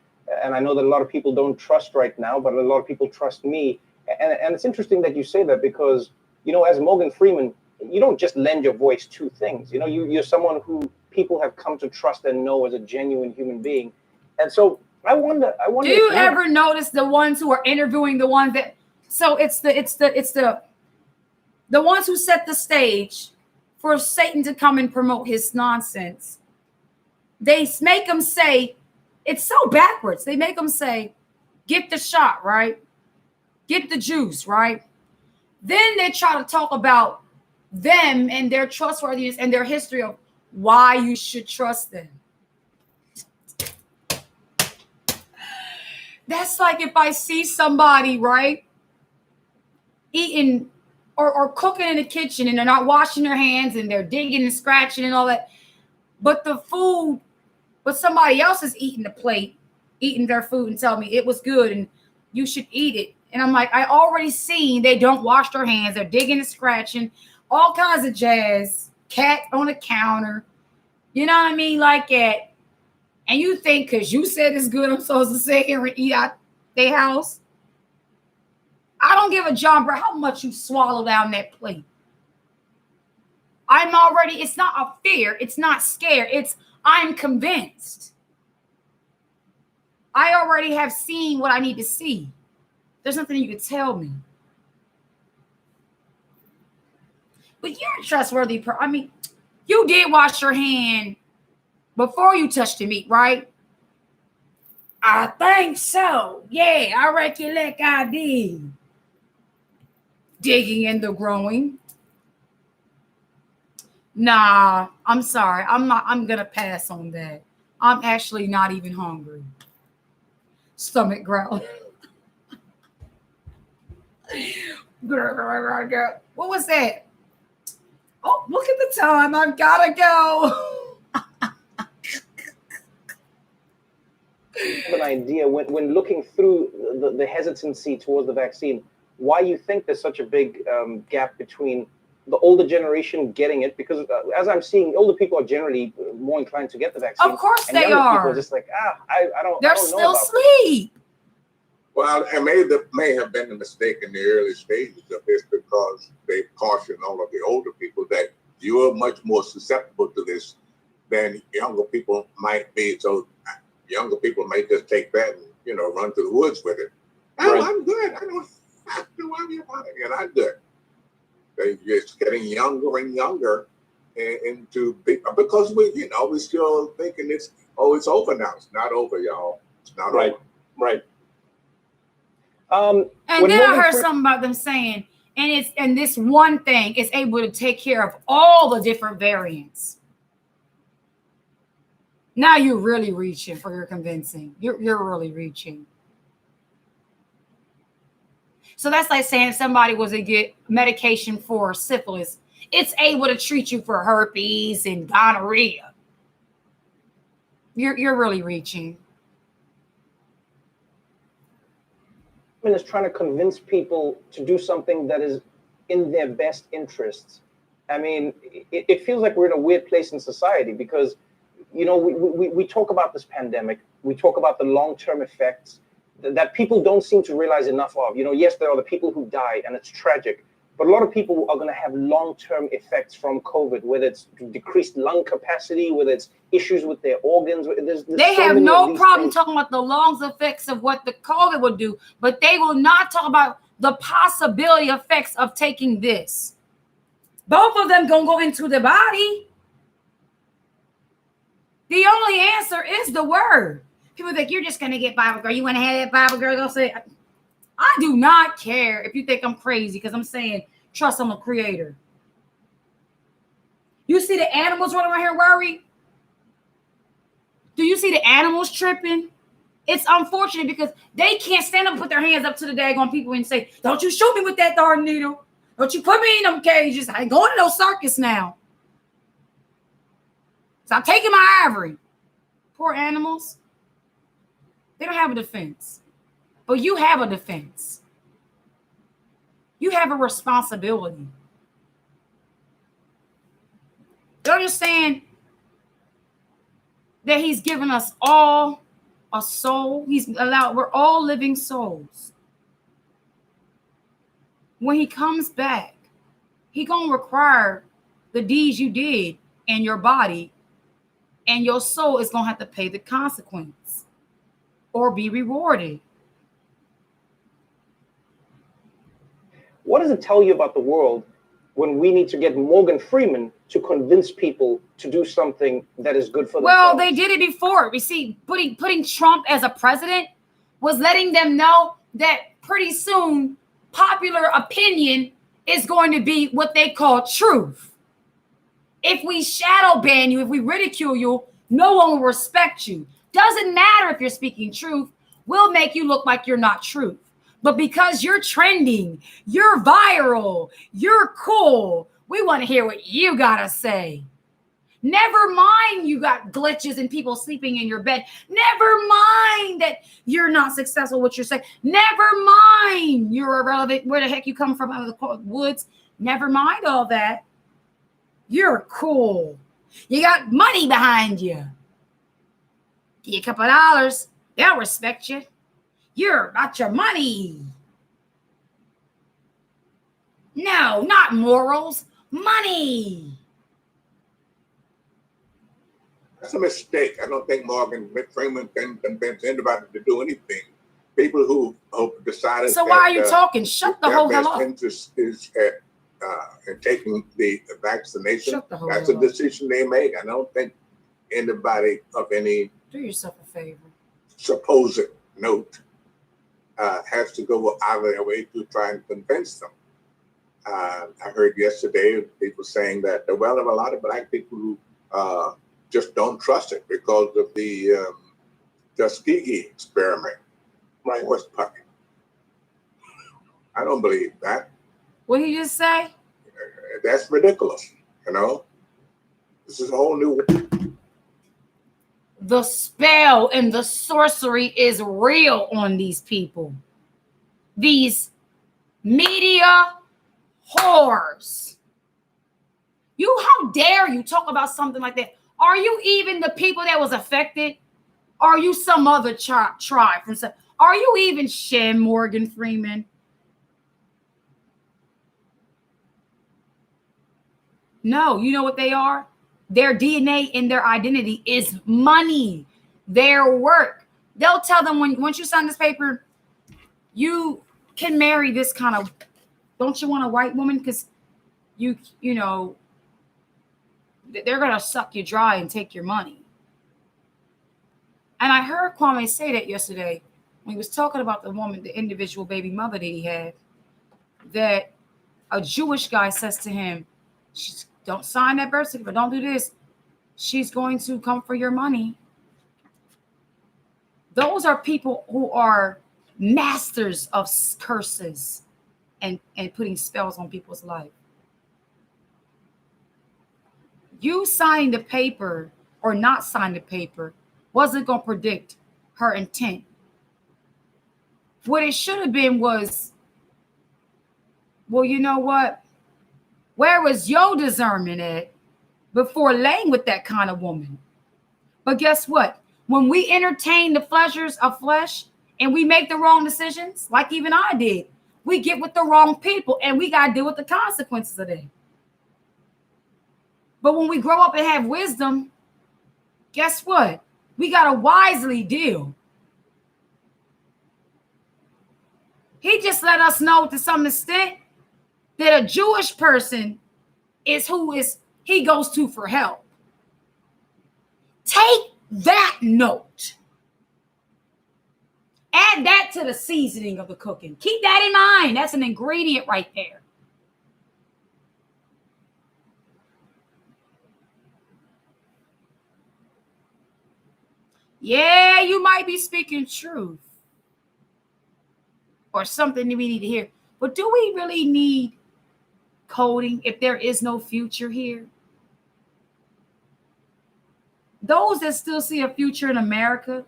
and I know that a lot of people don't trust right now, but a lot of people trust me. And it's interesting that you say that because, you know, as Morgan Freeman, you don't just lend your voice to things. You know, you're someone who people have come to trust and know as a genuine human being. And so I wonder. Do you ever notice the ones who are interviewing the ones that? So it's the ones who set the stage for Satan to come and promote his nonsense. They make them say, it's so backwards. They make them say, get the shot, right? Get the juice, right? Then they try to talk about them and their trustworthiness and their history of why you should trust them. That's like if I see somebody, right, eating or cooking in the kitchen and they're not washing their hands and they're digging and scratching and all that. But somebody else is eating the plate, eating their food and telling me it was good and you should eat it. And I'm like, I already seen they don't wash their hands. They're digging and scratching, all kinds of jazz, cat on the counter. You know what I mean? Like that. And you think because you said it's good, I'm supposed to sit here and eat out their house? I don't give a John bro how much you swallow down that plate. It's not a fear. It's not scared. I'm convinced. I already have seen what I need to see. There's nothing you can tell me. But you're a trustworthy person. I mean, you did wash your hand before you touched the meat, right? I think so. Yeah, I recollect I did. Digging and the growing. Nah, I'm sorry. I'm going to pass on that. I'm actually not even hungry. Stomach growl. What was that? Oh, look at the time. I've got to go. I have an idea when looking through the hesitancy towards the vaccine, why you think there's such a big gap between the older generation getting it, because as I'm seeing, older people are generally more inclined to get the vaccine. Of course and they are. People are just like, I don't. They're I don't still know asleep. Well, it may have been a mistake in the early stages of this because they cautioned all of the older people that you are much more susceptible to this than younger people might be. So younger people may just take that and, you know, run to the woods with it. Oh, right. I'm good. I don't have to worry about it. And I'm good. They're just getting younger and younger because we're still thinking it's over now. It's not over, y'all. It's not over. Right. And then I heard something about them saying, and this one thing is able to take care of all the different variants. Now you're really reaching for your convincing. You're really reaching. So that's like saying if somebody was to get medication for syphilis, it's able to treat you for herpes and gonorrhea. You're really reaching. Is trying to convince people to do something that is in their best interests. I mean, it feels like we're in a weird place in society because, you know, we talk about this pandemic, we talk about the long-term effects that people don't seem to realize enough of. You know, yes, there are the people who die and it's tragic, but a lot of people are going to have long-term effects from COVID, whether it's decreased lung capacity, whether it's issues with their organs. They have no problem talking about the long effects of what the COVID would do, but they will not talk about the possibility effects of taking this. Both of them gonna go into the body. The only answer is the word. People think you're just gonna get Bible girl. You want to have that Bible girl? Go say, I do not care if you think I'm crazy because I'm saying trust on the Creator. You see the animals running around here worried? Do you see the animals tripping? It's unfortunate because they can't stand up and put their hands up to the daggone people and say, don't you shoot me with that darn needle. Don't you put me in them cages. I ain't going to no circus now. Stop taking my ivory. Poor animals. They don't have a defense. But you have a defense. You have a responsibility. You understand that he's given us all a soul. He's allowed, we're all living souls. When he comes back, he gonna require the deeds you did in your body, and your soul is gonna have to pay the consequence or be rewarded. What does it tell you about the world when we need to get Morgan Freeman to convince people to do something that is good for them? Well, they did it before. We see putting Trump as a president was letting them know that pretty soon popular opinion is going to be what they call truth. If we shadow ban you, if we ridicule you, no one will respect you. Doesn't matter if you're speaking truth, we'll make you look like you're not truth. But because you're trending, you're viral, you're cool, we want to hear what you gotta say. Never mind you got glitches and people sleeping in your bed. Never mind that you're not successful what you're saying. Never mind you're irrelevant, where the heck you come from out of the woods. Never mind all that. You're cool. You got money behind you. Give you a couple of dollars, they'll respect you. You're about your money. No, not morals, money. That's a mistake. I don't think Morgan Freeman can convince anybody to do anything. People who decided. So why are you talking? Shut the whole hell up. Interest is in taking the vaccination. Shut the whole That's a hell up. decision they make. I don't think anybody of any Do yourself a favor. supposed note has to go out of their way to try and convince them. I heard yesterday people saying that, well, there are a lot of black people who just don't trust it because of the Tuskegee experiment. Right. Horse puppy. I don't believe that. What did he just say? That's ridiculous, you know? This is a whole new... The spell and the sorcery is real on these people. These media whores. How dare you talk about something like that? Are you even the people that was affected? Are you some other tribe from some? Are you even Shem Morgan Freeman? No, you know what they are? Their DNA and their identity is money, their work. They'll tell them once you sign this paper, you can marry this kind of, don't you want a white woman? Because you know, they're going to suck you dry and take your money. And I heard Kwame say that yesterday when he was talking about the woman, the individual baby mother that he had, that a Jewish guy says to him, don't sign that birth certificate, don't do this. She's going to come for your money. Those are people who are masters of curses and putting spells on people's life. You signing the paper or not signing the paper wasn't going to predict her intent. What it should have been was, well, you know what? Where was your discernment at before laying with that kind of woman? But guess what? When we entertain the pleasures of flesh and we make the wrong decisions, like even I did, we get with the wrong people and we got to deal with the consequences of that. But when we grow up and have wisdom, guess what? We got to wisely deal. He just let us know to some extent that a Jewish person is who he goes to for help. Take that note. Add that to the seasoning of the cooking. Keep that in mind. That's an ingredient right there. Yeah, you might be speaking truth or something that we need to hear. But do we really need coding if there is no future here? Those that still see a future in America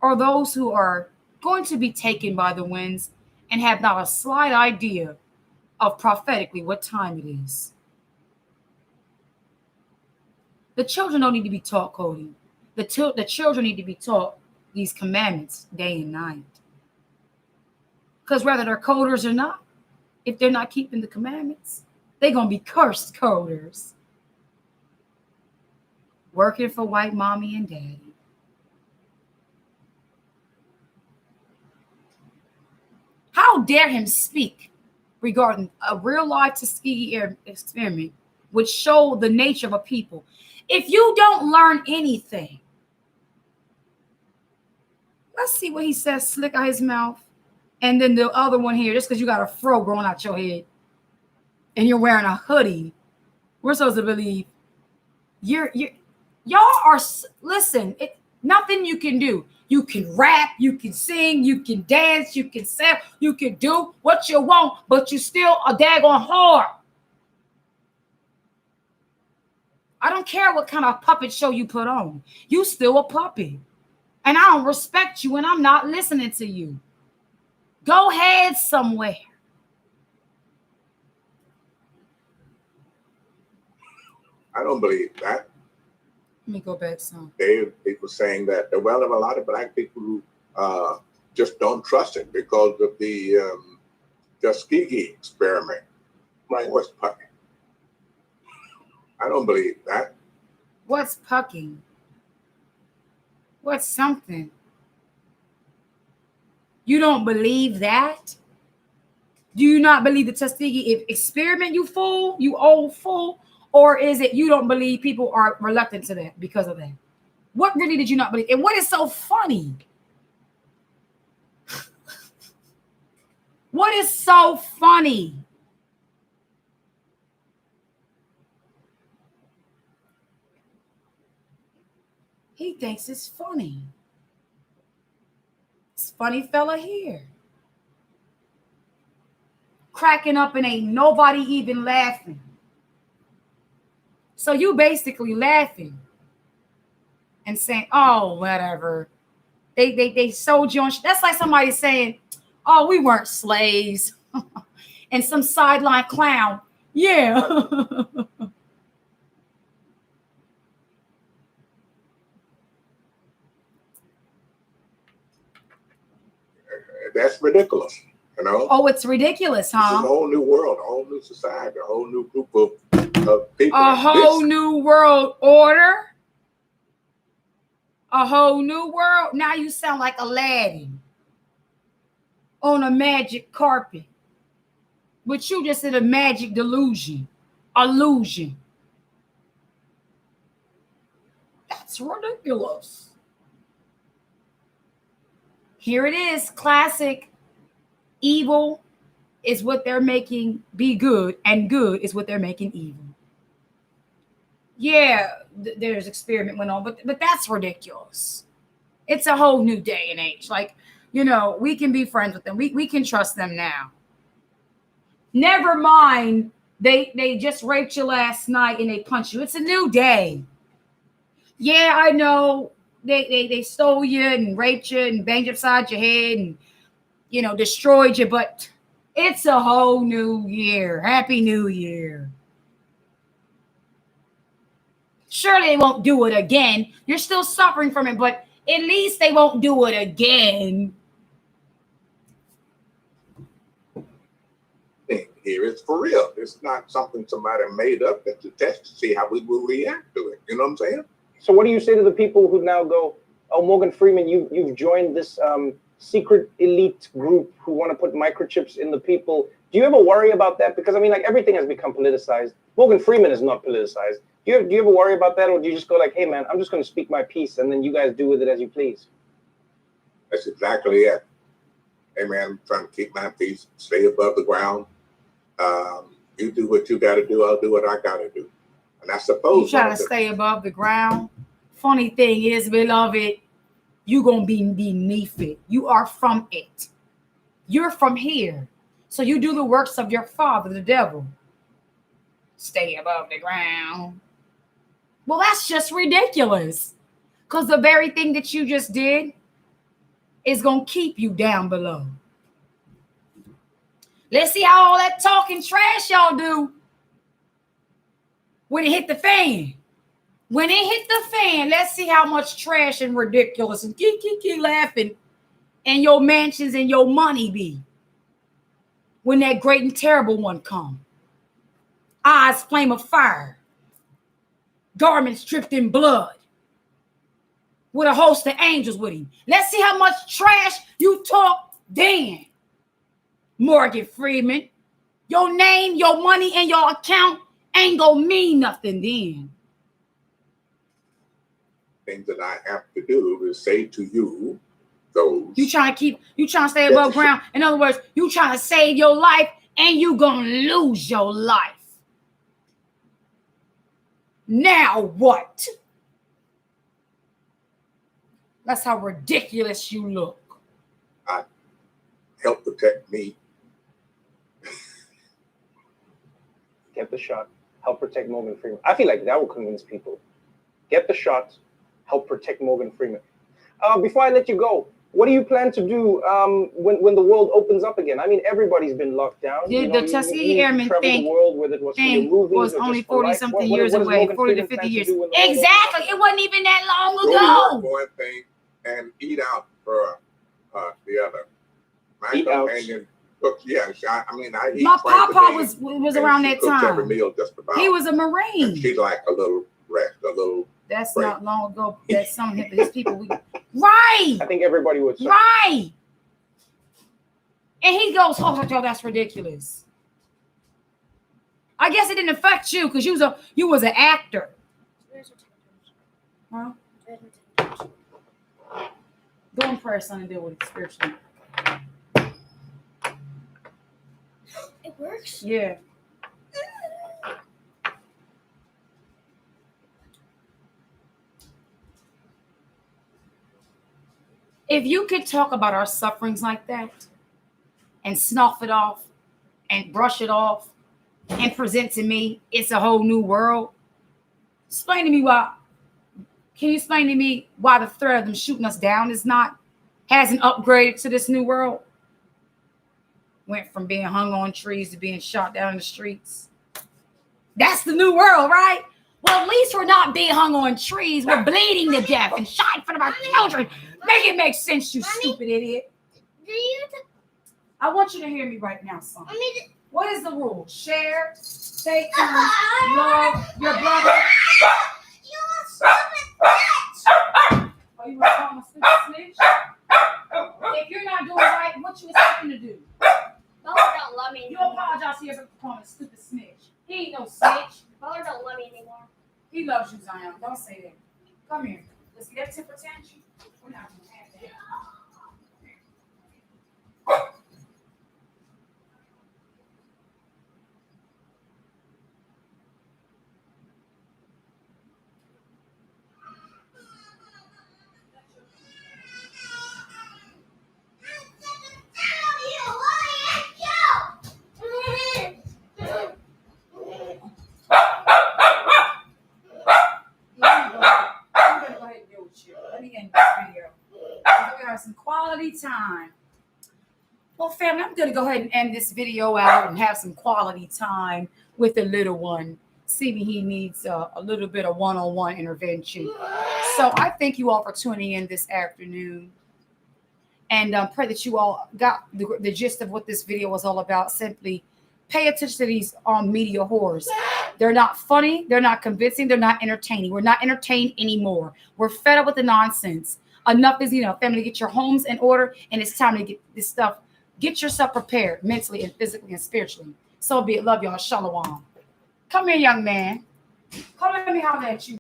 are those who are going to be taken by the winds and have not a slight idea of prophetically what time it is. The children don't need to be taught coding. The children need to be taught these commandments day and night. Because whether they're coders or not, if they're not keeping the commandments, they're going to be cursed coders. Working for white mommy and daddy. How dare him speak regarding a real life Tuskegee experiment which show the nature of a people. If you don't learn anything, let's see what he says, slick out his mouth. And then the other one here, just because you got a fro growing out your head and you're wearing a hoodie, we're supposed to believe y'all are, listen, nothing you can do. You can rap, you can sing, you can dance, you can sing, you can do what you want, but you still a daggone whore. I don't care what kind of puppet show you put on. You still a puppet. And I don't respect you and I'm not listening to you. Go ahead somewhere. I don't believe that. Let me go back some. They were saying that there were a lot of black people who just don't trust it because of the Tuskegee experiment. My what's pucking? I don't believe that. What's pucking? What's something? You don't believe that? Do you not believe the Tuskegee experiment, you fool? You old fool? Or is it you don't believe people are reluctant to that because of that? What really did you not believe? And what is so funny? What is so funny? He thinks it's funny. This funny fella here. Cracking up and ain't nobody even laughing. So you basically laughing and saying, oh, whatever. They sold you on. That's like somebody saying, oh, we weren't slaves. And some sideline clown. Yeah. That's ridiculous, you know? Oh, it's ridiculous, huh? This is a whole new world, a whole new society, a whole new group of people. A whole new world order. A whole new world. Now you sound like Aladdin on a magic carpet. But you just in a magic delusion. Illusion. That's ridiculous. Here it is, classic. Evil is what they're making be good, and good is what they're making evil. Yeah, there's experiment went on, but that's ridiculous. It's a whole new day and age. Like, you know, we can be friends with them. We can trust them now. Never mind, they just raped you last night and they punched you. It's a new day. Yeah, I know. They stole you and raped you and banged you upside your head and, you know, destroyed you. But it's a whole new year. Happy New Year. Surely they won't do it again. You're still suffering from it, but at least they won't do it again. Here it's for real. It's not something somebody made up to test to see how we will react to it. You know what I'm saying? So what do you say to the people who now go, oh, Morgan Freeman, you've joined this secret elite group who want to put microchips in the people. Do you ever worry about that? Because, I mean, like, everything has become politicized. Morgan Freeman is not politicized. Do you ever worry about that? Or do you just go like, hey, man, I'm just going to speak my piece, and then you guys do with it as you please? That's exactly it. Hey, man, I'm trying to keep my peace, stay above the ground. You do what you got to do. I'll do what I got to do. And I suppose you try to stay above the ground. Funny thing is, beloved, you're going to be beneath it. You are from it. You're from here. So you do the works of your father, the devil. Stay above the ground. Well, that's just ridiculous. Because the very thing that you just did is going to keep you down below. Let's see how all that talking trash y'all do when it hit the fan. When it hit the fan, let's see how much trash and ridiculous and keep laughing and your mansions and your money be. When that great and terrible one come. Eyes flame of fire. Garments dripped in blood. With a host of angels with him. Let's see how much trash you talk then. Morgan Freeman. Your name, your money, and your account ain't gonna mean nothing then. Things that I have to do is say to you, those. You trying to stay above ground. In other words, you trying to save your life and you gonna lose your life. Now what? That's how ridiculous you look. Help protect me. Get the shot. Help protect Morgan Freeman. I feel like that will convince people. Get the shot. Help protect Morgan Freeman. Before I let you go, what do you plan to do when the world opens up again? I mean, everybody's been locked down. The Tuskegee Airmen thing was only 40-something years away, 40 to 50 years. Exactly. It wasn't even that long ago. Go to one thing and eat out for the other. My companion cooks. Yes, I mean, I eat. My papa was around that time. Every meal just about. He was a Marine. And she'd like a little rest, a little. That's break. Not long ago. That some of his people. Right. I think everybody would say. Right. And he goes, "Oh, that's ridiculous." I guess it didn't affect you because you was an actor. Huh? Go in prayer, son, and deal with it spiritually. It works? Yeah. If you could talk about our sufferings like that and snuff it off and brush it off and present to me, it's a whole new world. Explain to me why. Can you explain to me why the threat of them shooting us down hasn't upgraded to this new world? Went from being hung on trees to being shot down in the streets. That's the new world, right? Well, at least we're not being hung on trees. We're bleeding to death and shot in front of our children. Make it make sense, you stupid idiot. I want you to hear me right now, son. What is the rule? Share, take turns, love your brother. You stupid bitch! Oh, you want to call him a stupid snitch? If you're not doing right, what you expect him to do? Mother don't love me anymore. You apologize here for calling him a stupid snitch. He ain't no snitch. Mother don't love me anymore. He loves you, Zion. Don't say that. Come here. Let's get that temper tantrum. We're not going to have that. Some quality time. Well, family, I'm going to go ahead and end this video out and have some quality time with the little one. See me, he needs a little bit of one-on-one intervention. So I thank you all for tuning in this afternoon. And pray that you all got the gist of what this video was all about. Simply pay attention to these media whores. They're not funny. They're not convincing. They're not entertaining. We're not entertained anymore. We're fed up with the nonsense. Enough is enough. Family, get your homes in order, and it's time to get this stuff. Get yourself prepared mentally and physically and spiritually. So be it. Love y'all. Shalom. Come here, young man. Come let me holler at you.